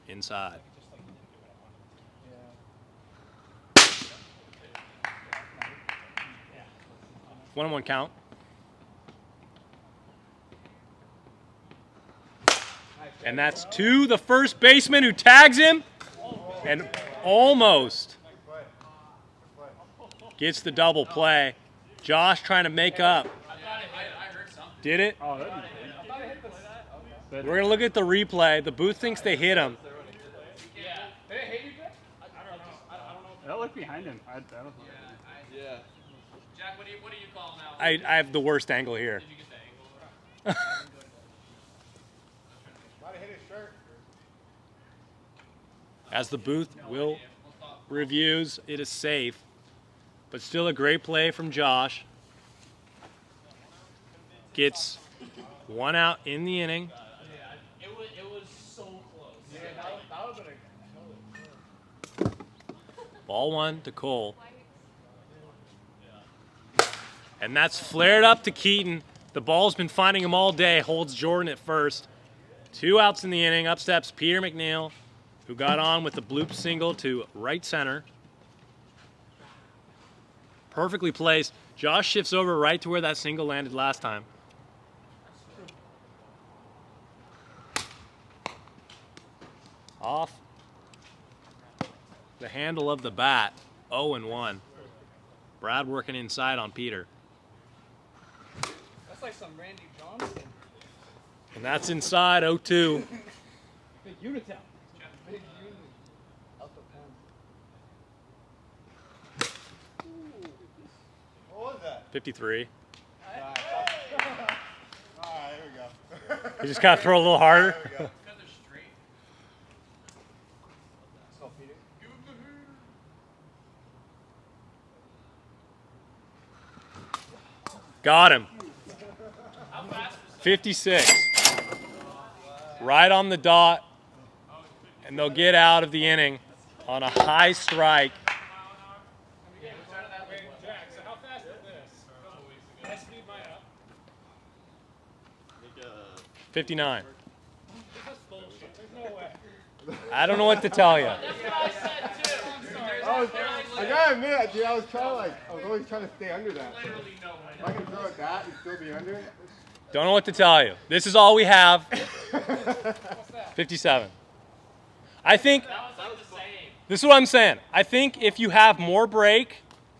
Inside. One on one count. And that's to the first baseman who tags him and almost gets the double play. Josh trying to make up. Did it? We're going to look at the replay. The booth thinks they hit him. That looked behind him. I don't know. Yeah. Jack, what do you call now? I have the worst angle here. Did you get the angle? Might have hit his shirt. As the booth will reviews, it is safe. But still a great play from Josh. Gets one out in the inning. It was so close. Yeah, that would have been Ball 1 to Cole. And that's flared up to Keaton. The ball's been finding him all day. Holds Jordan at first. 2 outs in the inning. Up steps Peter McNeil, who got on with the bloop single to right center. Perfectly placed. Josh shifts over right to where that single landed last time. Off the handle of the bat, 0-1. Brad working inside on Peter. That's like some Randy Johnson. And that's inside, 0-2. Big Unitel. big unit. Out the pen. What was that? 53. Alright, here we go. You just gotta throw a little harder. Got him. 56. Right on the dot. And they'll get out of the inning on a high strike. 59. I don't know what to tell you. I gotta admit, dude, I was always trying to stay under that. If I can throw at that and still be under it. Don't know what to tell you. This is all we have. 57. I think this is what I'm saying. I think if you have more break,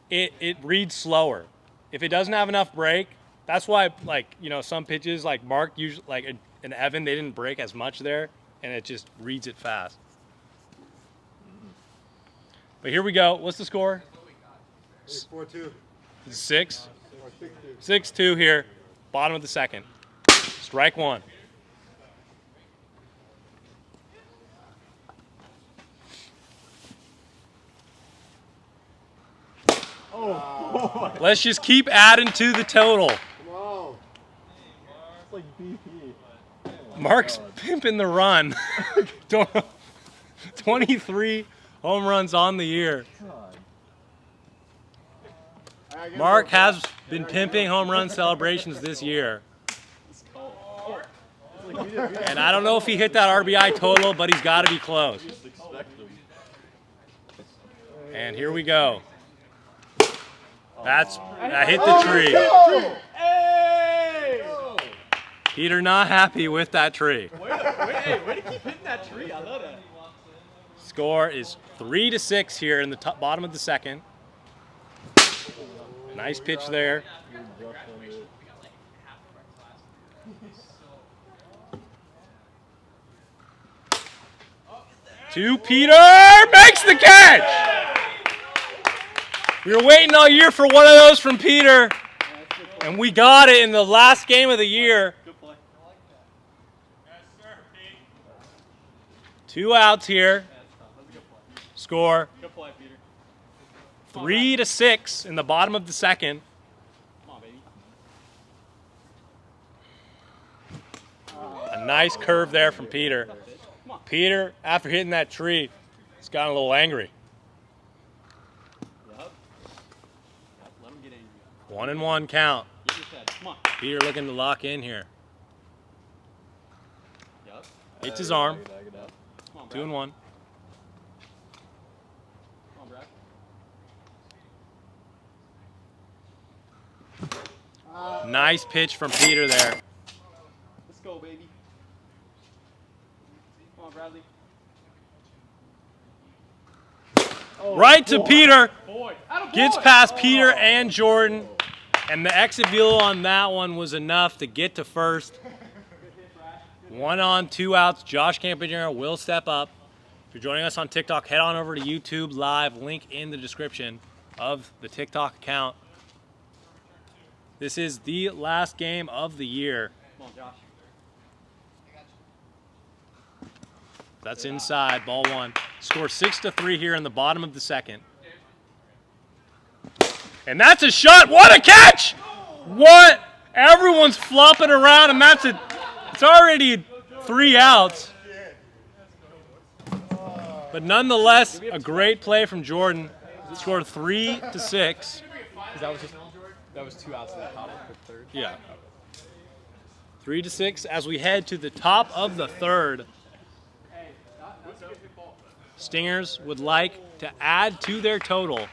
it reads slower. If it doesn't have enough break, that's why, like, you know, some pitches like Mark usually, like and Evan, they didn't break as much there, and it just reads it fast. But here we go. What's the score? 4-2. 6. Or 6-2. 6-2 here. Bottom of the second. Strike one. Oh. Let's just keep adding to the total. Come on. It's like BP. Mark's pimping the run. 23 home runs on the year. Mark has been pimping home run celebrations this year. And I don't know if he hit that RBI total, but he's got to be close. And here we go. That hit the tree. Peter not happy with that tree. Way to keep hitting that tree. I love that. Score is 3-6 here in the bottom of the second. Nice pitch there. To Peter, makes the catch! We were waiting all year for one of those from Peter, and we got it in the last game of the year. 2 outs here. Score 3-6 in the bottom of the second. A nice curve there from Peter. Peter, after hitting that tree, has gotten a little angry. 1-1 count. Peter looking to lock in here. Hits his arm. 2-1. Nice pitch from Peter there. Let's go, baby. Come on, Bradley. Right to Peter. Boy. Gets past Peter and Jordan. And the exit velo on that one was enough to get to first. 1 on, 2 outs. Josh Campagner will step up. If you're joining us on TikTok, head on over to YouTube Live. Link in the description of the TikTok account. This is the last game of the year. Come on, Josh. That's inside, ball one. Score 6-3 here in the bottom of the second. And that's a shot. What a catch! What? Everyone's flopping around, and it's already 3 outs. But nonetheless, a great play from Jordan. Scored 3-6. That was 2 outs in that top of the third. Yeah. 3-6 as we head to the top of the third. Stingers would like to add to their total.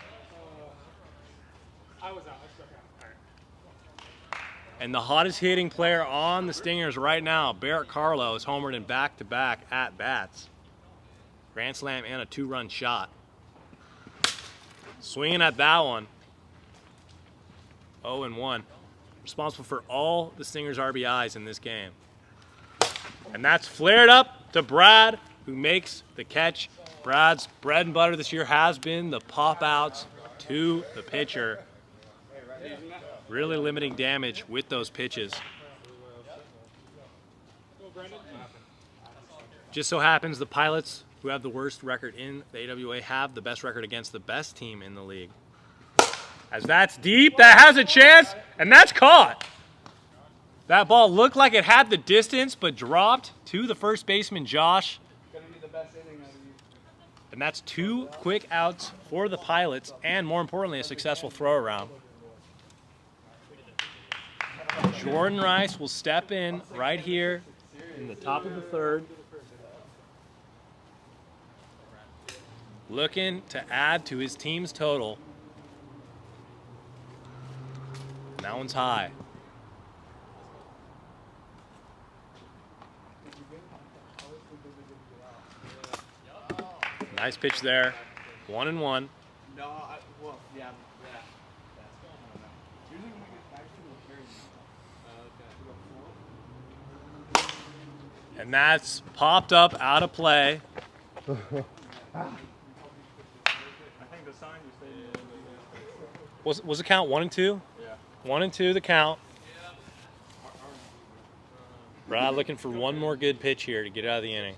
And the hottest hitting player on the Stingers right now, Barrett Carlo, is homered in back-to-back at-bats. Grand slam and a 2-run shot. Swinging at that one. 0-1. Responsible for all the Stingers' RBIs in this game. And that's flared up to Brad, who makes the catch. Brad's bread and butter this year has been the pop-outs to the pitcher. Really limiting damage with those pitches. Just so happens the Pilots, who have the worst record in the AWA, have the best record against the best team in the league. As that's deep, that has a chance, and that's caught. That ball looked like it had the distance, but dropped to the first baseman, Josh. And that's 2 quick outs for the Pilots, and more importantly, a successful throw around. Jordan Rice will step in right here in the top of the third. Looking to add to his team's total. And that one's high. Nice pitch there. 1-1. No, well, yeah. And that's popped up out of play. I think the sign you say. Was the count 1-2? Yeah. 1-2 the count. Brad looking for one more good pitch here to get out of the inning.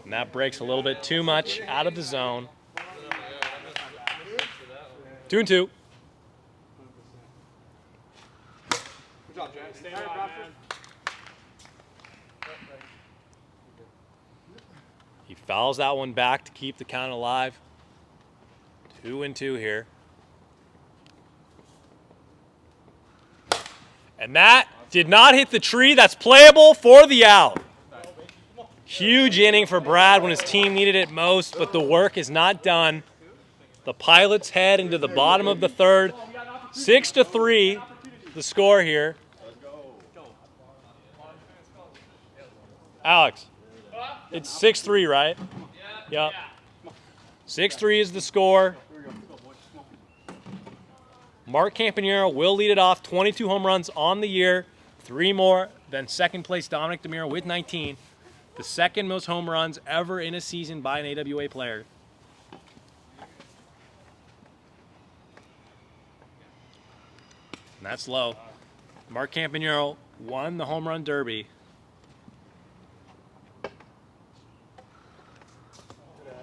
And that breaks a little bit too much out of the zone. 2-2. Good job, Jack. Stay on, man. He fouls that one back to keep the count alive. 2-2 here. And that did not hit the tree. That's playable for the out. Huge inning for Brad when his team needed it most, but the work is not done. The Pilots head into the bottom of the third. 6-3, the score here. Alex, it's 6-3, right? Yep. 6-3 is the score. Mark Campanero will lead it off. 22 home runs on the year. 3 more than second place Dominic DeMiro with 19. The second most home runs ever in a season by an AWA player. And that's low. Mark Campanero won the home run derby.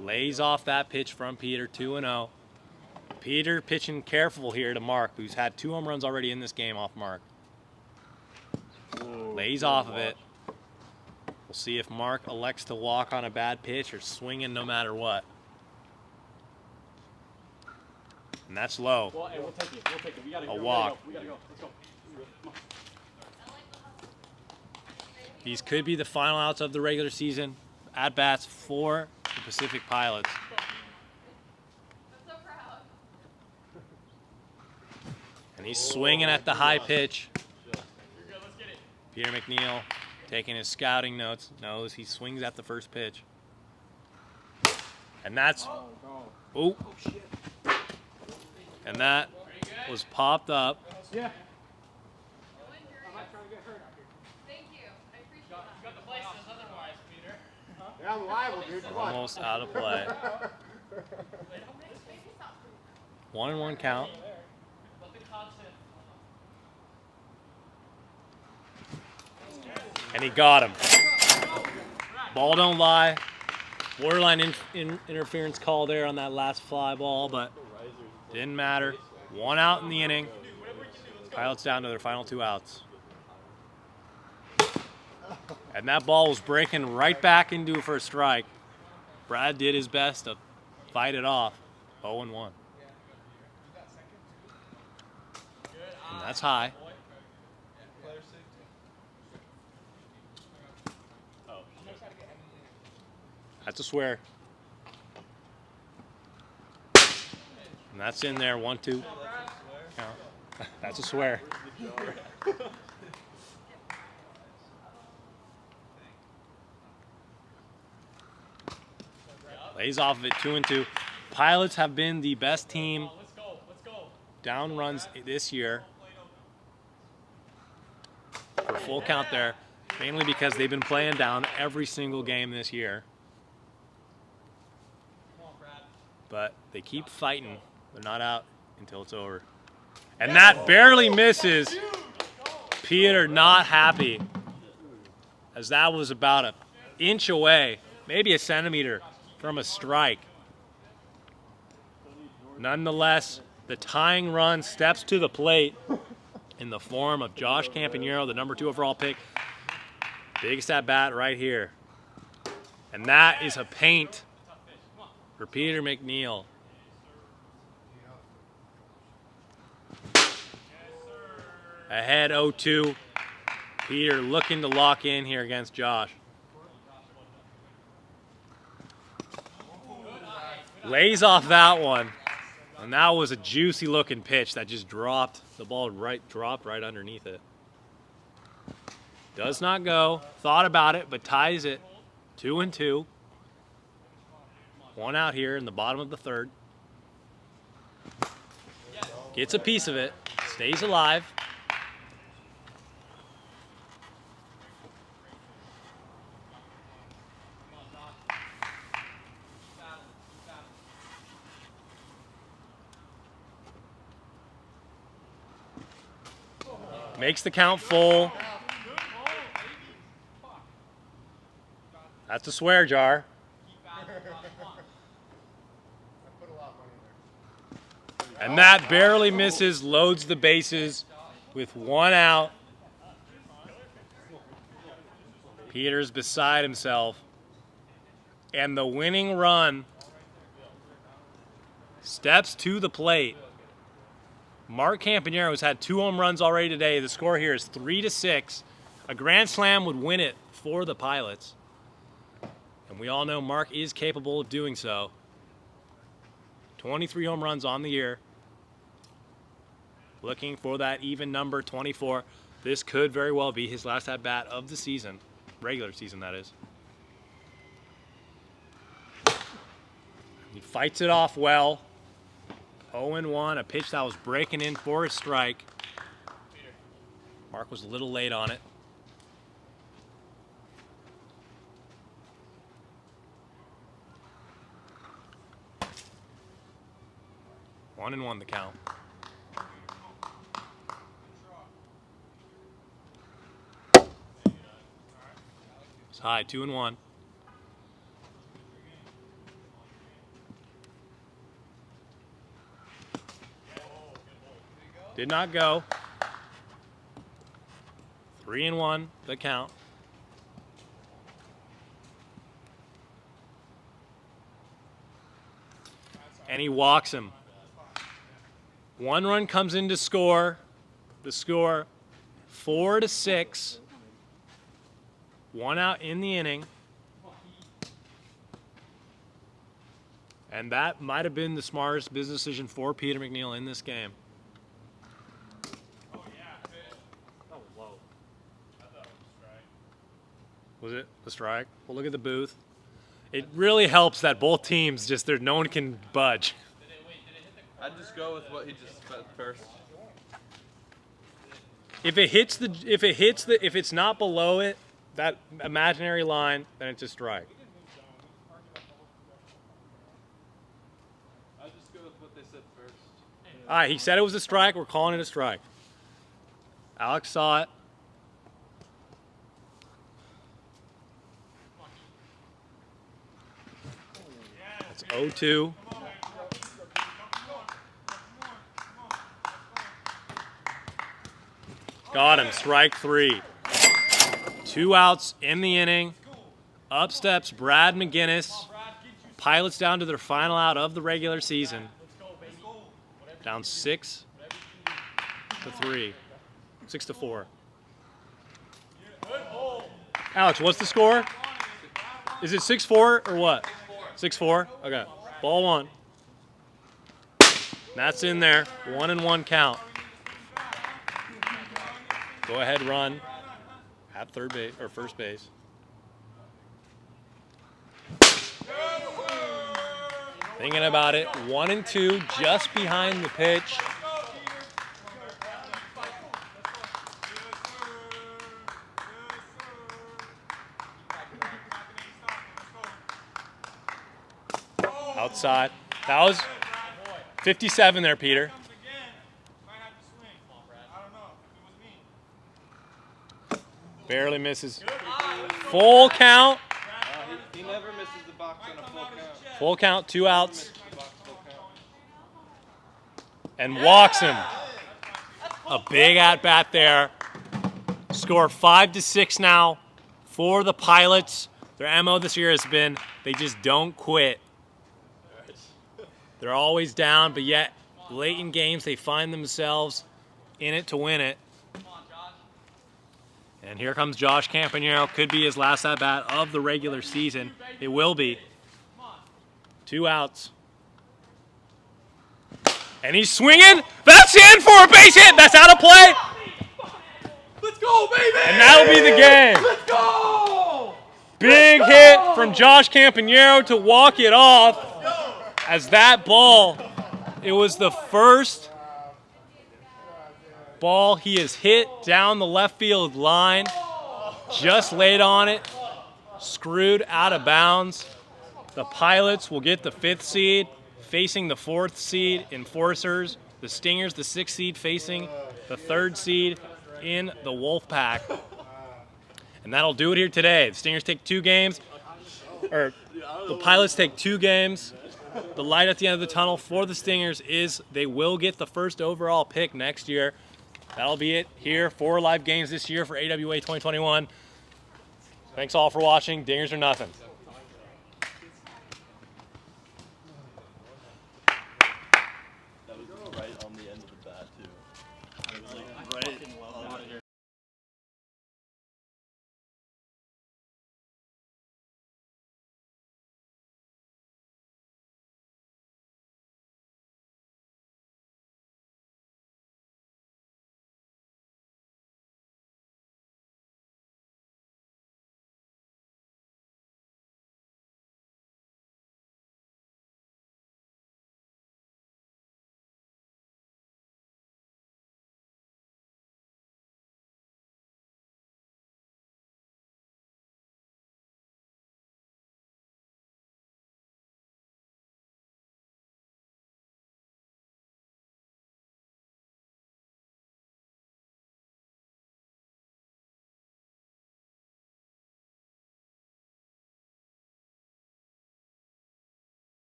Lays off that pitch from Peter, 2-0. Peter pitching careful here to Mark, who's had 2 home runs already in this game off Mark. Lays off of it. We'll see if Mark elects to walk on a bad pitch or swinging no matter what. And that's low. Well, hey, we'll take it. We'll take it. We gotta go. A walk. We gotta go. Let's go. Come on. These could be the final outs of the regular season. At-bats for the Pacific Pilots. And he's swinging at the high pitch. Peter McNeil taking his scouting notes, knows he swings at the first pitch. And that's, oh, and that was popped up. Yeah. Yeah, I'm liable, dude. Come on. Almost out of play. 1-1 count. And he got him. Ball don't lie. Borderline interference call there on that last fly ball, but didn't matter. 1 out in the inning. Pilots down to their final 2 outs. And that ball was breaking right back into for a strike. Brad did his best to fight it off. 0-1. And that's high. That's a swear. And that's in there, 1-2. That's a swear. Lays off of it, 2-2. Pilots have been the best team down runs this year. For full count there, mainly because they've been playing down every single game this year. but they keep fighting. They're not out until it's over. And that barely misses. Peter not happy, as that was about an inch away, maybe a centimeter from a strike. Nonetheless, the tying run steps to the plate in the form of Josh Campanero, the number 2 overall pick. Biggest at bat right here. And that is a paint for Peter McNeil. Ahead 0-2. Peter looking to lock in here against Josh. Lays off that one. And that was a juicy looking pitch that just dropped. The ball dropped right underneath it. Does not go. Thought about it, but ties it 2-2. 1 out here in the bottom of the 3rd. Gets a piece of it. Stays alive. Makes the count full. That's a swear jar. And that barely misses, loads the bases with 1 out. Peter's beside himself. And the winning run steps to the plate. Mark Campanero has had 2 home runs already today. The score here is 3-6. A grand slam would win it for the Pilots. And we all know Mark is capable of doing so. 23 home runs on the year. Looking for that even number 24. This could very well be his last at-bat of the season. Regular season, that is. He fights it off well. 0-1, a pitch that was breaking in for a strike. Mark was a little late on it. One and one the count. It's high, 2-1. Did not go. 3-1 the count. And he walks him. 1 run comes in to score. The score 4-6. 1 out in the inning. And that might have been the smartest business decision for Peter McNeil in this game. Was it a strike? Well, look at the booth. It really helps that both teams no one can budge. I'd just go with what he just said first. If it's not below it, that imaginary line, then it's a strike. I'd just go with what they said first. All right, he said it was a strike. We're calling it a strike. Alex saw it. It's 0-2. Got him, strike 3. 2 outs in the inning. Up steps Brad McGinnis. Pilots down to their final out of the regular season. Down 6-3. 6-4. Alex, what's the score? Is it 6-4 or what? 6-4? Okay. Ball 1. That's in there. 1-1 count. Go ahead, run at third base or first base. Thinking about it, 1-2, just behind the pitch. Outside. That was 57 there, Peter. Barely misses. Full count. He never misses the box on a full count. Full count, 2 outs. And walks him. A big at-bat there. Score 5-6 now for the Pilots. Their MO this year has been they just don't quit. They're always down, but yet late in games they find themselves in it to win it. And here comes Josh Campanero. Could be his last at-bat of the regular season. It will be. 2 outs. And he's swinging. That's in for a base hit. That's out of play. Let's go, baby! And that'll be the game. Let's go! Big hit from Josh Campanero to walk it off. As that ball, it was the first ball he has hit down the left field line. Just laid on it. Screwed out of bounds. The Pilots will get the 5th seed, facing the 4th seed Enforcers. The Stingers, the 6th seed, facing the 3rd seed in the Wolfpack. And that'll do it here today. The Stingers take 2 games, or the Pilots take 2 games. The light at the end of the tunnel for the Stingers is they will get the 1st overall pick next year. That'll be it here. 4 live games this year for AWA 2021. Thanks all for watching. Dingers or nothing.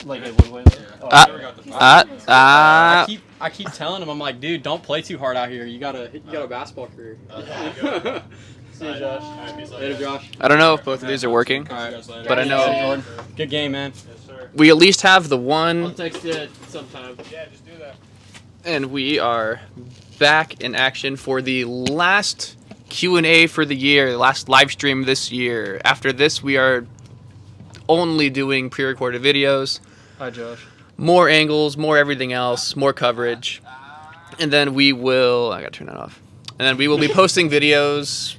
Like it would win. I keep telling him, I'm like, dude, don't play too hard out here. You got a basketball career. See you, Josh. Later, Josh. I don't know if both of these are working, All right. but I know Jordan. Good game, man. we at least have the I'll one, text you sometime. Yeah, just do that. and we are back in action for the last Q&A for the year, the last live stream this year. After this, we are only doing pre-recorded videos. Hi, Josh. More angles, more everything else, more coverage. And then we will... I gotta turn that off. And then we will be posting videos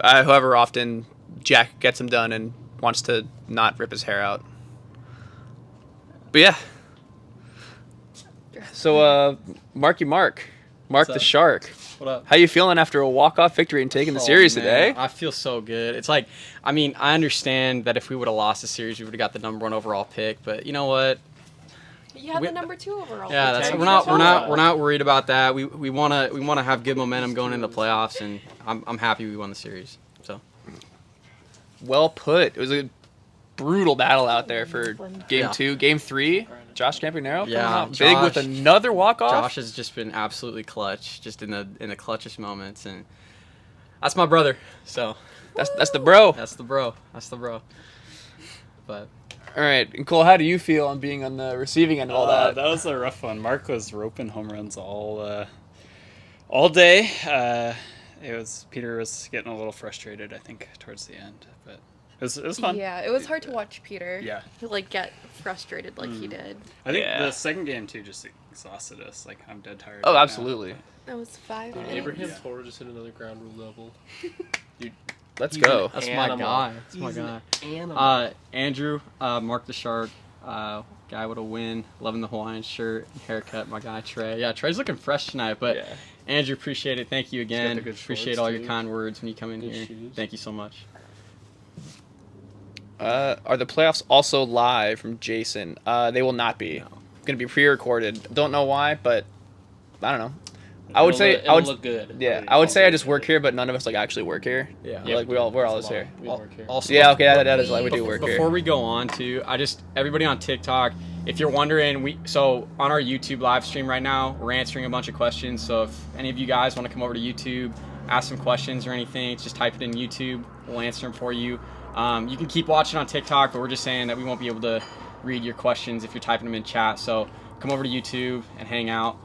however often Jack gets them done and wants to not rip his hair out. But yeah. So, Marky Mark the Shark. What up? How you feeling after a walk-off victory and taking the series man, today? I feel so good. It's like, I mean, I understand that if we would have lost the series, we would have got the #1 overall pick. But you know what? You had the #2 overall. Yeah, pick. that's we're not worried about that. We wanna have good momentum going into the playoffs, and I'm happy we won the series. So Well put. It was a brutal battle out there for game Yeah. 2. Game 3, Josh Campanaro coming Yeah, out big with Josh- another walk-off. Josh has just been absolutely clutch, just in the clutchest moments, and that's my brother. So That's the bro. that's the bro. But All right, and Cole, how do you feel on being on the receiving end of all that? That was a rough one. Mark was roping home runs all day. Peter was getting a little frustrated, I think, towards the end, but it was fun. Yeah, it was hard to watch Peter. Yeah. Like get frustrated like he did. I think Yeah. the second game too just exhausted us. Like I'm dead tired. Oh, right now. absolutely. That was 5 minutes. Abraham Toro just hit another ground rule level. Let's go. that's Animal. my guy. That's my guy. Andrew, Mark the Shark, guy with a win. Loving the Hawaiian shirt, haircut. My guy Trey. Yeah, Trey's looking fresh tonight. But Yeah. Andrew, appreciate it. Thank you again. the good Appreciate shorts, all your too. kind words when you come in Good here. shoes. Thank you so much. Are the playoffs also live from Jason? They will not be. Going to be pre-recorded. Don't know why, but I don't know. I would say It'll look good. Yeah, I would say I just work here, but none of us like actually work here. Yeah. Like we're all just here. We work here. Also, Yeah, okay, that is why we do work here. Before we go on to, everybody on TikTok, if you're wondering, so on our YouTube live stream right now, we're answering a bunch of questions. So if any of you guys want to come over to YouTube, ask some questions or anything, just type it in YouTube. We'll answer them for you. You can keep watching on TikTok, but we're just saying that we won't be able to read your questions if you're typing them in chat. So come over to YouTube and hang out.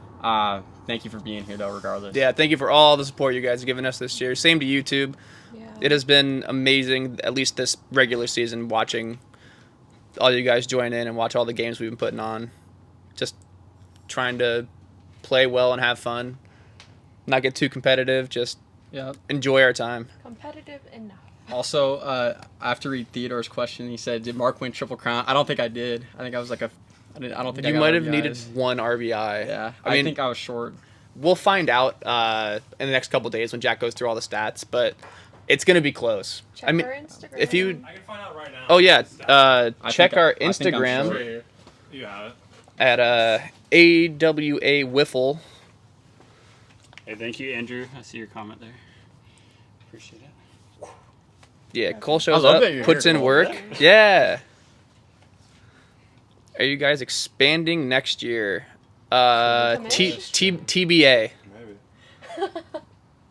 Thank you for being here, though, regardless. Yeah, thank you for all the support you guys have given us this year. Same to YouTube. Yeah. It has been amazing, at least this regular season, watching all you guys join in and watch all the games we've been putting on. Just trying to play well and have fun. Not get too competitive, just Yeah. enjoy our time. Competitive enough. Also, I have to read Theodore's question. He said, "Did Mark win Triple Crown?" I don't think I did. I think I was like I don't think I You got might have RBIs. needed one RBI. Yeah, I mean, think I was short. we'll find out in the next couple days when Jack goes through all the stats, but it's going to be close. Check I mean, our Instagram. if you... I can find out right now. Oh, yeah. Check think our I think I'm Instagram sure. Right here. You have it. at AWA Wiffle. Hey, thank you, Andrew. I see your comment there. Appreciate it. Yeah, Cole shows love up, that you're puts here, in Cole. work. Yeah. Are you guys expanding next year? TBA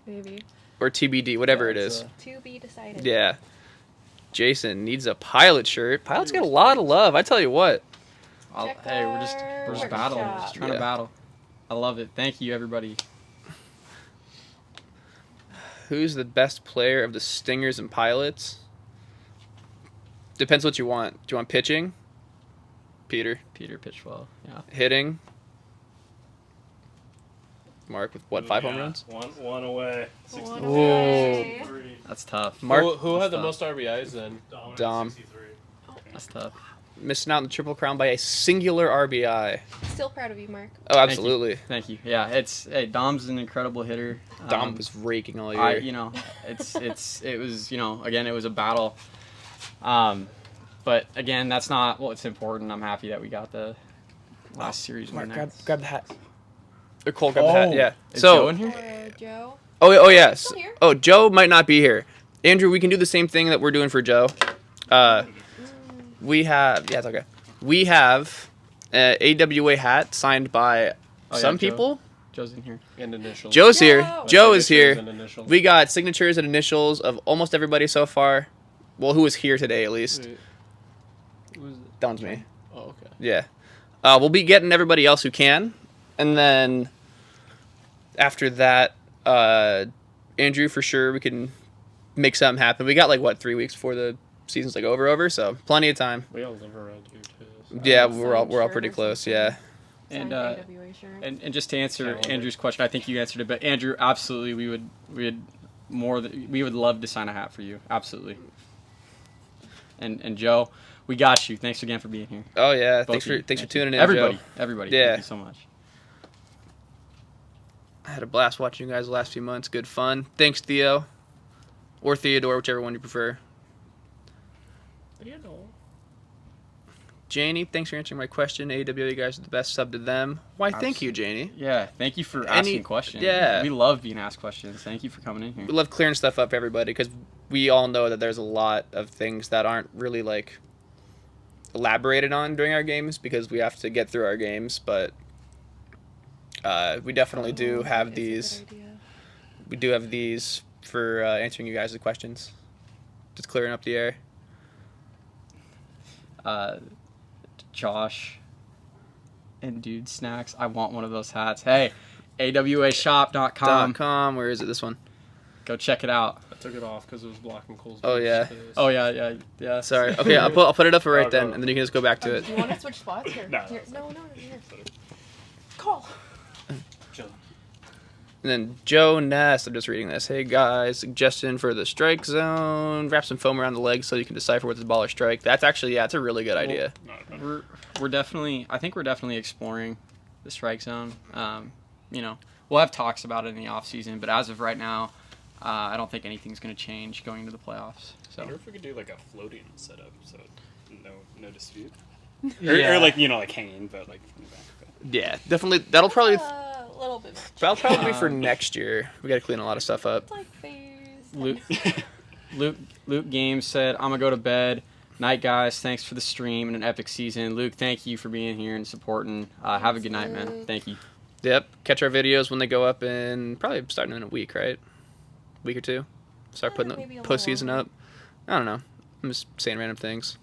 Maybe. or TBD, whatever it is. To be decided. Yeah. Jason needs a pilot shirt. Pilots get a lot of love. I tell you what. Check Hey, we're our just workshop. battling. We're just trying Yeah. to battle. I love it. Thank you, everybody. Who's the best player of the Stingers and Pilots? Depends what you want. Do you want pitching? Peter. Peter pitched well. Yeah. Hitting? Mark with what, 5 home runs? One away. One Whoa. away. That's tough. Mark Who had the tough. most RBIs then? Dom. 63. That's tough. Missing out on the Triple Crown by a singular RBI. Still proud of you, Mark. Oh, absolutely. Thank you. Yeah, Dom's an incredible hitter. Dom was raking all year. It was, again, it was a battle. But again, that's not what's important. I'm happy that we got the last series win. Mark, grab the hat. Or Cole, grab the hat. Yeah. Is So. Joe in here? Or Joe. Oh yes. Still here. Oh, Joe might not be here. Andrew, we can do the same thing that we're doing for Joe. We have. Yeah, it's okay. we have an AWA hat signed by some Joe. people. Joe's in here. And initials. Joe's here. Joe. Joe is Signatures here. and initials. We got signatures and initials of almost everybody so far. Well, who is here today at least? Wait, who's it? That one's me. Oh, okay. Yeah. We'll be getting everybody else who can. And then after that, Andrew, for sure, we can make something happen. We got like, what, 3 weeks before the season's like over, so plenty of time. We all live around here too. So. Yeah, Signed we're all shirt pretty or close, something. yeah. And Signed AWA shirt. and just to answer Calendar. Andrew's question, I think you answered it. But Andrew, absolutely, we would love to sign a hat for you. Absolutely. And Joe, we got you. Thanks again for being here. Oh yeah, Both thanks of you. for Thank tuning you. in, Everybody, Joe. everybody. Yeah. Thank you so much. I had a blast watching you guys the last few months. Good fun. Thanks, Theo, or Theodore, whichever one you prefer. Janie, thanks for answering my question. AWA guys are the best. Sub to them. Why? Thank you, Janie. Yeah, thank you for asking questions. yeah. We love being asked questions. Thank you for coming in here. We love clearing stuff up for everybody because we all know that there's a lot of things that aren't really like elaborated on during our games because we have to get through our games. But we definitely do have It's a good these. idea. We do have these for answering you guys' questions. Just clearing up the air. Josh and Dude Snacks, I want one of those hats. Hey, awashop.com. .com. Where is it? This one. Go check it out. I took it off because it was blocking Cole's. Oh, yeah. Oh yeah. Sorry. Okay, I'll put it up for right Oh, then, no. and then you can just go back to it. Do you want to switch spots? Here. No. Here. No, here. Call. And then Joe Ness, I'm just reading this. Hey guys, suggestion for the strike zone. Wrap some foam around the legs so you can decipher what's a ball or strike. That's actually, yeah, it's a really good idea. We're definitely exploring the strike zone. We'll have talks about it in the off season, but as of right now, I don't think anything's going to change going into the playoffs. I So wonder if we could do like a floating setup, so no dispute. Yeah. Or like like hanging, but like from the back. But. Yeah, definitely. That'll probably A little bit. be for next year. We got to clean a lot of stuff up. It's like phase. Luke Games said, "I'm gonna go to bed. Night, guys. Thanks for the stream and an epic season. Luke, thank you for being here and supporting. Have a good night, man. Thank you." Yep. Catch our videos when they go up in probably starting in a week, right? Week or two. Start putting the maybe a little postseason longer. up. I don't know. I'm just saying random things.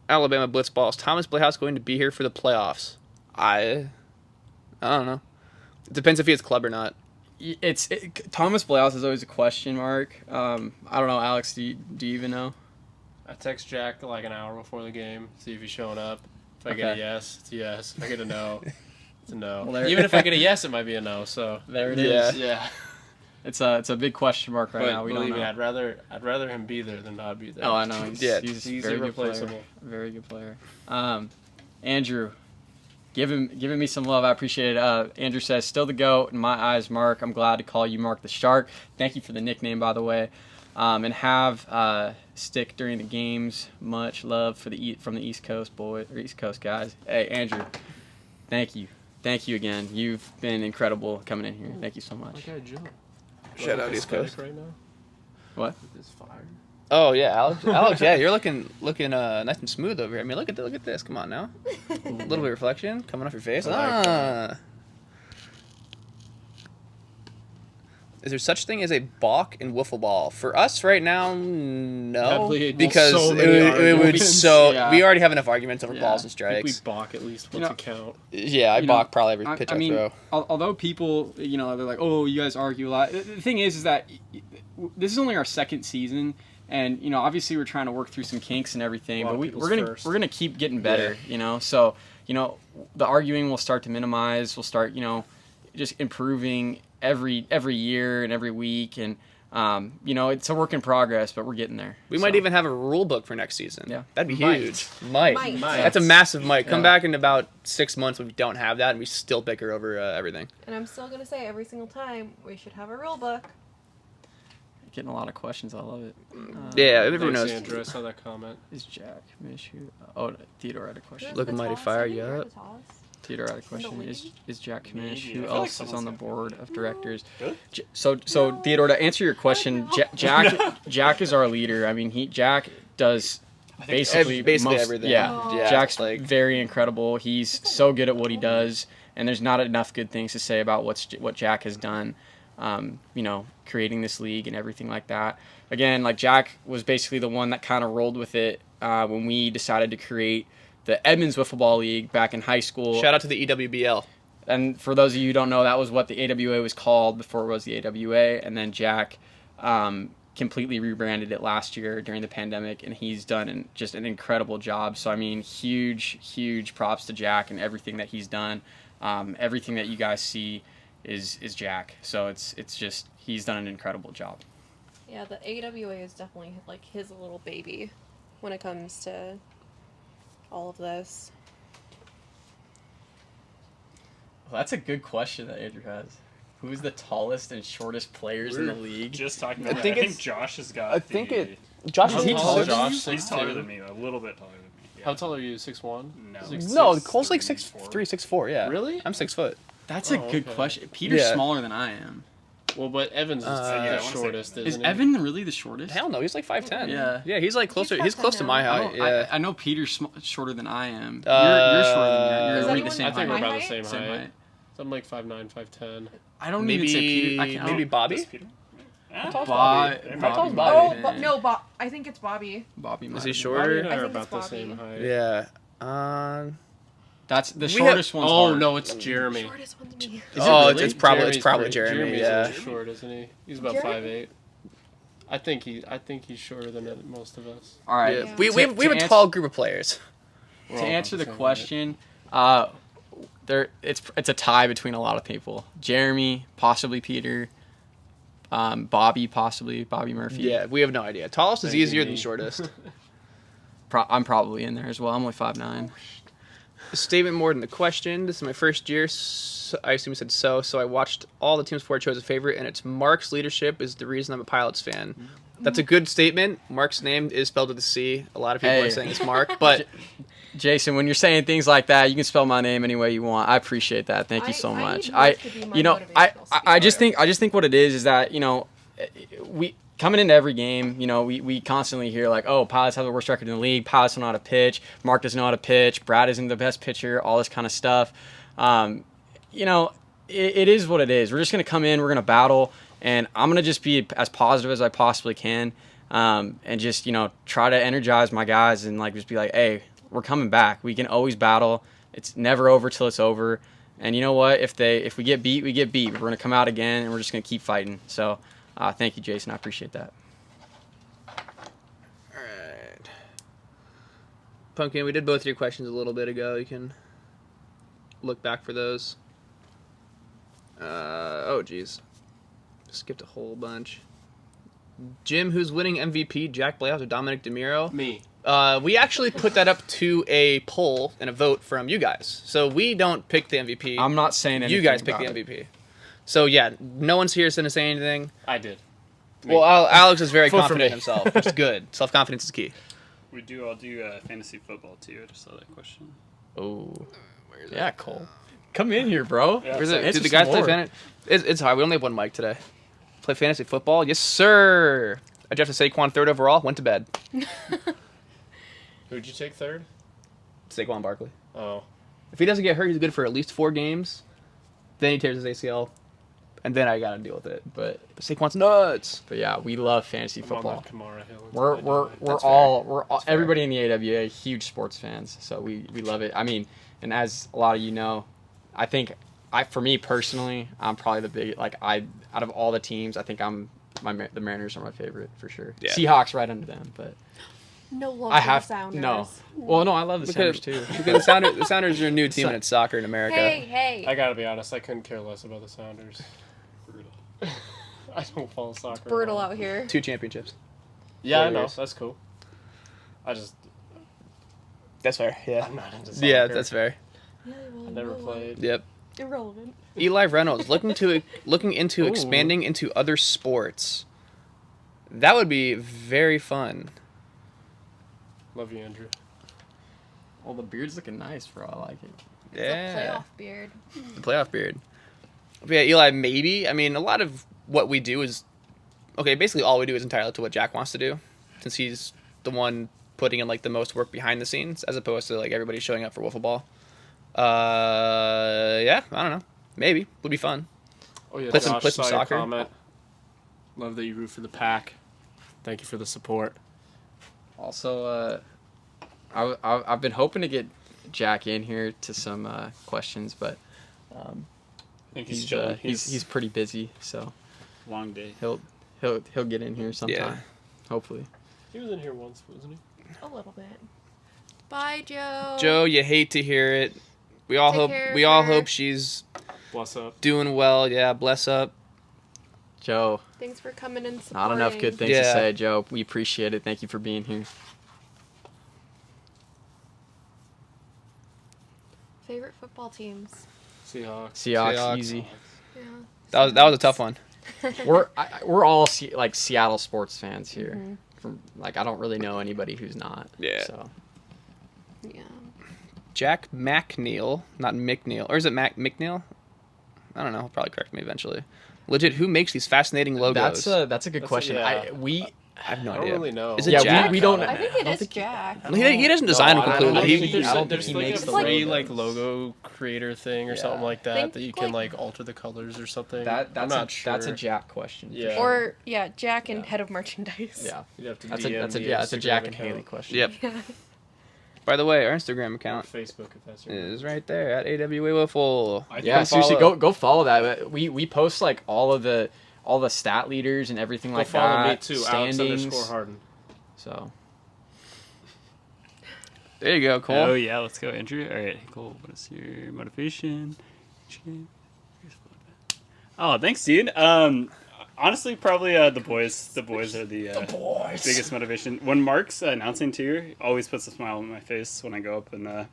Alabama Blitzballs. Thomas Playhouse going to be here for the playoffs? I don't know. It depends if he has club or not. Thomas Blouse is always a question mark. I don't know, Alex. Do you even know? I text Jack like an hour before the game, see if he's showing up. If I get a Okay. yes, it's a yes. If I get a no, it's a no. Well, there- Even if I get a yes, it might be a no. So There it Yeah. is. yeah. It's a big question mark right But now. We don't believe know. me, I'd rather him be there than not be there. Oh, I know. He's a He's very good player. irreplaceable. Very good player. Andrew, giving me some love. I appreciate it. Andrew says, "Still the GOAT in my eyes, Mark. I'm glad to call you Mark the Shark. Thank you for the nickname, by the way. And have stick during the games. Much love from the East Coast East Coast guys. Hey, Andrew, thank you again. You've been incredible coming in here. Thank you so much. Okay, Joe. Shout out East Coast. Right now. What? It's fire. Oh yeah, Alex, yeah, you're looking nice and smooth over here. I mean, look at this. Come on now, a little bit of reflection coming off your face. Is there such thing as a balk in wiffle ball? For us right now, no, Definitely because so it many would arguments. so. Yeah. We already have enough arguments over Yeah. balls and I think we strikes. balk at least once You know- a count. Yeah, I You know, balk probably every pitch I throw. Although people, they're like, oh, you guys argue a lot. The thing is that this is only our second season, and obviously we're trying to work through some kinks and everything. A lot But of we're people's gonna first. we're gonna keep getting better. So the arguing will start to minimize. We'll start just improving every year and every week, and it's a work in progress, but we're getting there. We might even have a rule book for next season. Yeah. That'd be Might. huge. Might. That's a massive might. Come Yeah. back in about 6 months when we don't have that, and we still bicker over everything. And I'm still gonna say every single time we should have a rule book. Getting a lot of questions. I love it. Yeah, everyone Thanks, knows. Andrew. I saw that comment. Is Jack Mish who? Oh, Theodore had a question. Looking mighty fire, yeah. Theodore had a question. Is Jack Kamish? Maybe. Who I feel like else is on the board of directors? Really? So Theodore, to answer your question, Jack is our leader. I mean, Jack does basically basically everything. Yeah, Yeah, Jack's like- very incredible. He's so good at what he does, and there's not enough good things to say about what Jack has done. Creating this league and everything like that. Again, like Jack was basically the one that kind of rolled with it when we decided to create the Edmonds Wiffle Ball League back in high school. Shout out to the EWBL. And for those of you who don't know, that was what the AWA was called before it was the AWA. And then Jack completely rebranded it last year during the pandemic, and he's done just an incredible job. So, I mean, huge props to Jack and everything that he's done. Everything that you guys see is Jack. So it's just, he's done an incredible job. Yeah, the AWA is definitely like his little baby when it comes to all of this. Well, that's a good question that Andrew has. Who's the tallest and shortest players in the league? Just talking about I think that. I it's- think Josh has got. I think Josh Is is he taller than Josh? He's 6'2"? taller than me, a little bit taller than me. Yeah. How tall are you? 6'1"? No, Cole's like 6'3", 6'4". Yeah. Really? I'm 6 foot. That's a good okay. question. Peter's Yeah. smaller than I am. Well, but Evans is I the wanna say- shortest, Is isn't he? Evan really the shortest? Hell no, he's like 5'10". Yeah. Yeah, he's like closer. He's close to 5'10" my now. height. Yeah. I know Peter's shorter than I am. Uh, You're shorter than me. Is You're the anyone same I think we're height. about My the same Same height. height. So I'm like 5'9", 5'10". I don't even say Peter. I Maybe Bobby. Does Peter? How tall's Bobby. Bobby? How tall's Oh, Bobby? no, I think it's Bobby. Bobby. Is might he have been. shorter? Bobby and I I are think it's about the same Bobby. height. Yeah. That's the We shortest one's Oh hard. no, it's Jeremy. Shortest one's me. Is it Oh, really? it's probably great. Jeremy. Jeremy's Yeah. really short, isn't he? He's about Jeremy? 5'8". I think he's shorter than most of us. All right. Yeah. Yeah. We have a answer- tall group of players. We're To all answer about the same question, it's a tie between a lot of people. Jeremy, possibly Peter, Bobby, possibly Bobby Murphy. Yeah, we have no idea. Tallest is Maybe easier me. than shortest. I'm probably in there as well. I'm only 5'9". A statement more than the question. This is my first year. I assume you said so. So I watched all the teams before I chose a favorite, and it's Mark's leadership is the reason I'm a Pilots fan. That's a good statement. Mark's name is spelled with a C. A lot of people Hey. are saying it's Mark, but Jason, when you're saying things like that, you can spell my name any way you want. I appreciate that. Thank you so I much. need Mark to be my motivational I just speaker. think what it is that, we coming into every game, we constantly hear like, oh, Pilots have the worst record in the league. Pilots don't know how to pitch. Mark doesn't know how to pitch. Brad isn't the best pitcher. All this kind of stuff. It is what it is. We're just gonna come in. We're gonna battle, and I'm gonna just be as positive as I possibly can, and just try to energize my guys and just be like, hey, we're coming back. We can always battle. It's never over till it's over. And you know what? If we get beat, we get beat. We're gonna come out again, and we're just gonna keep fighting. So, thank you, Jason. I appreciate that. Alright. Pumpkin, we did both your questions a little bit ago. You can look back for those. Oh, geez. Skipped a whole bunch. Jim, who's winning MVP, Jack Blahouse or Dominic DeMiro? Me. We actually put that up to a poll and a vote from you guys. So we don't pick the MVP. I'm not saying anything. You guys pick the about it. MVP. So yeah, no one's here to say anything. I did. Well, Alex is very Vote for confident in me. himself, which is good. Self-confidence is key. I'll do fantasy football too. I just saw that question. Oh, yeah, Cole. Come in here, bro. Where's it? Answer Did the guys some play more. fantasy? It's hard. We only have one mic today. Play fantasy football? Yes, sir. I drafted Saquon third overall. Went to bed. Who'd you take third? Saquon Barkley. Oh. If he doesn't get hurt, he's good for at least 4 games. Then he tears his ACL, and then I gotta deal with it. But Saquon's nuts. But yeah, we love fantasy I'm on football. that Kamara Hill. We're That's all fair. everybody in the AWA huge sports fans, so we love it. I mean, and as a lot of you know, I think for me personally, I'm probably the big out of all the teams, I think the Mariners are my favorite for sure. Yeah. Seahawks right under them, but No love I for have the Sounders. no. Well, no, I love the Because, Sounders too. because the Sounders are a new team and it's soccer in America. Hey. I gotta be honest, I couldn't care less about the Sounders. Brutal. I don't follow soccer. Brutal at all. out here. 2 championships. Yeah, I 4 know. years. That's cool. That's fair. Yeah. I'm not into soccer. Yeah, that's fair. Yeah, well, I never played. Yep. Irrelevant. Eli Reynolds looking into Ooh. expanding into other sports. That would be very fun. Love you, Andrew. Well, the beard's looking nice, bro. I like it. It's a playoff beard. The playoff beard. But yeah, Eli, maybe. I mean, a lot of what we do is basically all we do is entirely to what Jack wants to do, since he's the one putting in like the most work behind the scenes as opposed to like everybody showing up for wiffle ball. Yeah, I don't know. Maybe would be fun. Oh yeah, Play Josh, some- play some saw your soccer. comment. Love that you root for the pack. Thank you for the support. Also, I've been hoping to get Jack in here to some questions, but I think he's chilling. he's pretty busy, so long day. he'll get in here sometime. Yeah. Hopefully. He was in here once, wasn't he? A little bit. Bye, Joe. Joe, you hate to hear it. We all Take hope care of we all her. hope she's Bless up. doing well. Yeah, bless up. Joe, Thanks for coming and supporting. not enough good things to Yeah. say, Joe. We appreciate it. Thank you for being here. Favorite football teams? Seahawks. Seahawks, easy. Yeah. That was a tough one. We're all like Seattle sports fans here. Mhm. From like I don't really know anybody who's not. Yeah. So Yeah. Jack McNeil, not McNeil, or is it McNeil? I don't know. He'll probably correct me eventually. Legit, who makes these fascinating logos? that's a good question. yeah. I have no I don't idea. really know. Is it Yeah, Jack? we don't. I think it is Jack. He doesn't design them I don't completely. know. He, There's, I don't there's think he like makes a the free logos. like logo creator thing or something like that Think that you like- can like alter the colors or something. That's I'm not sure. that's a Jack question. for Yeah. sure. Or Jack and head of merchandise. Yeah. You'd have to That's DM a the that's a Jack Instagram and Haley account. question. yep. Yeah. By the way, our Instagram Or account Facebook if that's your is right there at AWA Wiffle. Yeah, seriously, go follow that. We post like all the stat leaders and everything Go like follow that. me too, Standings. Alex_Harden. So There you go, Cole. Oh yeah, let's go, Andrew. All right, Cole. What is your motivation? Oh, thanks, dude. Honestly, probably the boys. The boys are the biggest motivation. When Mark's announcing too, he always puts a smile on my face when I go up and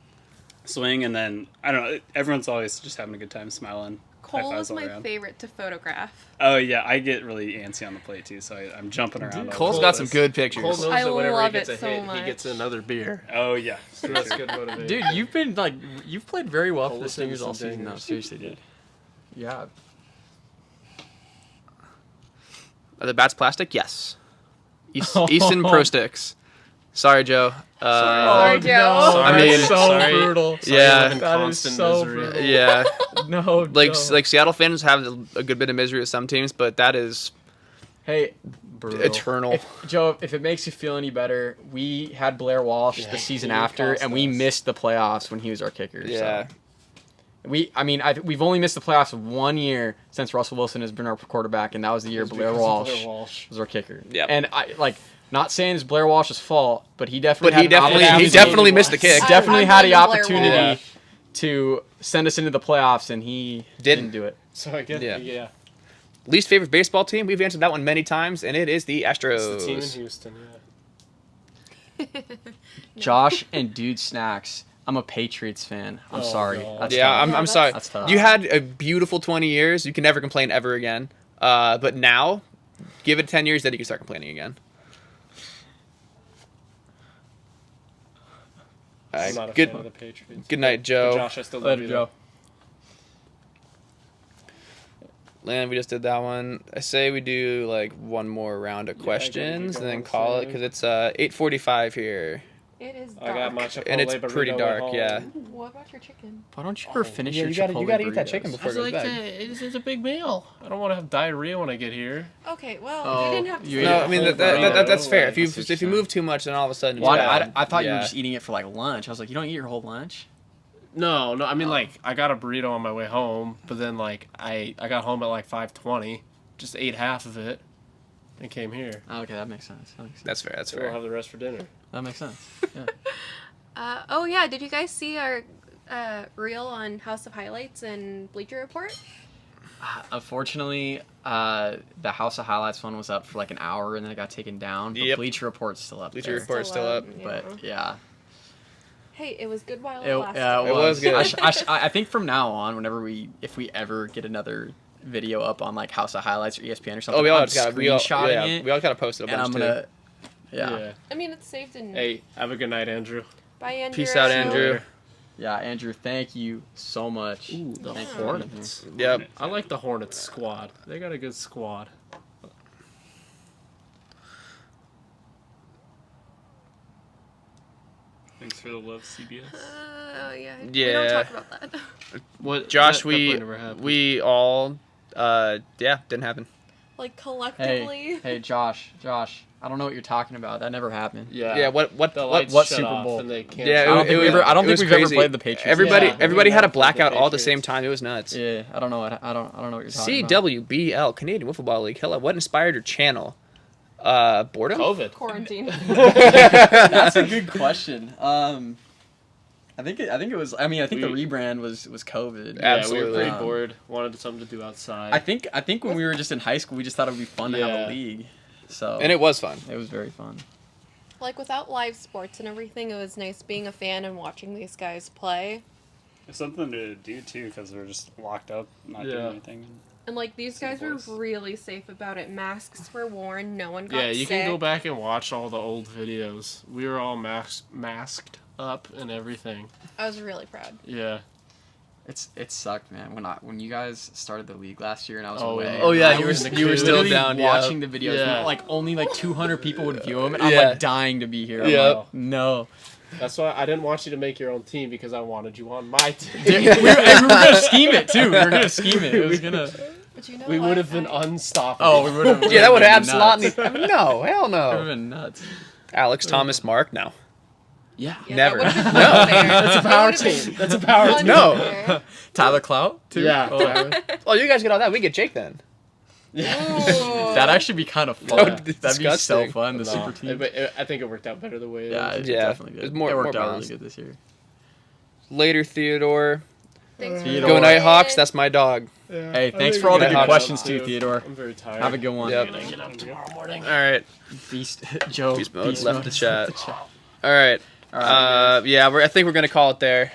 swing, and then I don't know. Everyone's always just having a good time, smiling. High Cole fives is all my around. favorite to photograph. Oh yeah, I get really antsy on the plate too, so I'm jumping around. all Cole's the got time. some good pictures. Cole knows I that whenever he love gets it a so hit, much. he gets another beer. Oh yeah, So that's good motivation. dude, you've played very well for Cole the was hitting Stingers all some season. No, dingers. seriously, dude. Yeah. Are the bats plastic? Yes. Easton Pro Sticks. Sorry, Joe. Sorry, Joe. Sorry, I mean, so sorry. brutal. Sorry, Yeah. I live in That is constant so misery. brutal. Yeah. No, like Joe. Seattle fans have a good bit of misery with some teams, but that is Hey, eternal. Joe, if it makes you feel any better, we had Blair Walsh the season after, and we missed the playoffs when he was our kicker. Yeah. So. We've only missed the playoffs 1 year since Russell Wilson has been our quarterback, and that was the year Blair Walsh was our kicker. Yep. And not saying it's Blair Walsh's fault, but he definitely But he definitely missed the kick. definitely I'm had the blaming Blair opportunity Walsh. to send us into the playoffs, and he didn't do it. So I guess Yeah. Least favorite baseball team? We've answered that one many times, and it is the Astros. It's the team in Houston, yeah. Josh and Dude Snacks. I'm a Patriots fan. I'm Oh, sorry. God. That's Yeah, tough. I'm sorry. That's tough. You had a beautiful 20 years. You can never complain ever again. But now, give it 10 years, then you can start complaining again. All I'm right, not a good. fan of the Patriots. Good night, But Joe. Josh, I still love Later, you. Joe. Land, we just did that one. I say we do like one more round of questions and then going call it soon. because it's 8:45 here, It is I got dark. my Chipotle and it's burrito pretty at dark. home. Yeah. What about your chicken? Why don't you ever finish Yeah, your you gotta Chipotle eat that burritos? chicken before I it goes like back. it's a big meal. I don't want to have diarrhea when I get here. Okay, well, Oh, you didn't have to you say ate No, it I mean whole that's burrito, fair. like, If you that's what if you you're move too much, then all of a sudden. Well, it's bad. I thought you were Yeah. just eating it for like lunch. I was like, you don't eat your whole lunch? No, I mean like I got a burrito on my way home, but then like I got home at like 5:20, just ate half of it, and came here. Oh, okay, that makes sense. That's fair. That's So we'll fair. have the rest for dinner. That makes sense. Yeah. Oh yeah, did you guys see our reel on House of Highlights and Bleacher Report? Unfortunately, the House of Highlights one was up for like an hour and then it got taken down. But Yep. Bleacher Report's still up Bleacher there. Report's still up. But yeah, Hey, it was good while it it lasted. was good. I think from now on, if we ever get another video up on like House of Highlights or ESPN or something, Oh, we all I'm gotta screenshotting it. we all gotta post it a and bunch I'm gonna, too. yeah. I mean, it's saved in. Hey, have a good night, Andrew. Bye, Andrew. Peace out, Andrew. Yeah, Andrew, thank you so much. Ooh, the Thank you for being Hornets. Yep. I like the Hornets squad. They got a good squad. for the love CBS. Yeah. We Yeah. don't talk about that. What? Josh, that probably never happened. we all, didn't happen. Like collectively. Hey, Josh. I don't know what you're talking about. That never happened. Yeah. What? The lights what shut Super off Bowl? and they canceled. Yeah, I don't think we've ever played the Patriots. Everybody Yeah. had a Yeah. blackout all at the Patriots. same time. It was nuts. Yeah, I don't know what I don't know what you're talking about. CWBL, Canadian Wiffle Ball League. Hello, what inspired your channel? Boredom? COVID. Quarantine. That's a good question. I think it was. I mean, I think the rebrand was COVID. Yeah, Absolutely. we were pretty bored. Wanted something to do outside. I think when we were just in high school, we just thought it would be fun to have Yeah. a league. So And it was fun. it was very fun. Like without live sports and everything, it was nice being a fan and watching these guys play. It's something to do too because we're just locked up, not Yeah. doing anything. And like these Some guys were boys. really safe about it. Masks were worn. No one got Yeah, you sick. can go back and watch all the old videos. We were all masked up and everything. I was really proud. Yeah. It sucked, man. When you guys started the league last year and I was Oh, away. yeah. Oh, yeah, I you were- was you were still literally down, yeah. watching the videos. Yeah. Like only like 200 people would view them, and I'm Yeah. like dying to be here. I'm Yep. like, no. That's why I didn't want you to make your own team because I wanted you on my team. we were gonna scheme it too. We were gonna scheme it. It was gonna. But you know We what? would have been I- unstoppable. Oh, we would have. Yeah, that would have been absolutely. nuts. No, hell That would have no. been nuts. Alex Thomas Mark, no. Yeah. Yeah, Never. That would've been No. unfair. That's a That power would've been team. That's a power team. No. unfair. Tyler Clout too. Yeah. Oh, Oh, you guys get all that. We get Jake then. Ooh. that'd actually be kind of fun. Oh, That'd be so disgusting. fun. The No, super team. I think it worked out better the way it Yeah, is. it Yeah, definitely it did. was more- it worked more out balanced. really good this year. Later, Theodore. Thanks for Theodore. Go coming. Nighthawks. That's my dog. Hey, thanks for all the Yeah. good questions Too. too, Theodore. I'm very tired. Have a good one. Yep. I'm gonna get up tomorrow morning. All right. Beast Joe. Beast mode left mode. the chat. All right. Yeah, I think we're gonna call it there.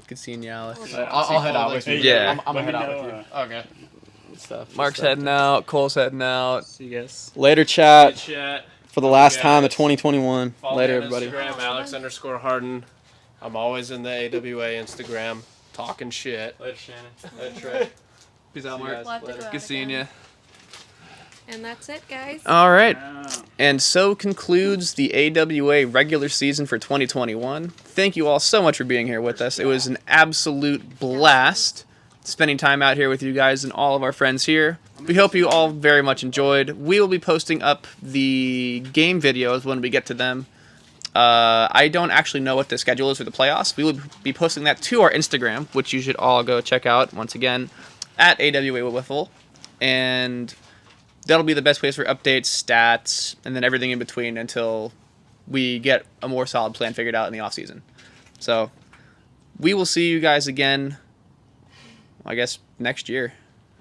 Good seeing you, Alex. I'll head out with you. Yeah. I'm Let gonna me head out know, with you. Okay. Stuff. Mark's heading out. Cole's heading out. See you guys. Later, chat. Chat. For the last Yeah, time of guys. 2021. Follow Later, me on everybody. Instagram, Alex_Harden. I'm always in the AWA Instagram talking shit. Later, Shannon. Later, Trey. Peace out, See you Mark. guys We'll have to later. go out Good seeing again. you. And that's it, guys. All right. Wow. And so concludes the AWA regular season for 2021. Thank you all so much for being here with us. It was an absolute blast spending time out here with you guys and all of our friends here. We hope you all very much enjoyed. We will be posting up the game videos when we get to them. I don't actually know what the schedule is for the playoffs. We will be posting that to our Instagram, which you should all go check out once again at AWA Wiffle. And that'll be the best place for updates, stats, and then everything in between until we get a more solid plan figured out in the offseason. So we will see you guys again, I guess, next year,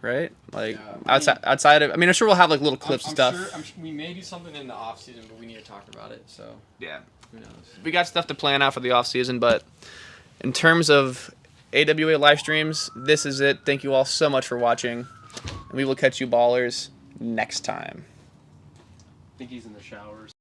right? Like, outside of, I mean, I'm sure we'll have like little clips and stuff. We may do something in the off season, but we need to talk about it. So Yeah. who knows? We got stuff to plan out for the offseason, but in terms of AWA live streams, this is it. Thank you all so much for watching, and we will catch you ballers next time. I think he's in the showers.